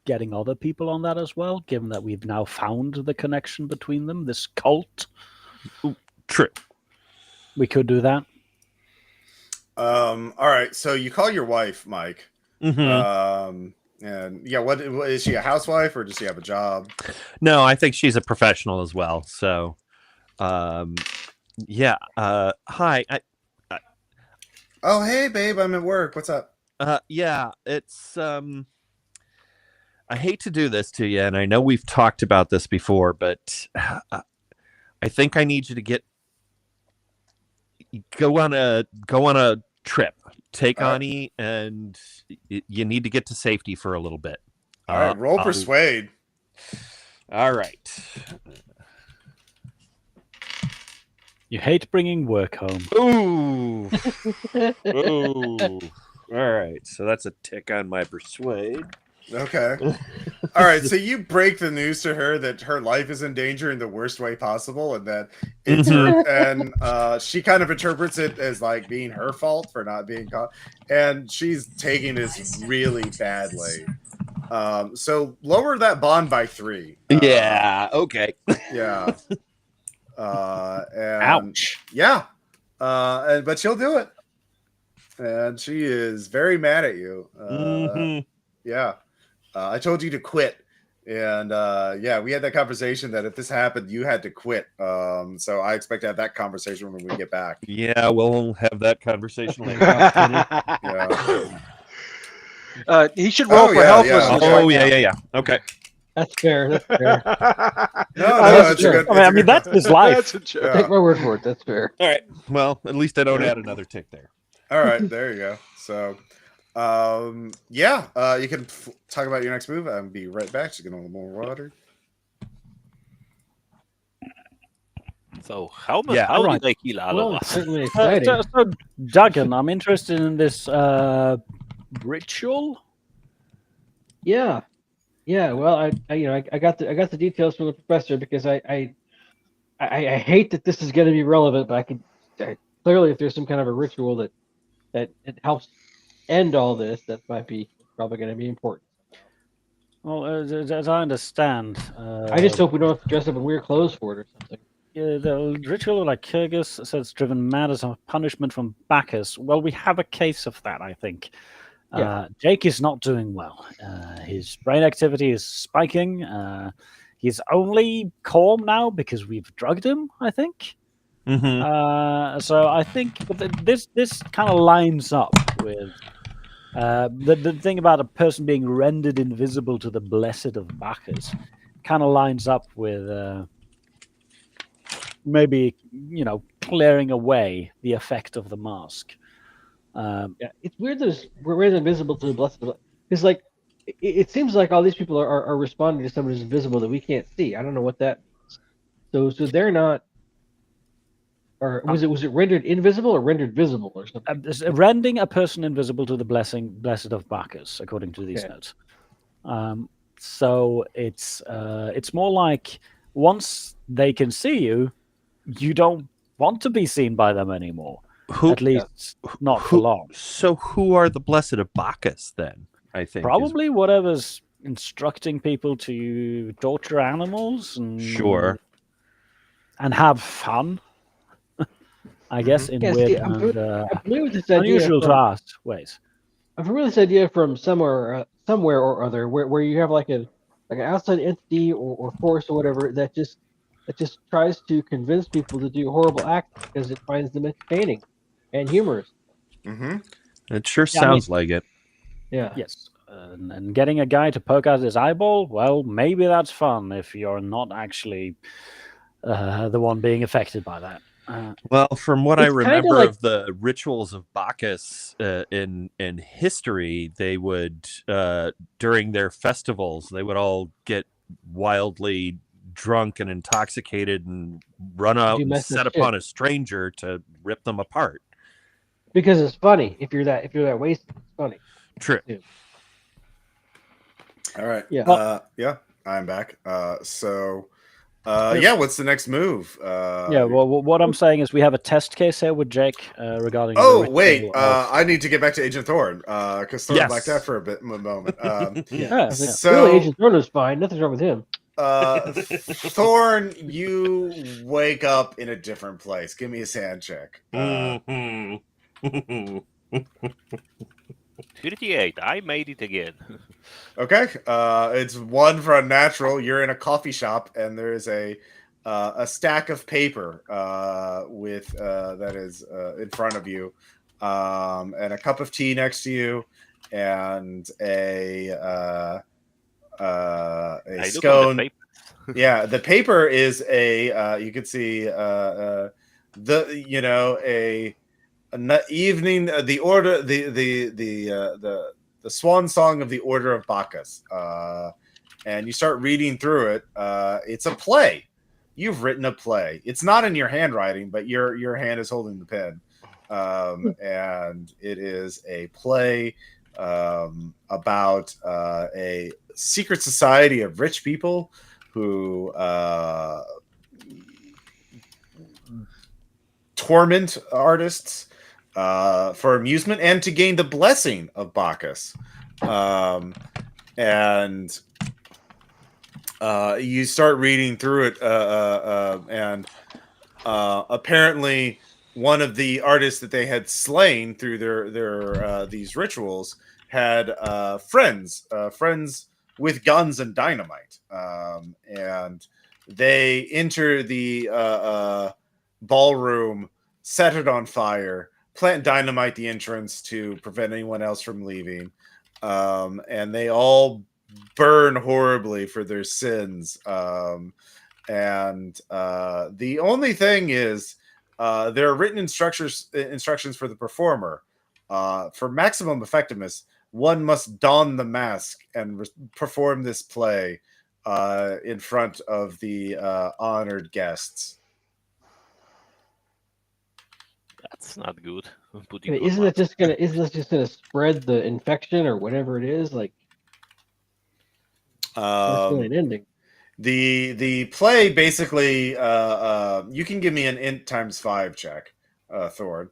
getting other people on that as well, given that we've now found the connection between them, this cult. True. We could do that. All right. So you call your wife, Mike. Mm-hmm. And yeah, what is she, a housewife or does she have a job? No, I think she's a professional as well. So, yeah. Hi. Oh, hey, babe, I'm at work. What's up? Yeah, it's I hate to do this to you, and I know we've talked about this before, but I think I need you to go on a trip. Take Ani, and you need to get to safety for a little bit. All right, roll persuade. All right. You hate bringing work home. Ooh. Ooh. All right. So that's a tick on my persuade. Okay. All right. So you break the news to her that her life is in danger in the worst way possible, and that it's her, and she kind of interprets it as like being her fault for not being caught, and she's taking this really badly. So lower that bond by 3. Yeah. Okay. Yeah. And Ouch. Yeah. But she'll do it. And she is very mad at you. Yeah. I told you to quit. And yeah, we had that conversation that if this happened, you had to quit. So I expect to have that conversation when we get back. Yeah, we'll have that conversation later. Yeah. He should roll for helplessness. Yeah. Okay. That's fair. That's fair. No, it's a good. I mean, that's his life. Yeah. Take my word for it. That's fair. All right. Well, at least I don't add another tick there. All right, there you go. So, yeah, you can talk about your next move. I'll be right back. Just get a little more water. So how Yeah, how right. did I kill all Well, of it's us? certainly exciting. So, Duggan, I'm interested in this ritual. Yeah. Well, I got the details from the professor because I hate that this is going to be relevant, but clearly if there's some kind of a ritual that it helps end all this, that might be probably going to be important. Well, as I understand, I just hope we don't have to dress up in weird clothes for it or something. the ritual like Kyrgyz says driven mad as a punishment from Bacchus. Well, we have a case of that, I think. Jake is not doing well. His brain activity is spiking. He's only calm now because we've drugged him, I think. So I think this kind of lines up with the thing about a person being rendered invisible to the blessed of Bacchus. Kind of lines up with maybe clearing away the effect of the mask. It's weird that we're invisible to the blessed. It's like it seems like all these people are responding to someone who's invisible that we can't see. I don't know what that means. So they're not. Or was it rendered invisible or rendered visible or something? Rendering a person invisible to the blessed of Bacchus, according to these notes. So it's more like once they can see you, you don't want to be seen by them anymore. At least not for long. So who are the blessed of Bacchus then? I think probably whatever's instructing people to torture animals and have fun. I guess in weird and unusual to us ways. I'm familiar with this idea from somewhere or other, where you have like an outside entity or force or whatever that just tries to convince people to do horrible acts because it finds them entertaining and humorous. It sure sounds like it. Yeah. Yes. And getting a guy to poke out his eyeball, well, maybe that's fun if you're not actually the one being affected by that. Well, from what I remember of the rituals of Bacchus in history, they would during their festivals, they would all get wildly drunk and intoxicated and run out and set upon a stranger to rip them apart. Because it's funny. If you're that wasted, it's funny. True. Yeah. All right. Yeah. I'm back. What's the next move? Well, what I'm saying is we have a test case here with Jake regarding. I need to get back to Agent Thorn because Thorn blacked out for a moment. Really, Agent Thorn was fine. Nothing's wrong with him. Thorn, you wake up in a different place. Give me a sand check. 38. I made it again. Okay. It's 1 for unnatural. You're in a coffee shop, and there's a stack of paper with that is in front of you, and a cup of tea next to you, and a scone. The paper is you can see evening the order the swan song of the Order of Bacchus, and you start reading through it. It's a play. You've written a play. It's not in your handwriting, but your hand is holding the pen, and it is a play about a secret society of rich people who torment artists for amusement and to gain the blessing of Bacchus. And you start reading through it, and apparently one of the artists that they had slain through their these rituals had friends with guns and dynamite, and they enter the ballroom, set it on fire, plant dynamite the entrance to prevent anyone else from leaving, and they all burn horribly for their sins. And the only thing is, there are written instructions for the performer. For maximum effectiveness, one must don the mask and perform this play in front of the honored guests. That's not good. Isn't this just gonna spread the infection or whatever it is? Like, that's really an ending. The play basically, you can give me an int ×5 check, Thorn.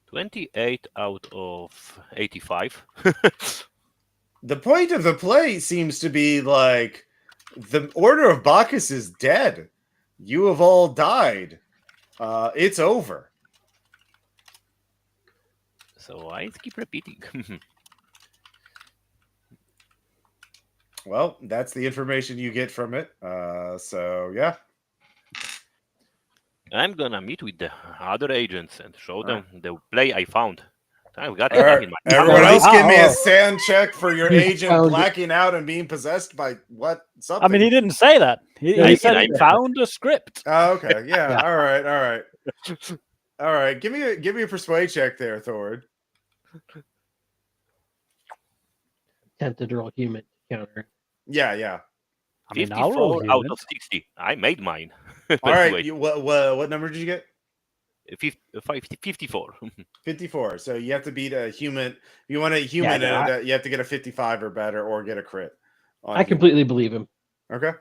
28 out of 85. The point of the play seems to be like The Order of Bacchus is dead. You have all died. It's over. So I keep repeating. Well, that's the information you get from it. So yeah. I'm gonna meet with the other agents and show them the play I found. I've got All enough right. in my. Everyone else, give me a Oh. sand check for your You agent found it. blacking out and being possessed by what? Something. I mean, he didn't say that. He, Yeah, he he said did. he found a script. Oh, okay. Yeah. Yeah. All right. All right. All right. Give me a persuade check there, Thord. Tempted to roll human counter. Yeah. Yeah. I mean, I'll roll 54 out human. of 60. I made mine. All right. Persuade. What number did you get? 54. 54. So you have to beat a human. If you want a human, no, you have to get a 55 or better, or get a crit. on I human. completely believe him. Okay.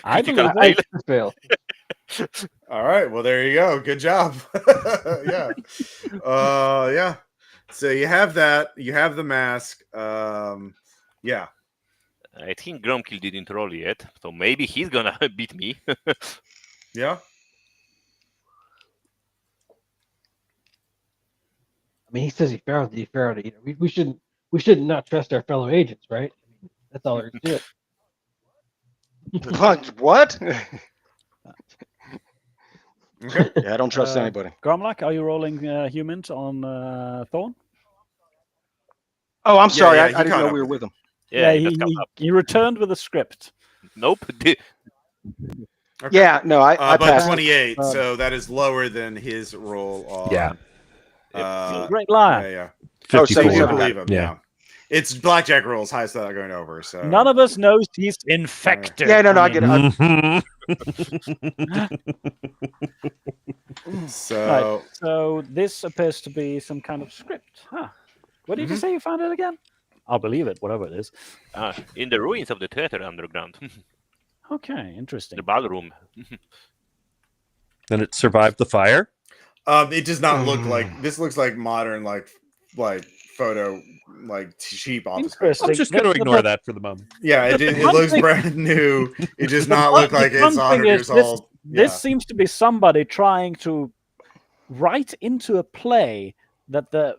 I Critical believe fail. Fail. All right. Well, there you go. Good job. Yeah. Yeah. So you have that. You have the mask. Yeah. I think Gromkill didn't roll yet, so maybe he's gonna beat me. Yeah. I mean, he says he found it. He found it. You know, we shouldn't not trust our fellow agents, right? I mean, that's all there is to it. What? Okay. Yeah, I don't trust anybody. Gromlach, are you rolling humans on Thorn? Oh, I'm sorry. yeah, I he didn't caught know up we were with with him. Yeah, he just caught up. he returned with a script. Nope. Okay. Yeah, no, I But passed. 28. So that is lower than his roll on. Yeah. Great liar. Yeah. Oh, 54. So you 74. believe him. Yeah. Yeah. It's blackjack rolls highest that going over. So None of us knows he's infected. Yeah, no, I get it. Mhm. So Right. So this appears to be some kind of script. Huh. What did you say you found it again? I'll believe it, whatever it is. In the ruins of the theater underground. Okay, interesting. The ballroom. And it survived the fire. it does not look like this. Looks like modern, like photo, like cheap office. Interesting. I'm just going to ignore that for the moment. Yeah, it looks brand new. It does not look like The fun it's thing 100 is years old. This seems to be somebody trying to write into a play that the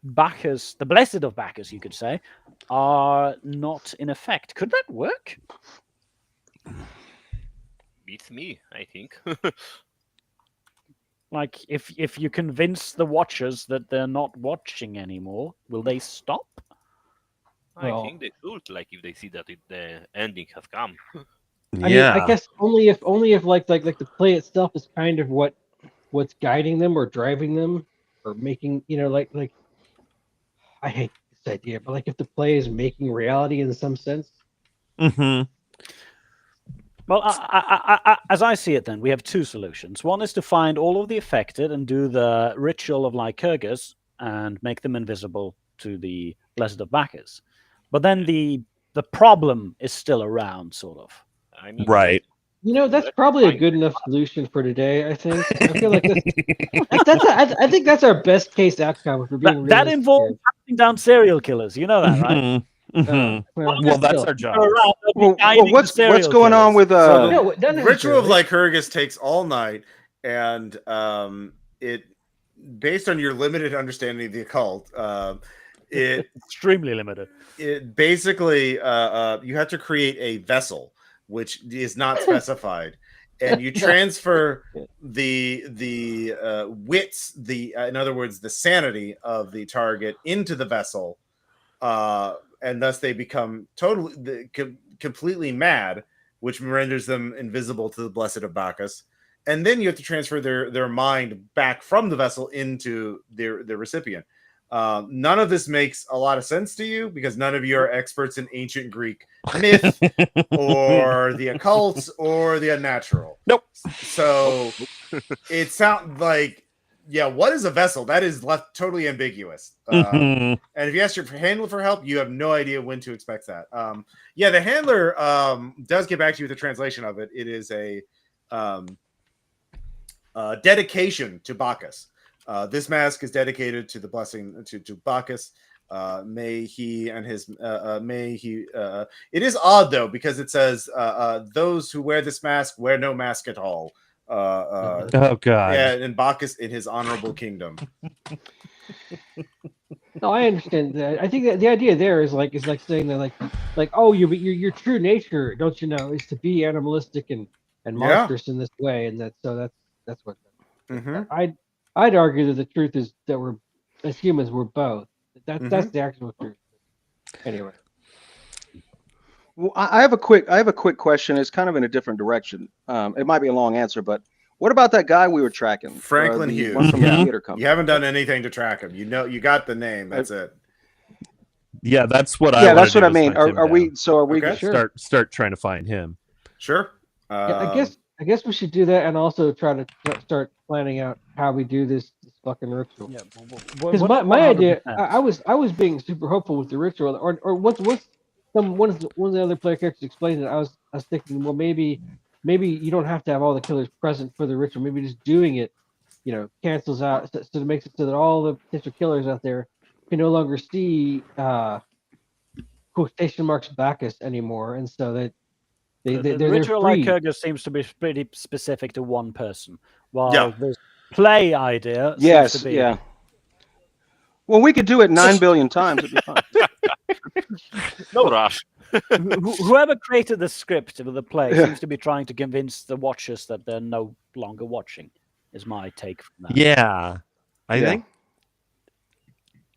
Bacchus, the blessed of Bacchus, you could say, are not in effect. Could that work? Beats me, I think. Like, if you convince the watchers that they're not watching anymore, will they stop? I Well- think they should, like, if they see that the ending has come. I mean, I guess only if like the play itself is kind of what's guiding them or driving them or making, you know, like I hate this idea, but like if the play is making reality in some sense. Mm-hmm. Well, as I see it, then we have two solutions. One is to find all of the affected and do the ritual of Lycurgus and make them invisible to the blessed of Bacchus. But then the problem is still around, sort of. I mean, Right. You know, that's probably a good enough solution for today. I think. I feel like I think that's our best case outcome. If we're being That realistic involves here. hunting down serial killers. You know that, right? Mhm. Mhm. Well, that's our job. Around, they'll be Well, guiding the what's serial going on killers. with No, not Ritual of necessarily. Lycurgus takes all night, and it based on your limited understanding of the occult, it extremely limited. it basically you have to create a vessel which is not specified, and you transfer the wits, in other words, the sanity of the target into the vessel, and thus they become completely mad, which renders them invisible to the blessed of Bacchus. And then you have to transfer their mind back from the vessel into the recipient. None of this makes a lot of sense to you because none of you are experts in ancient Greek myth or the occult or the unnatural. Nope. So it sounds like, yeah, what is a vessel? That is left totally ambiguous. Mhm. And if you ask your handler for help, you have no idea when to expect that. Yeah, the handler does get back to you with the translation of it. It is a dedication to Bacchus. This mask is dedicated to the blessing to Bacchus. May he and his it is odd though, because it says those who wear this mask wear no mask at all. Oh God! Yeah, and Bacchus in his honorable kingdom. No, I understand that. I think that the idea there is like saying that like oh your true nature, don't you know, is to be animalistic and monstrous in this way, and that's what. I'd argue that the truth is that we're, as humans, we're both. That's the actual truth. Anyway. Well, I have a quick question. It's kind of in a different direction. It might be a long answer, but what about that guy we were tracking, Franklin the Hughes? one from the theater company? You haven't done anything to track him. You know, you got the name. That's it. Yeah, that's what I. Yeah, that's what I mean. Are we? So are we? Okay. Sure. Start trying to find him. Sure. Yeah, I guess we should do that, and also try to start planning out how we do this fucking ritual. Yeah, Because my idea, I was being super hopeful with the ritual, or once one of the other player characters explained it, I was thinking, well, maybe you don't have to have all the killers present for the ritual. Maybe just doing it, cancels out, so it makes it so that all the potential killers out there can no longer see quotation marks Bacchus anymore, and so that the they're ritual free. Lycurgus seems to be pretty specific to one person, while this play idea seems to be. Yeah. Well, we could do it 9 billion times. It'd be fine. No rush. Whoever created the script of the play seems to be trying to convince the watchers that they're no longer watching. Is my take from that. Yeah, I think.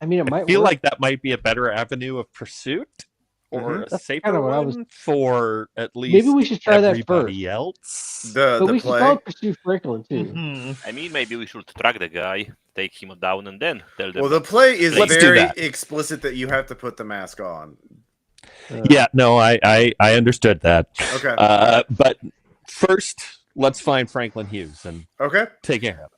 I mean, it might feel work. like that might be a better avenue of pursuit, or a That's safer kinda what I one was- for at least Maybe we should try that everybody first. else. But we should play. probably pursue Franklin too. Mhm. I mean, maybe we should track the guy, take him down, and then tell them. Well, the play is Let's do very that. explicit that you have to put the mask on. Yeah, no, I understood that. Okay. But first, let's find Franklin Hughes and Okay. take care of it.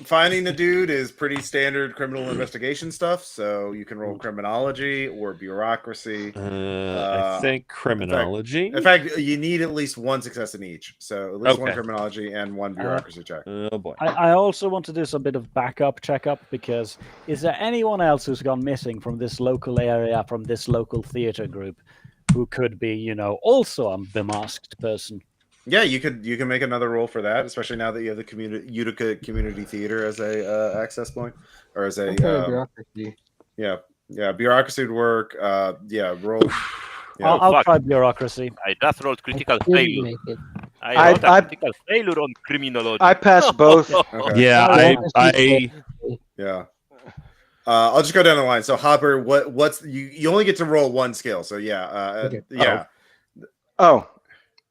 Finding the dude is pretty standard criminal investigation stuff, so you can roll criminology or bureaucracy. I think criminology. In fact, you need at least one success in each, so at least one Okay. criminology and one bureaucracy check. Oh boy. I also want to do some bit of backup checkup, because is there anyone else who's gone missing from this local area, from this local theater group, who could be, also a bemasked person? Yeah, you can make another roll for that, especially now that you have the Utica Community Theater as a access point, or as a bureaucracy. yeah, bureaucracy would work. Roll. Yeah. I'll try bureaucracy. I just rolled critical Didn't failure. make it. I rolled a critical failure on criminology. I passed both. Okay. Yeah, Yeah. I'll just go down the line. So Hopper, what's you only get to roll one skill. So Okay. yeah. Oh,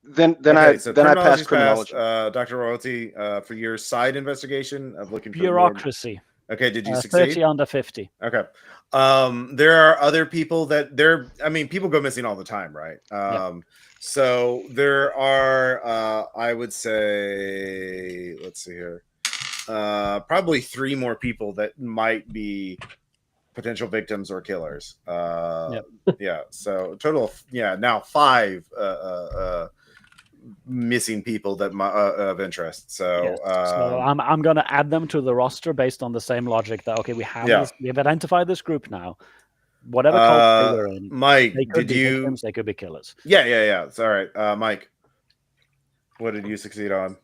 then I passed criminology's criminology. Dr. Royalty, for your side investigation of looking for Bureaucracy. Okay, did you succeed? 30 under 50. Okay. There are other people that people go missing all the time, right? So there are I would say, let's see here, probably 3 more people that might be potential victims or killers. Yeah. So total of now 5 missing people that of interest. So, so I'm going to add them to the roster based on the same logic that we have we have identified this group now. Whatever cult they were in, Mike, they could be victims, they could be killers. Yeah. It's all right. Mike, what did you succeed on?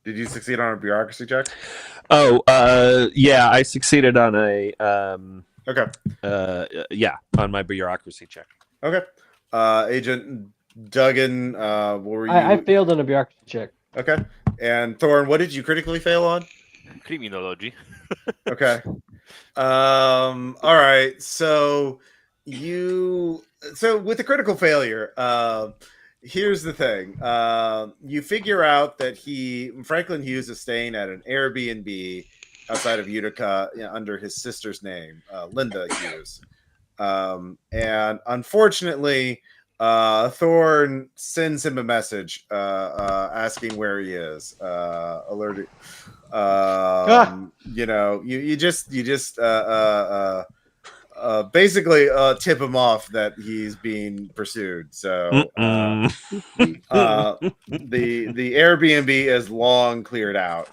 Did you succeed on a bureaucracy check? Oh, yeah, I succeeded on a Okay. On my bureaucracy check. Okay. Agent Duggan, what were you? I failed on a bureaucracy check. Okay. And Thorn, what did you critically fail on? Criminology. Okay. All right. So with the critical failure, here's the thing. You figure out that Franklin Hughes is staying at an Airbnb outside of Utica under his sister's name, Linda Hughes. And unfortunately, Thorn sends him a message asking where he is, alerting. You just basically tip him off that he's being pursued. So the Airbnb is long cleared out.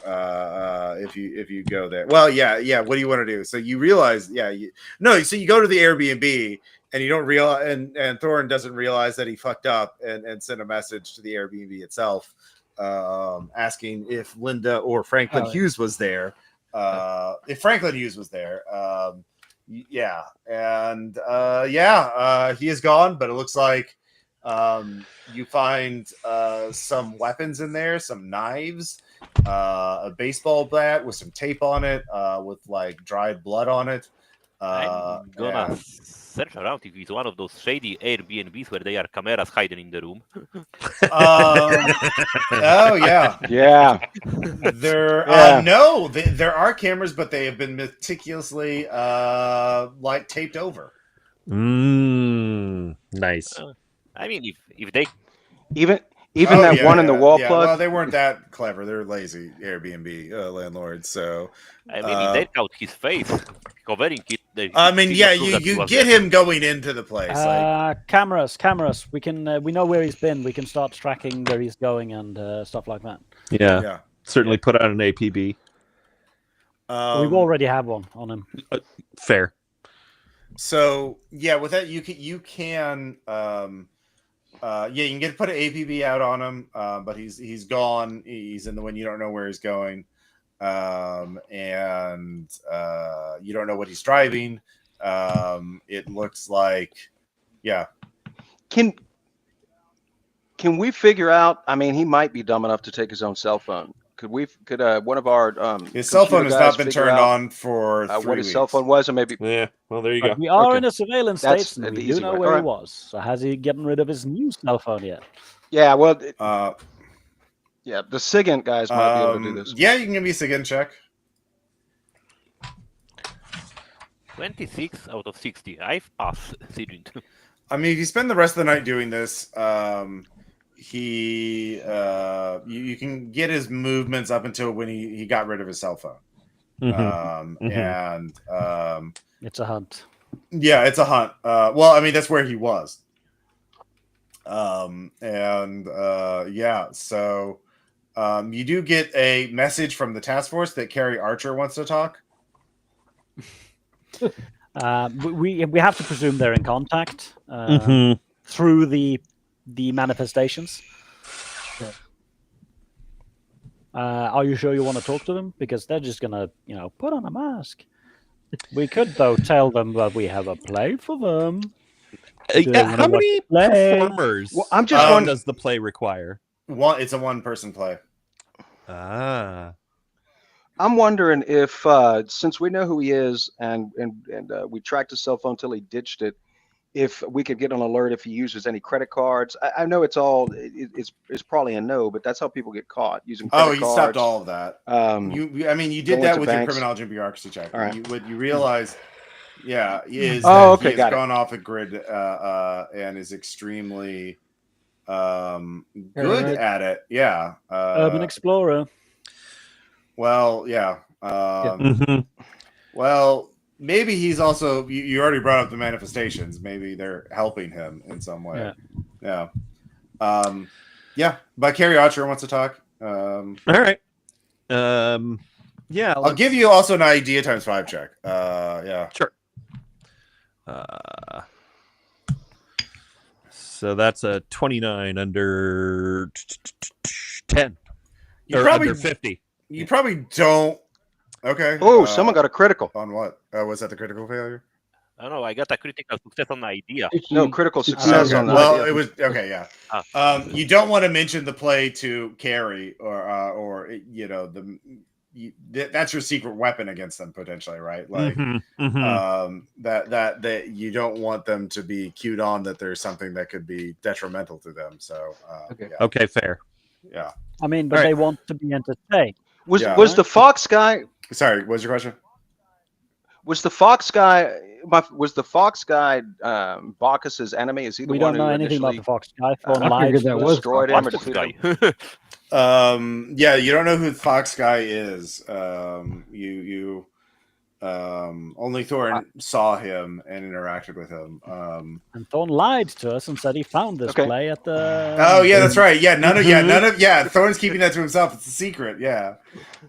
If you go there, well, yeah. What do you want to do? So you realize, so you go to the Airbnb and you don't realize, and Thorin doesn't realize that he fucked up and sent a message to the Airbnb itself, asking if Linda or Franklin Hughes was there. If Franklin Hughes was there. He is gone, but it looks like you find some weapons in there, some knives, a baseball bat with some tape on it, with like dried blood on it. I'm gonna search around if it's one of those shady Airbnbs where there are cameras hiding in the room. Oh yeah. There are cameras, but they have been meticulously taped over. Nice. I mean, if they even one in the wall plug. Well, they weren't that clever. They're lazy Airbnb landlords. So I mean, they out his face covering it. You get him going into the place. Cameras. We know where he's been. We can start tracking where he's going and stuff like that. Yeah. Certainly put out an APB. We've already had one on him. Fair. So with that you can you can put an APB out on him, but he's gone. He's in the wind. You don't know where he's going, and you don't know what he's driving. It looks like, Can we figure out? I mean, he might be dumb enough to take his own cell phone. Could one of our his cell phone has not been turned on for 3 what weeks. his cell phone was, or maybe well, there you go. We are in a surveillance state, and we do easy know way. where he Alright. was. So has he gotten rid of his new cell phone yet? Yeah, well, the SIGINT guys might be able to do this. Yeah, you can give me a SIGINT check. 26 out of 60. I've passed SIGINT. I mean, if you spend the rest of the night doing this, you can get his movements up until when he got rid of his cell phone. And it's a hunt. Yeah, it's a hunt. Well, I mean, that's where he was. So you do get a message from the task force that Carrie Archer wants to talk. We have to presume they're in contact through the manifestations. Are you sure you want to talk to them? Because they're just gonna, put on a mask. We could though tell them that we have a play for them. How many performers? Well, I'm just wondering, does the play require? It's a one-person play. Ah. I'm wondering if, since we know who he is and we tracked his cell phone till he ditched it, if we could get an alert if he uses any credit cards. I know it's probably a no, but that's how people get caught using credit cards. Stopped all of that. You did that with your criminology and bureaucracy check. All right. You realize, he has gone off a grid and is extremely good at it. Yeah. Urban explorer. Well, yeah. Well, maybe he's also. You already brought up the manifestations. Maybe they're helping him in some way. Yeah. But Carrie Archer wants to talk. All right. I'll give you also an idea times 5 check. Sure. So that's a 29 under 10. Or under 50. You probably don't. Okay. Oh, someone got a critical. On what? Was that the critical failure? I don't know. I got a critical success on the idea. No, critical success on the idea. Well, it was okay. Yeah. You don't want to mention the play to Carrie, or that's your secret weapon against them potentially, right? Like that you don't want them to be cued on that there's something that could be detrimental to them. So okay, fair. Yeah. I mean, but they want to be entertained. Was the Fox guy? Sorry, what was your question? Was the Fox guy? Bacchus's enemy? Is he the we one don't know who anything about the Fox guy. I figured that was destroyed him or Fox defeated guy. him? You don't know who the Fox guy is. Only Thorin saw him and interacted with him. And Thorn lied to us and said he found this Okay. play at the. Oh yeah, that's right. Yeah, none of Thorin's keeping that to himself. It's a secret. Yeah.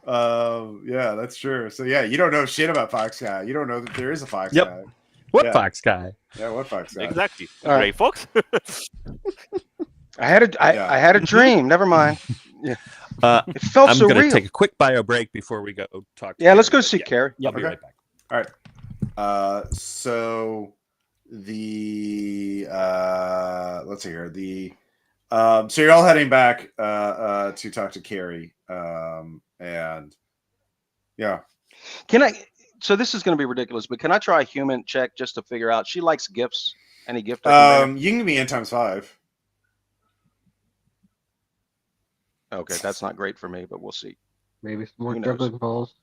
Yeah, that's true. So yeah, you don't know shit about Fox Guy. You don't know that there is a Fox Yep. Guy. What Yeah. Fox Guy? Yeah, what Fox Guy? Exactly. All right. Gray Fox. I had a dream. Never mind. Yeah. It felt I'm so going to real. take a quick bio break before we go talk. To Yeah, let's Carrie. go see Carrie. I'll be Okay. right back. All right. So the let's see here. So you're all heading back to talk to Carrie. And yeah. Can I? So this is going to be ridiculous, but can I try a human check just to figure out? She likes gifts. Any gift? I can bring her? You can give me n times 5. Okay, that's not great for me, but we'll see. Maybe some more Who knows? juggling balls.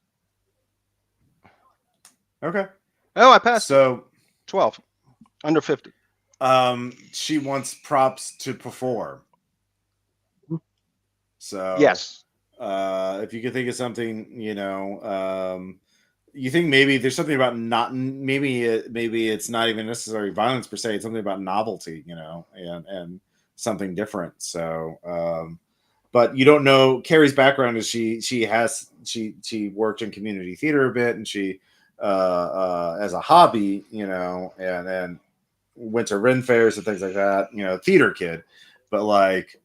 Okay. Oh, I passed. So 12, under 50. she wants props to perform. So Yes. if you could think of something, you think maybe there's something about maybe it's not even necessarily violence per se. It's something about novelty, and something different. So, but you don't know Carrie's background is she worked in community theater a bit, and she as a hobby, and then went to Ren fairs and things like that. Theater kid, but like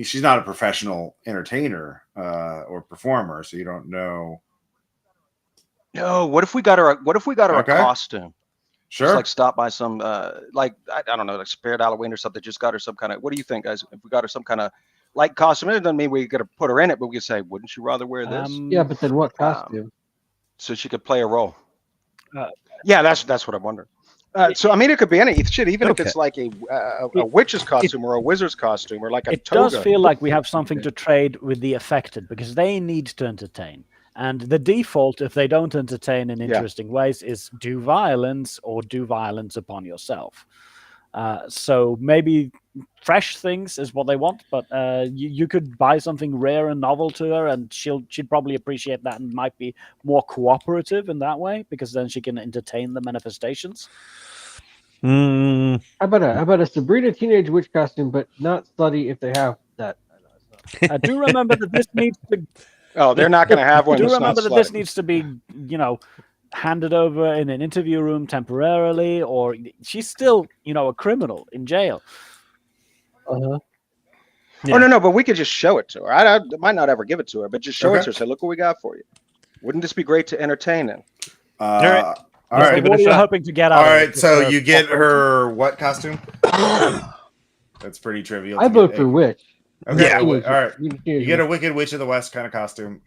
she's not a professional entertainer or performer, so you don't know. No. What if we got her? Okay. A costume? Sure. Just like stop by some like I don't know, like Spirit Halloween or something. Just got her some kind of. What do you think, guys? If we got her some kind of like costume, it doesn't mean we got to put her in it, but we could say, wouldn't you rather wear this? Yeah, but then what costume? So she could play a role. Yeah, that's what I'm wondering. So I mean, it could be any shit, even if it's like a witch's costume or a wizard's costume or like a It toga. does feel like we have something to trade with the affected because they need to entertain. And the default, if they don't entertain in interesting ways, is do violence or do violence upon yourself. So maybe fresh things is what they want, but you could buy something rare and novel to her, and she'd probably appreciate that and might be more cooperative in that way because then she can entertain the manifestations. Mm. How about a Sabrina teenage witch costume, but not slutty if they have that? I do remember that this needs to. Oh, they're not going to have one. Do that's remember not that this slutty. needs to be, handed over in an interview room temporarily, or she's still, a criminal in jail. Uh-huh. Yeah. Oh no, but we could just show it to her. I might not ever give it to her, but just show it to her. Say, look what we got for you. Wouldn't this be great to entertain them? All right. give it What a are you shot. hoping to get out All of right. it? So Just you get her what costume? That's pretty trivial. I vote for witch. Okay. Yeah. All right. You You get a Wicked Witch of the West kind of costume.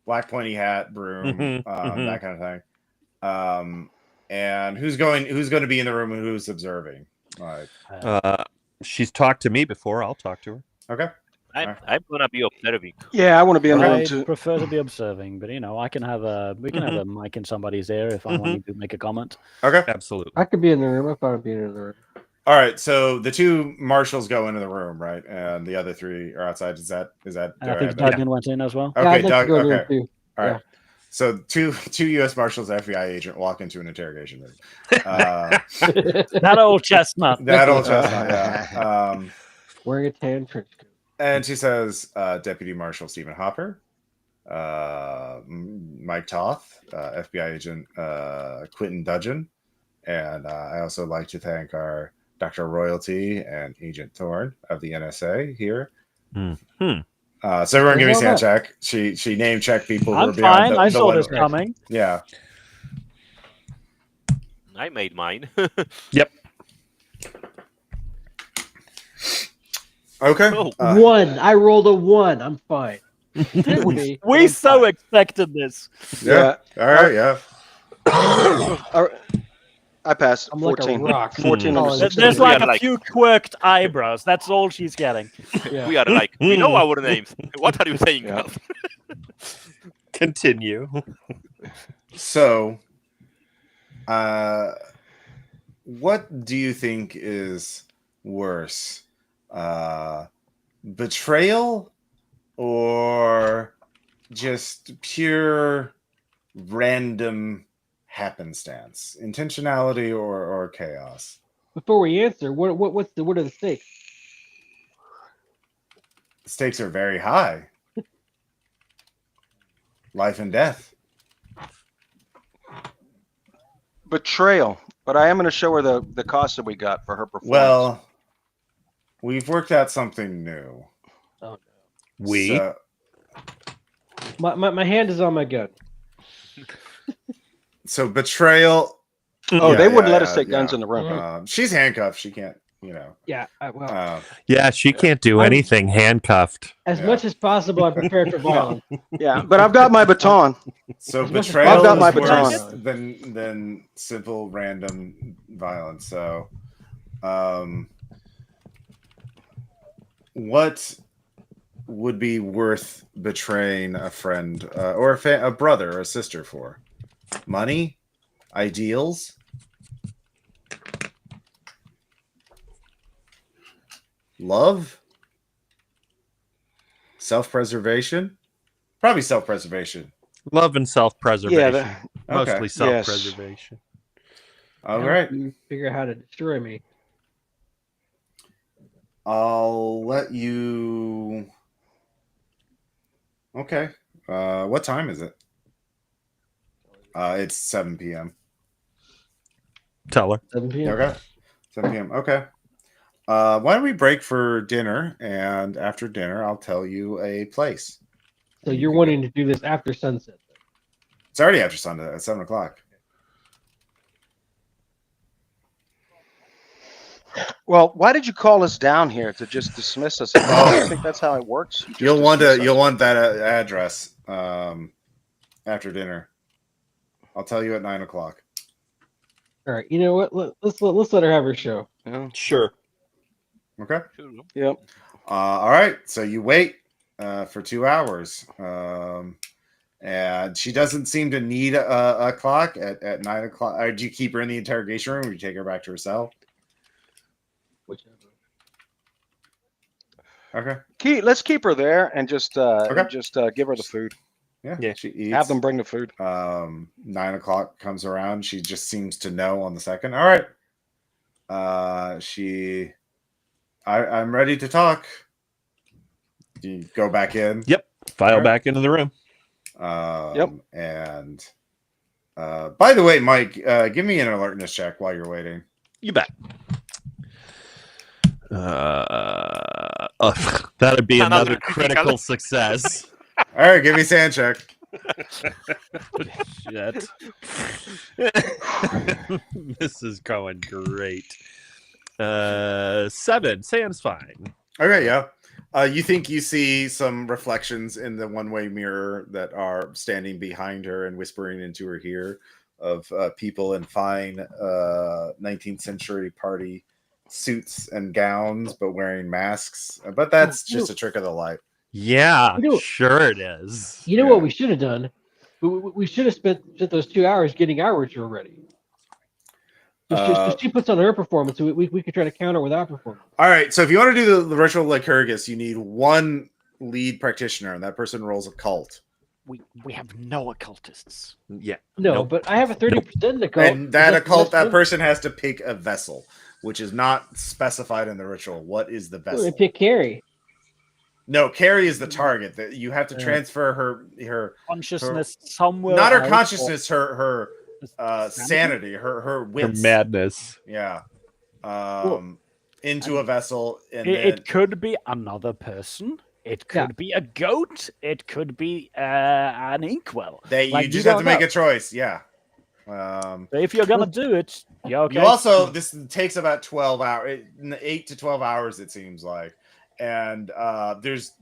Black pointy hat, broom, that kind of thing. And who's going to be in the room and who's observing? Like, She's talked to me before. I'll talk to her. okay. I'm gonna be observing. Yeah, I want to be in the room I too. prefer to be observing, but I can have we can have a mic in somebody's ear if I want to make a comment. Okay. Absolutely. I could be in the room. I thought I'd be in the room. All right. So the 2 marshals go into the room, right? And the other 3 are outside. Is that? And I think Duggan went in as well. Okay, I'd like Doug. to go there Okay. too. All right. Yeah. So two U.S. Marshals, FBI agent walk into an interrogation room. That old chestnut. That old chestnut, yeah. Wearing a tan trench coat. And she says, Deputy Marshal Stephen Hopper, Mike Toth, FBI agent Quentin Dudgeon, and I also like to thank our Dr. Royalty and Agent Thorne of the NSA here. So everyone give me a sand check. She name check people who I'm are beyond fine. the I saw limit. this coming. Yeah. I made mine. Yep. Okay. Oh. 1. I rolled a 1. I'm fine. Shouldn't be, but We I'm so fine. expected this. Yeah. All right. Yeah. All right. I passed. I'm like a 14. rock. 14 Oh, under there's 16. There's We like are a like- few quirked eyebrows. That's all she's getting. Yeah. We are like, we know our names. What are you saying? Yeah. Continue. So, what do you think is worse, betrayal or just pure random happenstance, intentionality or chaos? Before we answer, what are the stakes? The stakes are very high. Life and death. Betrayal. But I am going to show her the cost that we got for her performance. Well, we've worked out something new. Oh no. We So, My hand is on my gun. so betrayal. Oh, Yeah, they wouldn't yeah, let us yeah, take guns yeah. in the room. She's handcuffed. She can't, Yeah. Well, yeah, she can't do anything handcuffed. as Yeah. much as possible, I'm prepared for violence. Yeah, but I've got my baton. So As much as betrayal I've got my is worse baton. than simple random violence. So, what would be worth betraying a friend or a brother or a sister for? Money? Ideals? Love? Self-preservation? Probably self-preservation. Love and self-preservation. Yeah, Mostly Yes. self-preservation. All Now right. you figure out how to destroy me. I'll let you. Okay. What time is it? It's 7 p.m. Tell her. 7 p.m. Okay. 7 p.m. Okay. Why don't we break for dinner? And after dinner, I'll tell you a place. So You you're can wanting to do this after sunset? It's already after Sunday at 7 o'clock. Well, why did you call us down here to just dismiss us? I think that's how it works. You just You'll want dismiss us? you'll want that address after dinner. I'll tell you at 9 o'clock. All right. You know what? Let's let her have her show. Yeah. Sure. Okay. Sure. Yep. All right. So you wait for 2 hours. And she doesn't seem to need a clock at 9 o'clock. Or do you keep her in the interrogation room or do you take her back to her cell? Whichever. Okay. Let's keep her there and just give her the food. Yeah. She eats. Have them bring the food. 9 o'clock comes around. She just seems to know on the second. All right. I'm ready to talk. Do you go back in? Yep. File Alright. back into the room. Yep. And by the way, Mike, give me an alertness check while you're waiting. You bet. That'd be another critical success. All right, give me a sand check. Shit. This is going great. 7. Sand's fine. Okay, yeah. You think you see some reflections in the one-way mirror that are standing behind her and whispering into her ear of people in fine 19th century party suits and gowns, but wearing masks. But that's just a trick of the light. Yeah, You know- sure it is. You know Yeah. what we should have done? We should have spent those 2 hours getting our ritual ready. So she puts on her performance, so we could try to counter with our performance. All right, so if you want to do the ritual Lycurgus, you need one lead practitioner, and that person rolls a cult. We have no occultists. Yeah. No, Nope. but I have a 30% occult. And that That's occult, that good. person has to pick a vessel, which is not specified in the ritual. What is the I'm vessel? gonna pick Carrie. No, Carrie is the target. That you have to transfer her Consciousness somewhere. not her else, consciousness, her or sanity, her Her wits. madness. Yeah. Into a vessel, and It could be another person. It could be a goat. It could be an inkwell. you Like, just you have to don't make know. a choice. Yeah. So if you're gonna do it, yeah, okay. You also this takes about 12 hours, 8 to 12 hours, it seems like, and there's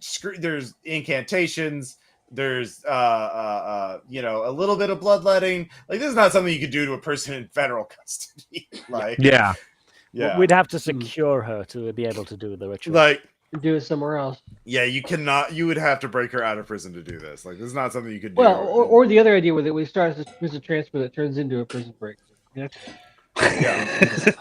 incantations. There's a little bit of bloodletting. Like, this is not something you could do to a person in federal custody. Like, Yeah. yeah, We'd have to secure her to be able to do the ritual. like, Do it somewhere else. yeah, you cannot. You would have to break her out of prison to do this. Like, this is not something you could do. Well, or the other idea with it, we start as a prison transfer that turns into a prison break. Yeah. Yeah.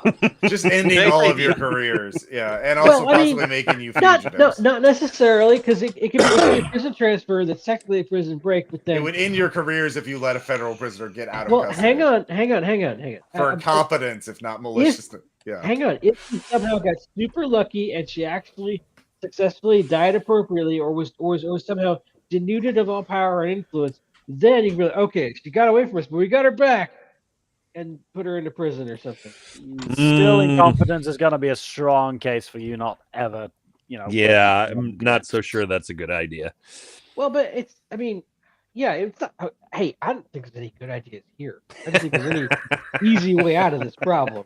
Just ending all of your careers. Yeah. And also Well, I mean, possibly making you not fugitives. necessarily, because it could be a prison transfer that's technically a prison break, but It then would end your careers if you let a federal prisoner get out of well, custody. hang on. For incompetence, if not maliciousness. Yeah. Hang on. If she somehow got super lucky and she actually successfully died appropriately, or was somehow denuded of all power and influence, then you can be like, okay, she got away from us, but we got her back, and put her into prison or something. Still, incompetence is going to be a strong case for you not ever, Yeah, I'm not so sure that's a good idea. Well, but it's, I mean, yeah, it's not. Hey, I don't think there's any good ideas here. I don't think there's any easy way out of this problem.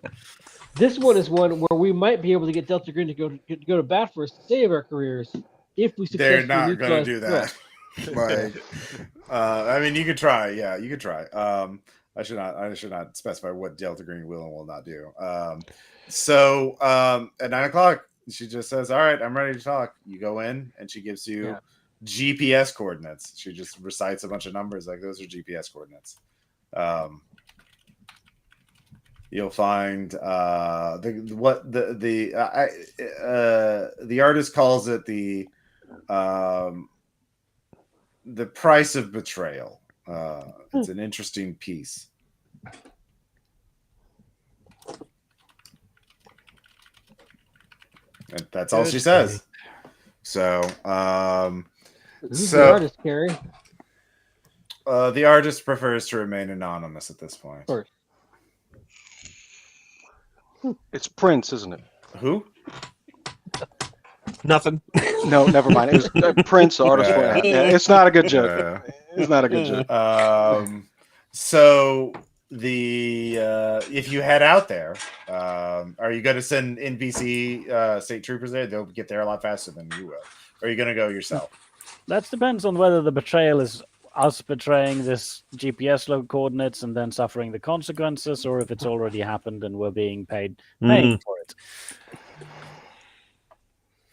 This one is one where we might be able to get Delta Green to go to bat for us to save our careers if we successfully. They're not going to do that. I mean, you could try. Yeah, you could try. I should not specify what Delta Green will and will not do. So at 9 o'clock, she just says, "All right, I'm ready to talk." You go in, and she gives you GPS coordinates. She just recites a bunch of numbers like those are GPS coordinates. You'll find the artist calls it the price of betrayal. It's an interesting piece. And that's all she says. So, who's the artist, Carrie? The artist prefers to remain anonymous at this point. Of course. It's Prince, isn't it? Who? Nothing. No, never mind. It was Prince, artist. Yeah, it's not a good joke. It's not a good joke. So if you head out there, are you going to send NBC state troopers there? They'll get there a lot faster than you will. Or are you going to go yourself? That depends on whether the betrayal is us betraying this GPS log coordinates and then suffering the consequences, or if it's already happened and we're being paying for it.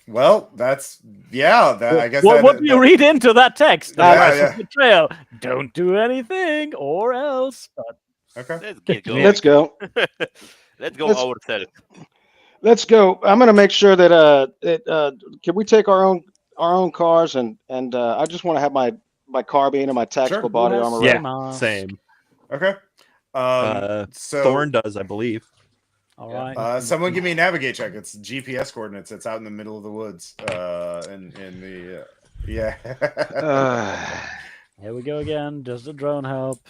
Well, that's I guess. What do you read into that text? The betrayal. Don't do anything, or else. Okay. Let's go. Let's go ourselves. Let's go. I'm going to make sure that can we take our own cars and I just want to have my carbine and my tactical body armor. Yeah, same. Okay. So Thorn does, I believe. All right. Someone give me a navigate check. It's GPS coordinates. It's out in the middle of the woods. Here we go again. Does the drone help?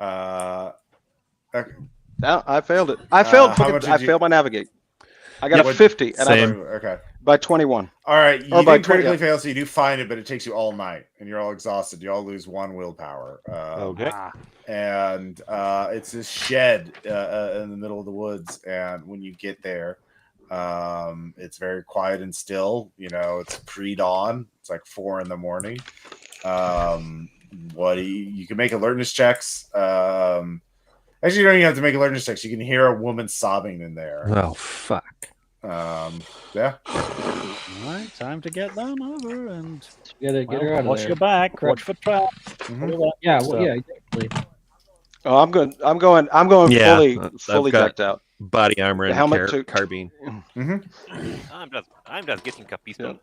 Okay. No, I failed it. I failed my navigate. I got a 50. Same. Okay. By 21. All right. You did critically fail, so you do find it, but it takes you all night, and you're all exhausted. You all lose 1 willpower. Okay. And it's this shed in the middle of the woods, and when you get there, it's very quiet and still. It's pre-dawn. It's like 4 a.m. You can make alertness checks. Actually, you don't even have to make alertness checks. You can hear a woman sobbing in there. Oh, fuck. Yeah. All right, time to get them over and get her out of there. Watch your back. Watch for traps. Mm-hmm. Yeah, exactly. Oh, I'm going fully decked out. Body armor and helmet carbine. Mm-hmm. I'm just getting a pistol.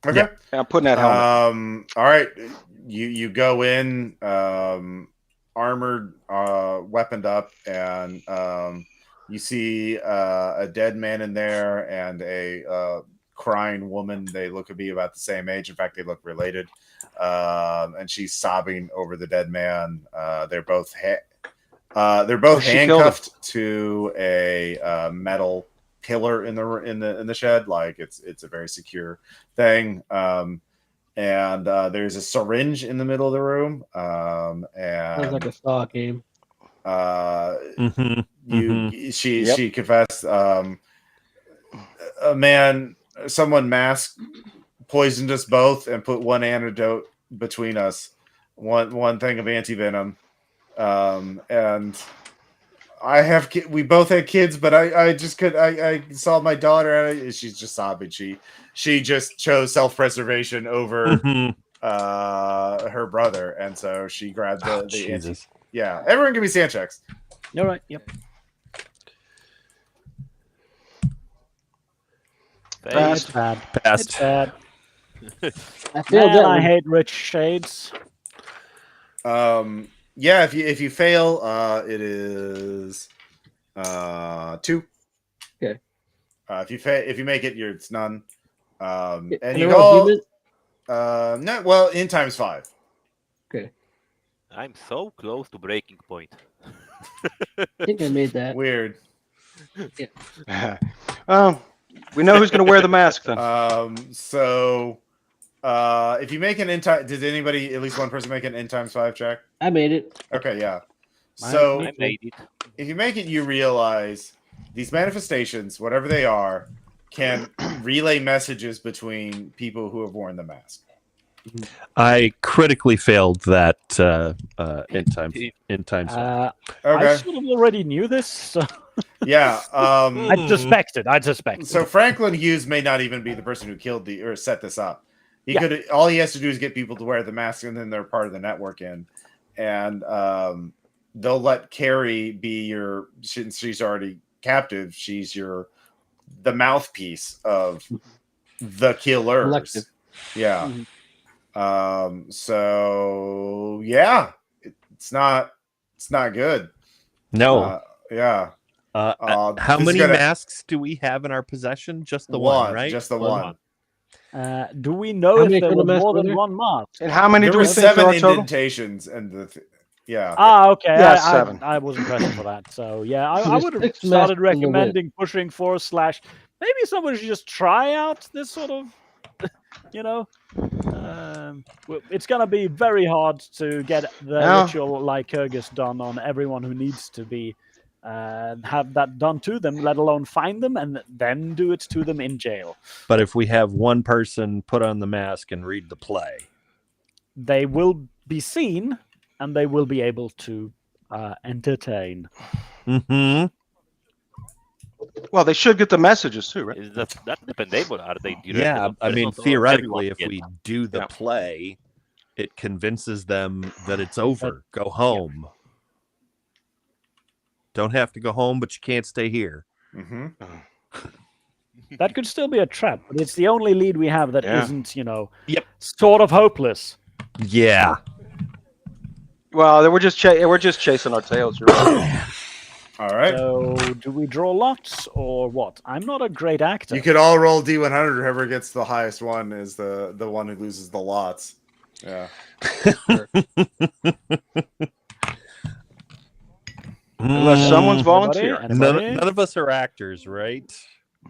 Okay. Yeah, I'm putting that helmet. All right. You go in armored, weaponed up, and you see a dead man in there and a crying woman. They look to be about the same age. In fact, they look related. And she's sobbing over the dead man. They're both handcuffed to a metal pillar in the shed. Like it's a very secure thing. And there's a syringe in the middle of the room. And sounds like a Saw game. She confessed. Someone masked, poisoned us both, and put one antidote between us, one thing of anti-venom. And we both had kids, but I saw my daughter, and she's just sobbing. She just chose self-preservation over her brother, and so she grabbed the Jesus. Yeah, everyone give me sand checks. All right. Yep. Pass. It's bad. Passed. It's bad. I failed Man, that I one. hate rich shades. Yeah, if you fail, it is 2. Okay. If you make it, it's none. And Can you I roll go achievement? no, well, in times 5. Okay. I'm so close to breaking point. I think I made that. Weird. We know who's going to wear the mask then. So if you make an in time, did anybody, at least one person, make an in times 5 check? I made it. Okay, yeah. I So I made it. if you make it, you realize these manifestations, whatever they are, can relay messages between people who have worn the mask. I critically failed that in time. I Okay. sort of already knew this, so Yeah. I suspected. So Franklin Hughes may not even be the person who killed or set this up. He Yeah. could. All he has to do is get people to wear the mask, and then they're part of the network in, and they'll let Carrie be your. Since she's already captive, she's the mouthpiece of the killers. Collective. Yeah. Mhm. So yeah, it's not good. No. Yeah. How this is many gonna- masks do we have in our possession? Just the one, right? Just the One. one. do we know How if many there total were masks more were than there? one mask? And how many There do were we think there 7 are total? indentations, and yeah. Ah, okay. Yeah, I 7. wasn't present for that, so yeah, So I there's would have 6 started masks in the win. recommending pushing for / maybe someone should just try out this sort of, it's gonna be very hard to get the Yeah. ritual lycurgus done on everyone who needs to be have that done to them, let alone find them and then do it to them in jail. But if we have one person put on the mask and read the play, They will be seen and they will be able to entertain. mm-hmm. Well, they should get the messages too, right? Is that dependable? Are they directed Yeah, on I mean, persons or theoretically, if everyone we gets them? do the Yeah. play, it convinces them that it's over. Go home. Don't have to go home, but you can't stay here. Mm-hmm. That could still be a trap, but it's the only lead we have that Yeah. not Yep. sort of hopeless. Yeah. Well, we're just chasing our tails. You're right. All right. So, do we draw lots or what? I'm not a great actor. You could all roll D100. Whoever gets the highest one is the one who loses the lots. Yeah. Unless someone's Anybody? volunteering. Anybody? None of us are actors, right?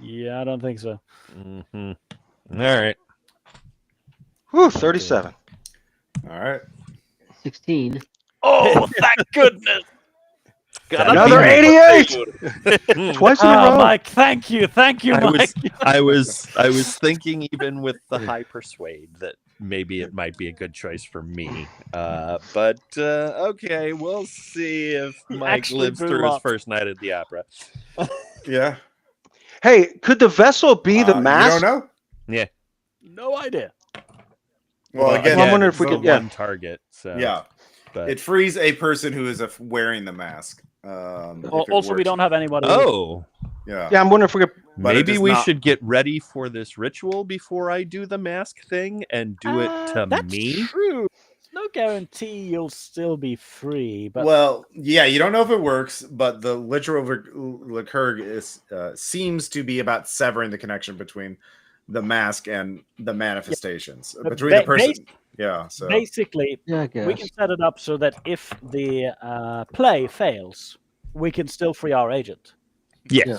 Yeah, I don't think so. Mm-hmm. All right. Whew, 37. All right. 16. Oh, thank goodness! God, Another that'd be 88. Twice in a Ah, row. Mike, thank you, I Mike. was thinking, even with the high persuade, that maybe it might be a good choice for me. But okay, we'll see if Mike actually lives drew through his lots. first night at the opera. Yeah. Hey, could the vessel be the mask? You don't know. No idea. Well, again, I'm wondering if it's we the could- yeah. one target. So, yeah. but It frees a person who is wearing the mask. If it Also, we works. don't have anybody. oh, Yeah. Yeah, I'm wondering if we could. But it maybe does we not- should get ready for this ritual before I do the mask thing and do it to That's me. true. No guarantee you'll still be free, but Well, yeah, you don't know if it works, but the literal lycurgus seems to be about severing the connection between the mask and the manifestations But between the person. bas- Yeah. So basically, Yeah, I guess. we can set it up so that if the play fails, we can still free our agent. Yeah.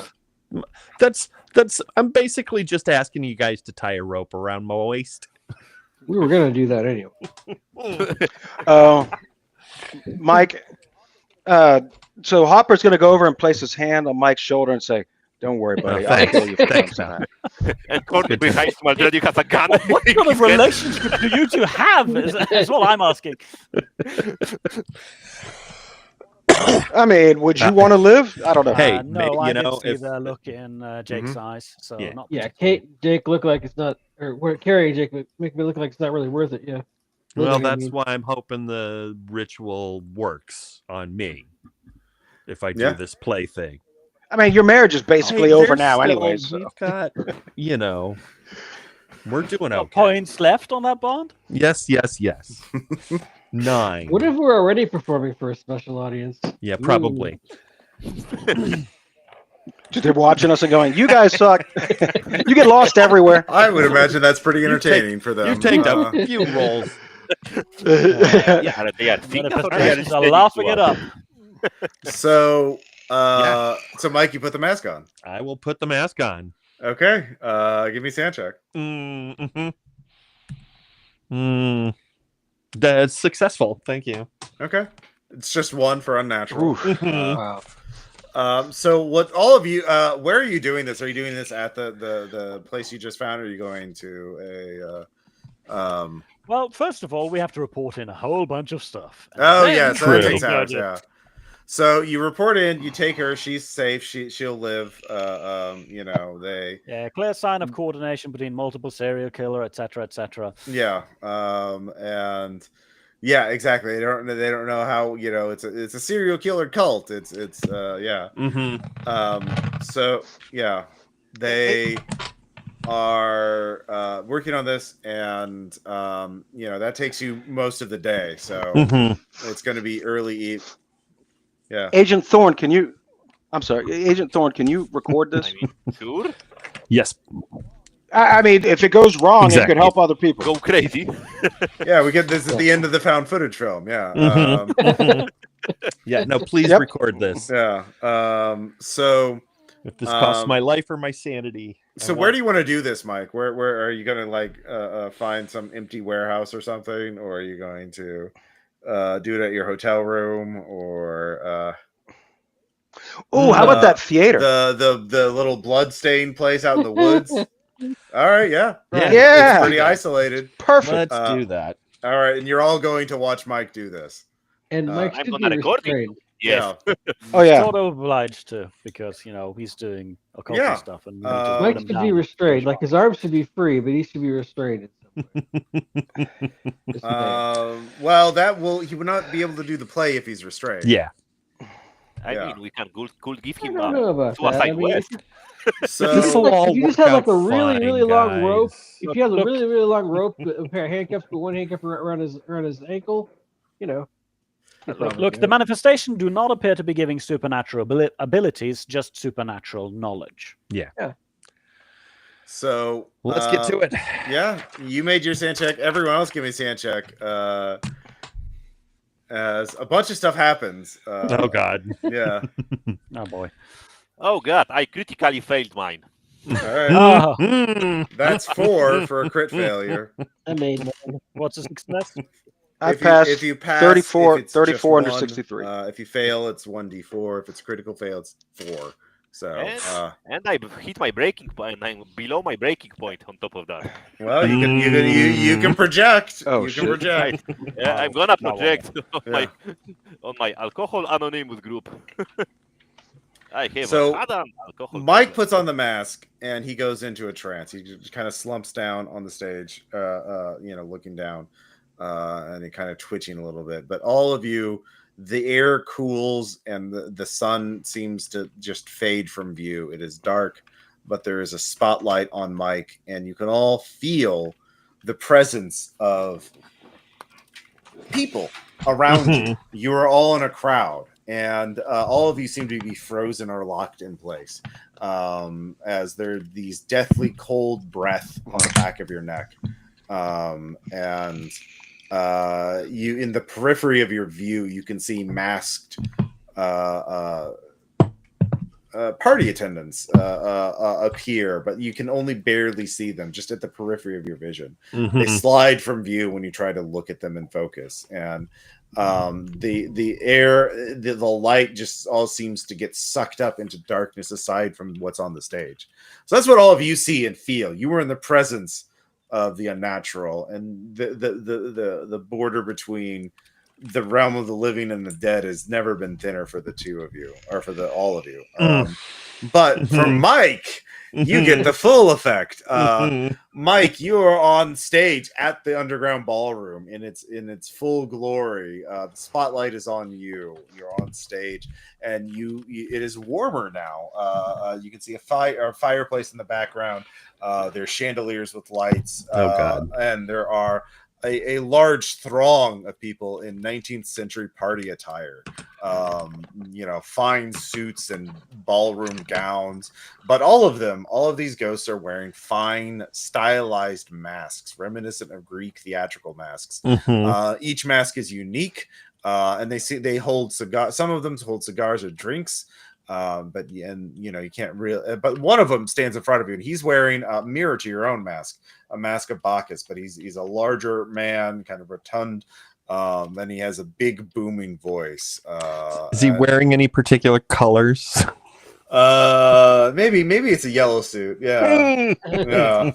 That's I'm basically just asking you guys to tie a rope around my waist. We were going to do that anyway. Mike, so Hopper's going to go over and place his hand on Mike's shoulder and say, "Don't worry, buddy. I'll thanks. kill you." for Thanks, doing man. that." And Courtney behind him already has a gun. What sort of relationship do you two have? Is what I'm asking. I mean, would you want to live? I don't know. Hey, no, I you know, did see if- the look in Jake's Mhm. eyes. So Yeah. not Yeah, particularly. Jake look like it's not, or Carrie and Jake make me look like it's not really worth it. Yeah. Well, Living, I that's mean. why I'm hoping the ritual works on me if I do Yeah. this play thing. I mean, your marriage is basically over now anyway. So. We've got, we're doing No okay. points left on that bond? Yes. 9. What if we're already performing for a special audience? Yeah, probably. They're watching us and going, "You guys suck. You get lost everywhere." I would imagine that's pretty entertaining for them. You've taken a few rolls. Yeah, they are thinking Manifestations are laughing it up. So, so Mike, you put the mask on. I will put the mask on. Okay. Give me a sand check. That's successful. Thank you. Okay. It's just 1 for unnatural. Wow. So what all of you where are you doing this? Are you doing this at the place you just found, or are you going to a Well, first of all, we have to report in a whole bunch of stuff. Oh And yeah, then- so that takes hours, yeah. So you report in, you take her, she's safe, she'll live. Yeah, clear sign of coordination between multiple serial killer, etc., etc. Yeah. And yeah, exactly. They don't know how, it's a serial killer cult. It's yeah. So yeah, they are working on this, and that takes you most of the day. So it's going to be early. Yeah. Agent Thorne, can you? I'm sorry, Agent Thorne, can you record this? Sure. Yes. I mean, if it goes wrong, it could help other people. Go crazy. Yeah, we get this at the end of the found footage film. Yeah. Yeah. No, please record this. Yeah. So if this costs my life or my sanity. So where do you want to do this, Mike? Where are you going to find some empty warehouse or something, or are you going to do it at your hotel room, or how about that theater? The little bloodstained place out in the woods? All right, yeah. Yeah. It's pretty isolated. Perfect. Let's do that. All right, and you're all going to watch Mike do this. And Mike I'm should gonna be record it. restrained. Yes. Oh yeah. Sort of obliged to, because he's doing occult stuff, and we need to Mike put him should down. be restrained. Like his arms should be free, but he should be restrained in some way. Well, he would not be able to do the play if he's restrained. Yeah. I mean, we could give I him don't know about that. Suicide I mean, West. So This will all if you just work have like out a really, really fine, long guys. rope, if you have a Look. really, really long rope, a pair of handcuffs, but one handcuff around his ankle, Look, the manifestation do not appear to be giving supernatural abilities, just supernatural knowledge. Yeah. So Let's get to it. Yeah, you made your sand check. Everyone else give me a sand check. As a bunch of stuff happens. Oh God. Yeah. Oh boy. Oh God, I critically failed mine. All right. Ah, That's 4 for a crit failure. I made what's a success? I passed. If you pass, 34 if it's just 34 under one, 63. If you fail, it's 1d4. If it's critical fail, it's 4. So, And I hit my breaking point. I'm below my breaking point. On top of that, well, you can project. Oh, you shit. can project. yeah, I'm gonna No, project Yeah. on my alcohol anonymous group. I have So, had an alcohol. Mike problem. puts on the mask and he goes into a trance. He just kind of slumps down on the stage, looking down, and he kind of twitching a little bit. But all of you, the air cools and the sun seems to just fade from view. It is dark, but there is a spotlight on Mike, and you can all feel the presence of people around you. You are all in a crowd, and all of you seem to be frozen or locked in place, as there these deathly cold breath on the back of your neck, and you, in the periphery of your view, you can see masked party attendants appear, but you can only barely see them, just at the periphery of your vision. They slide from view when you try to look at them and focus, and the air, the light just all seems to get sucked up into darkness aside from what's on the stage. So that's what all of you see and feel. You were in the presence of the unnatural, and the border between the realm of the living and the dead has never been thinner for the two of you, or for all of you. But for Mike, you get the full effect. Mike, you are on stage at the underground ballroom in its full glory. The spotlight is on you. You're on stage, and it is warmer now. You can see a fireplace in the background. There's chandeliers with lights. Oh, God. And there are a large throng of people in 19th century party attire. Fine suits and ballroom gowns, but all of these ghosts are wearing fine stylized masks reminiscent of Greek theatrical masks. Each mask is unique, and they hold cigars. Some of them hold cigars or drinks, but you can't really. But one of them stands in front of you, and he's wearing a mirror to your own mask, a mask of Bacchus. But he's a larger man, kind of rotund. And he has a big booming voice. Is he wearing any particular colors? Maybe it's a yellow suit. Yeah. Yeah.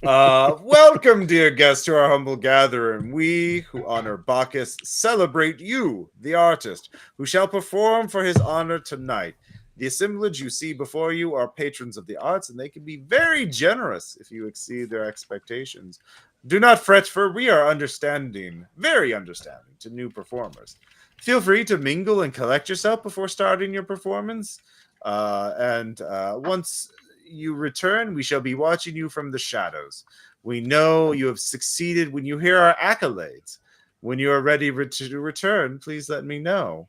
Welcome, dear guests, to our humble gathering. We who honor Bacchus celebrate you, the artist, who shall perform for his honor tonight. The assemblage you see before you are patrons of the arts, and they can be very generous if you exceed their expectations. Do not fret, for we are very understanding to new performers. Feel free to mingle and collect yourself before starting your performance. And once you return, we shall be watching you from the shadows. We know you have succeeded when you hear our accolades. When you are ready to return, please let me know.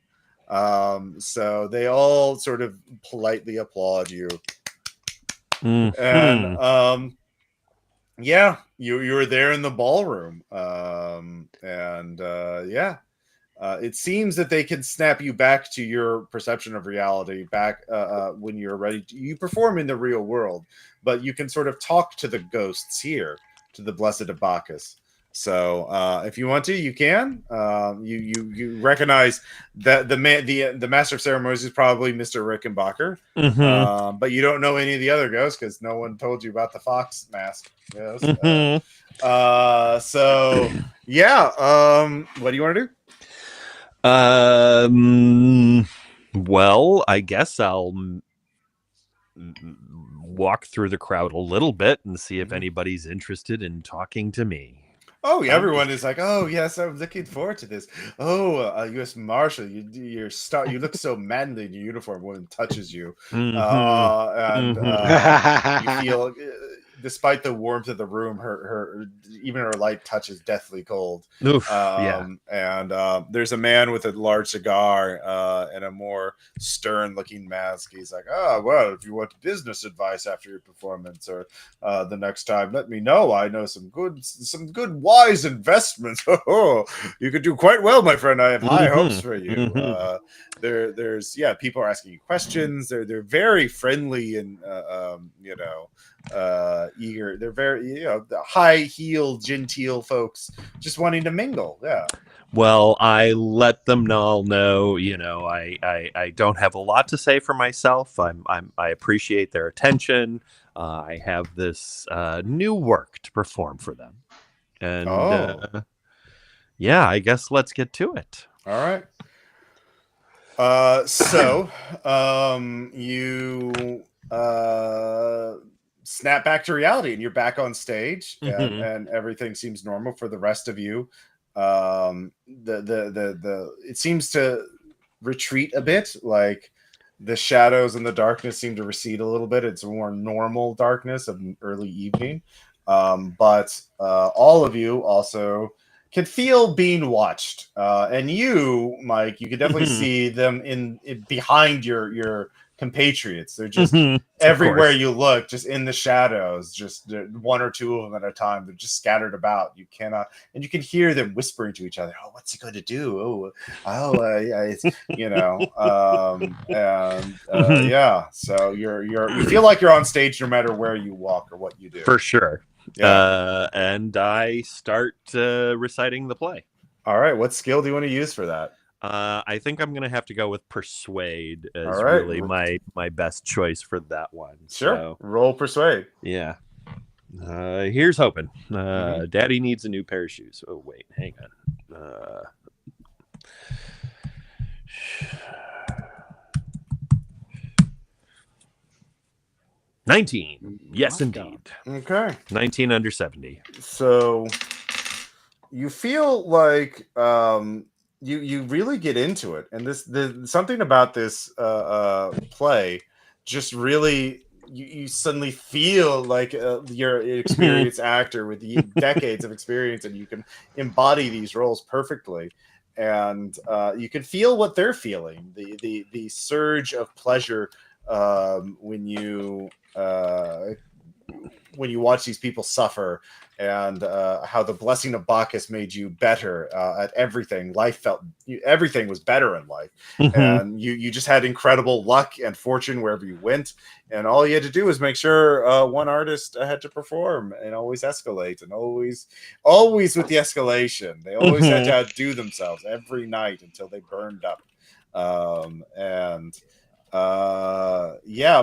So they all sort of politely applaud you. And yeah, you were there in the ballroom, it seems that they can snap you back to your perception of reality back when you're ready. You perform in the real world, but you can sort of talk to the ghosts here, to the blessed of Bacchus. So if you want to, you can. You recognize that the master of ceremonies is probably Mr. Rickenbacker, but you don't know any of the other ghosts because no one told you about the fox mask. Yes. So yeah. What do you want to do? Well, I guess I'll walk through the crowd a little bit and see if anybody's interested in talking to me. Oh, yeah, everyone is like, oh, yes, I'm looking forward to this. Oh, U.S. Marshal, you look so manly in your uniform. Woman touches you, and you feel, despite the warmth of the room, her even her light touch is deathly cold. Oof, And there's a man with a large cigar and a more stern-looking mask. He's like, well, if you want business advice after your performance or the next time, let me know. I know some good wise investments. You could do quite well, my friend. I have high hopes for you. There's people are asking you questions. They're very friendly and eager. They're very high-heeled, genteel folks just wanting to mingle. Yeah. Well, I let them all know, I don't have a lot to say for myself. I appreciate their attention. I have this new work to perform for them. And I guess let's get to it. All right. So you snap back to reality, and you're back on stage, and everything seems normal for the rest of you. It seems to retreat a bit, like the shadows and the darkness seem to recede a little bit. It's a more normal darkness of early evening. But all of you also can feel being watched. And you, Mike, you can definitely see them in behind your compatriots. They're just everywhere you look, just in the shadows, just one or two of them at a time. They're just scattered about. You can hear them whispering to each other. Oh, what's he going to do? Yeah. So you feel like you're on stage no matter where you walk or what you do. For sure. Yeah. And I start reciting the play. All right. What skill do you want to use for that? I think I'm going to have to go with Persuade as really my best choice for that one. Sure. So, roll Persuade. Yeah. Here's hoping. Daddy needs a new pair of shoes. Oh, wait. Hang on. 19. Yes, My indeed. Okay. 19 under 70. So you feel like you really get into it, and something about this play just really you suddenly feel like you're an experienced actor with decades of experience, and you can embody these roles perfectly, and you can feel what they're feeling, the surge of pleasure when you watch these people suffer, and how the blessing of Bacchus made you better at everything. Everything was better in life, and you just had incredible luck and fortune wherever you went, and all you had to do was make sure one artist had to perform and always escalate, and always with the escalation, they always had to outdo themselves every night until they burned up.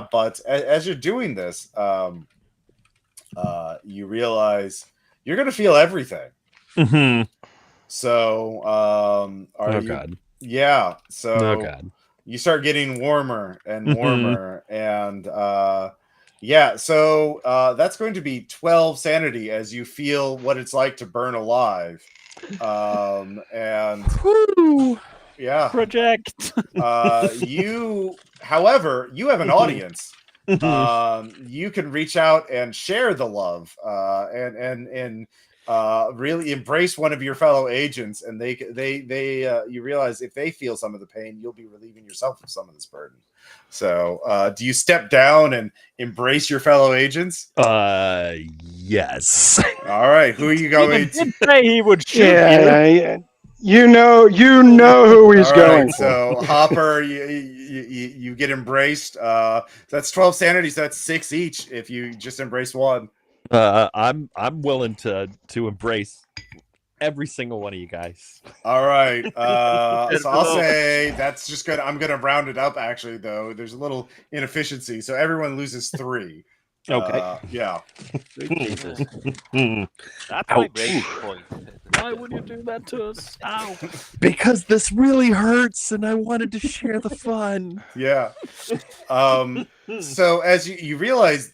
But as you're doing this, you realize you're going to feel everything. So, God. Yeah. So, God. you start getting warmer and warmer, and So, that's going to be 12 sanity as you feel what it's like to burn alive. And yeah, project. However, you have an audience. You can reach out and share the love, and really embrace one of your fellow agents, and you realize if they feel some of the pain, you'll be relieving yourself of some of this burden. So, do you step down and embrace your fellow agents? Yes. All right, who are you going to? Did say he would shoot you. Yeah. You know who he's going for. So Hopper, you get embraced. That's 12 sanity, so that's 6 each if you just embrace one. I'm willing to embrace every single one of you guys. All right. So I'll say that's just good. I'm gonna round it up actually, though. There's a little inefficiency, so everyone loses 3. Okay. Yeah. Jesus. That's my breaking point. Why would you do that to us? Ow. Because this really hurts, and I wanted to share the fun. Yeah. So as you realize,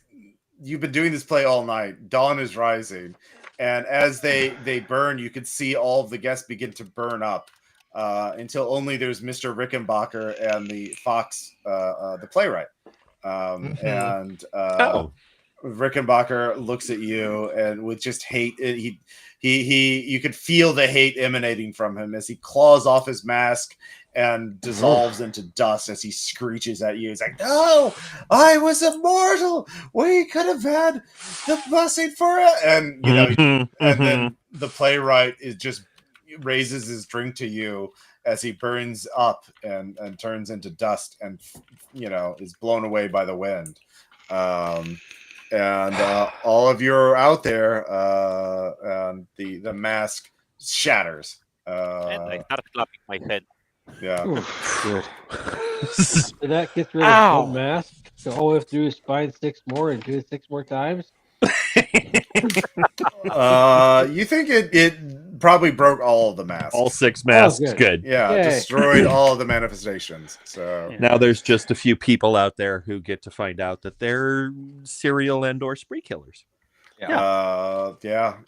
you've been doing this play all night. Dawn is rising, and as they burn, you can see all of the guests begin to burn up until only there's Mr. Rickenbacker and the fox, the playwright. And Rickenbacker looks at you, and with just hate, you could feel the hate emanating from him as he claws off his mask and dissolves into dust as he screeches at you. He's like, "No, I was immortal. We could have had the blessing for it." And and then the playwright just raises his drink to you as he burns up and turns into dust, and is blown away by the wind. And all of you are out there, and the mask shatters. And I start clapping my head. Yeah. Good. So that gets rid of one mask. So all we have to do is find 6 more and do it 6 more times. You think it probably broke all of the masks. All 6 masks. Good. Yeah, Yay. destroyed all of the manifestations. So Now there's just a few people out there who get to find out that they're serial and/or spree killers. yeah.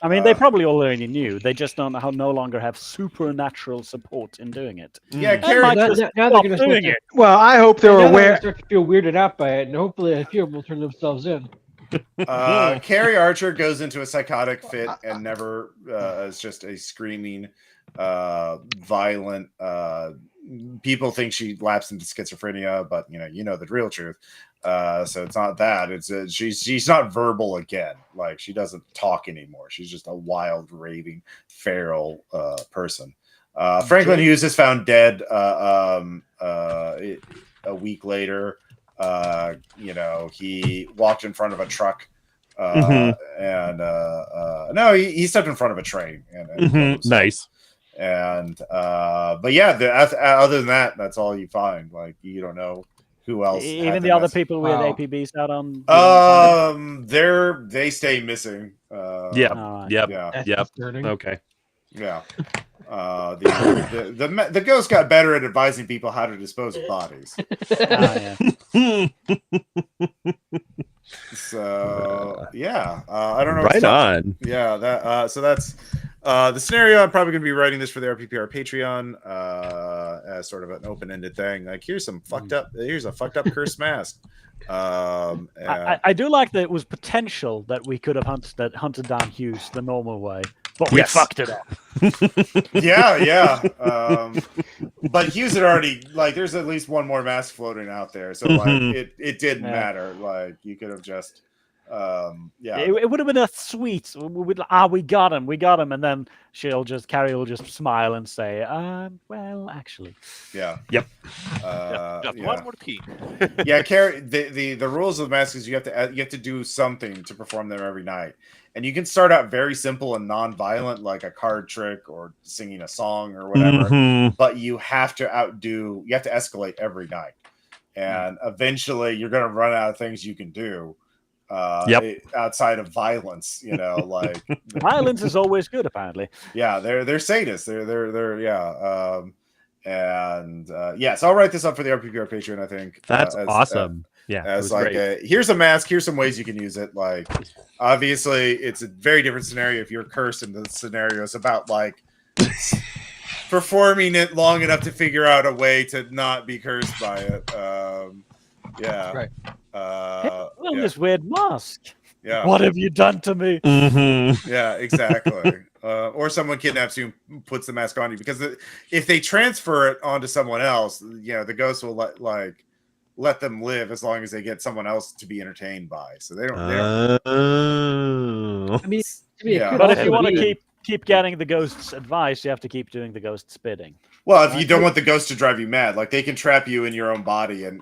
I mean, they probably already knew. They just no longer have supernatural support in doing it. Yeah, Carrie, Now they're going to doing it. Well, I hope they're aware. Start to feel weirded out by it, and hopefully a few will turn themselves in. Carrie Archer goes into a psychotic fit and never is just a screaming, violent. People think she lapsed into schizophrenia, but you know the real truth. So it's not that. It's she's not verbal again. Like, she doesn't talk anymore. She's just a wild, raving, feral person. Franklin Hughes is found dead a week later. He walked in front of a truck, and no, he stepped in front of a train. And Nice. And but yeah, other than that, that's all you find. Like, you don't know who else. Even the other people with APBs out on. They stay missing. Yep. That's concerning. Okay. Yeah. The ghost got better at advising people how to dispose of bodies. So yeah, I don't know. Right on. Yeah, that. So that's the scenario. I'm probably going to be writing this for the RPPR Patreon as sort of an open-ended thing. Like, here's a fucked up cursed mask. I do like that it was potential that we could have hunted down Hughes the normal way, but we fucked it up. Yeah. But Hughes had already, like, there's at least one more mask floating out there, so like it didn't matter. Like, you could have just It would have been a sweet. We got him, and then Carrie will just smile and say, well, actually. Yeah. Yep. Just one more thing. Yeah, Carrie. The rules of the mask is you have to do something to perform them every night, and you can start out very simple and non-violent, like a card trick or singing a song or whatever. But you have to escalate every night, and eventually you're going to run out of things you can do. Outside of violence, like violence is always good, apparently. Yeah, they're sadists. So I'll write this up for the RPPR Patreon. I think that's awesome. as like here's a mask. Here's some ways you can use it. Like, obviously, it's a very different scenario if you're cursed, and the scenario is about like performing it long enough to figure out a way to not be cursed by it. Right. This weird mask. Yeah. What have you done to me? Yeah, exactly. Or someone kidnaps you and puts the mask on you, because if they transfer it onto someone else, the ghost will let them live as long as they get someone else to be entertained by. So they don't. I mean, but if you want to keep getting the ghost's advice, you have to keep doing the ghost's bidding. Well, if you don't want the ghost to drive you mad, like, they can trap you in your own body and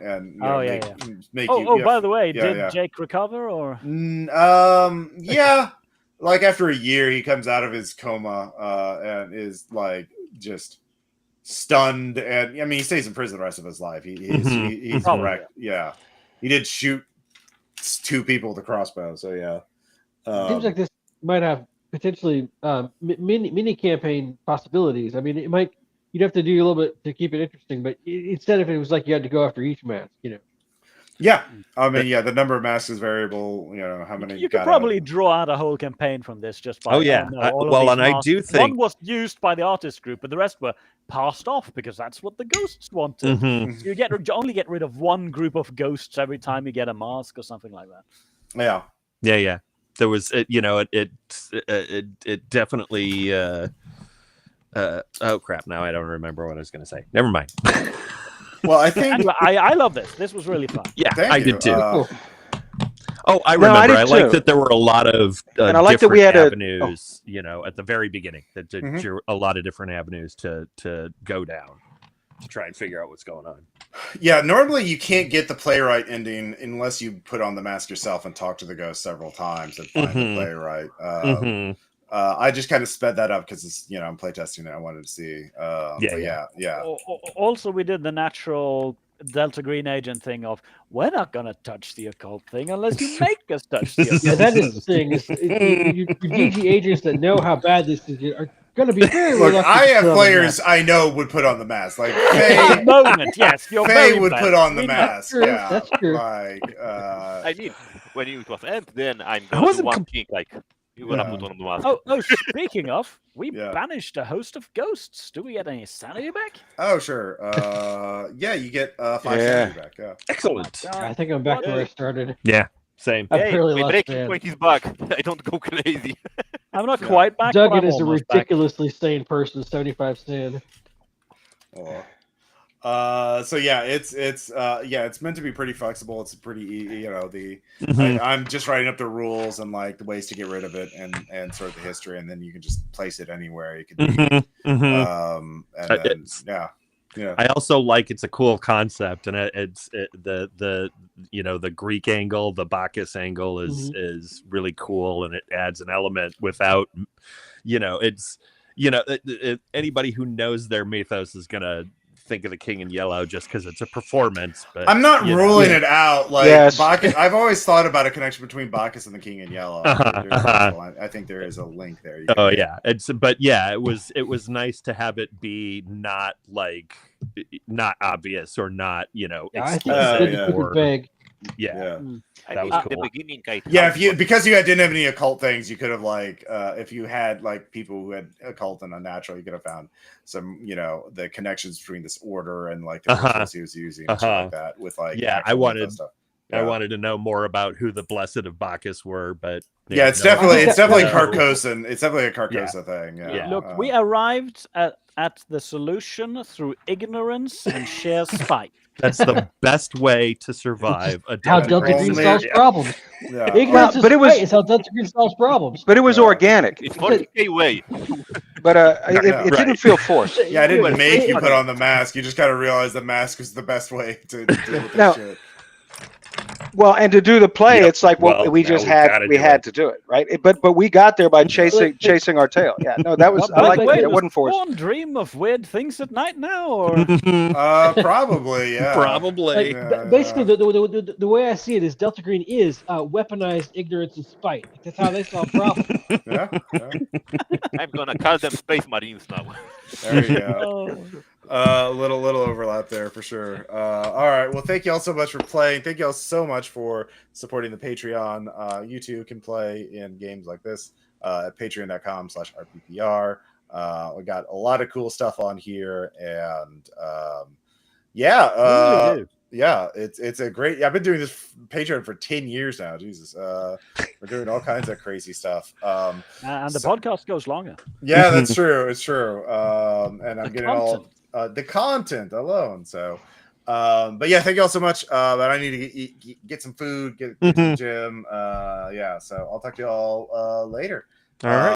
make you. Oh, by the way, did Jake recover or? Yeah, like after a year, he comes out of his coma and is like just stunned, and I mean, he stays in prison the rest of his life. He's wrecked. Yeah, he did shoot 2 people with a crossbow. So yeah, seems like this might have potentially mini campaign possibilities. I mean, it might. You'd have to do a little bit to keep it interesting, but instead of it was like you had to go after each mask, Yeah, I mean, the number of masks is variable. How many? You could probably draw out a whole campaign from this just by. Oh yeah. I do think one was used by the artist group, but the rest were passed off because that's what the ghosts wanted. So you only get rid of one group of ghosts every time you get a mask or something like that. Yeah. There was, it definitely. Oh crap! Now I don't remember what I was going to say. Never mind. Well, I think anyway, I love this. This was really fun. Yeah, I did too. Cool. I remember. I like that there were a lot of and I like that we had avenues. At the very beginning, that a lot of different avenues to go down to try and figure out what's going on. Yeah, normally you can't get the playwright ending unless you put on the mask yourself and talk to the ghost several times and find the playwright. I just kind of sped that up because it's I'm playtesting it. I wanted to see. Also, we did the natural Delta Green Agent thing of we're not gonna touch the occult thing unless you make us touch the occult. Yeah, that is the thing. Your DG agents that know how bad this is are going to be very Look, I have players I know would put on the mask. Like Faye, yes, you're Faye would put on the mask. That's true. Like, I mean, when it was end, then I'm going to one thing like. You gonna put on the mask. Oh, speaking of, we banished a host of ghosts. Do we get any sanity back? Oh, sure. You get 5 sanity back. Yeah. Excellent. I think I'm back where I started. Yeah, same. Hey, my breaking point is back. I don't go crazy. I'm not quite back. Duggan is a ridiculously sane person. 75 stand. Oh. So it's meant to be pretty flexible. It's pretty I'm just writing up the rules and like the ways to get rid of it and sort of the history, and then you can just place it anywhere you could be. I also like it's a cool concept, and the Greek angle, the Bacchus angle is really cool, and it adds an element without anybody who knows their mythos is gonna think of the King in Yellow just because it's a performance. But I'm not ruling it out. Like Bacchus, I've always thought about a connection between Bacchus and the King in Yellow. I think there is a link there. It was nice to have it be not obvious or not I think it's good to keep it vague. Yeah. I That mean, was at the cool. beginning, Because you didn't have any occult things, you could have like if you had like people who had occult and unnatural, you could have found some, the connections between this order and like the rituals he was using and shit like that with like actual info stuff. I wanted to know more about who the Blessed of Bacchus were, but Yeah, it's definitely Carcosan. It's definitely a Carcosa thing. Yeah. Look, we arrived at the solution through ignorance and sheer spite. That's the best way to survive a How Delta Delta Green Green solves problems. Yeah. Ignorance but it was is how Delta Green solves problems. But it was organic. It's 40K way. But it didn't feel forced. Yeah, I didn't make you put on the mask. You just got to realize the mask is the best way to deal with this shit. Well, and to do the play, it's like we had to do it, right? But we got there by chasing our tail. Yeah, no, that was I like that. It wasn't forced. One dream of weird things at night now, or probably, yeah, probably. Basically, the way I see it is Delta Green is weaponized ignorance and spite. That's how they solve problems. Yeah. I'm gonna call them Space Marines now. There you go. A little overlap there for sure. All right. Well, thank you all so much for playing. Thank you all so much for supporting the Patreon. You too can play in games like this at patreon.com/rppr. We got a lot of cool stuff on here, and it's a great. I've been doing this Patreon for 10 years now. Jesus, we're doing all kinds of crazy stuff. And the podcast goes longer. Yeah, that's true. It's true. And I'm getting all the content alone. So, but yeah, thank you all so much. But I need to get some food, get to the gym. So I'll talk to you all later. All right.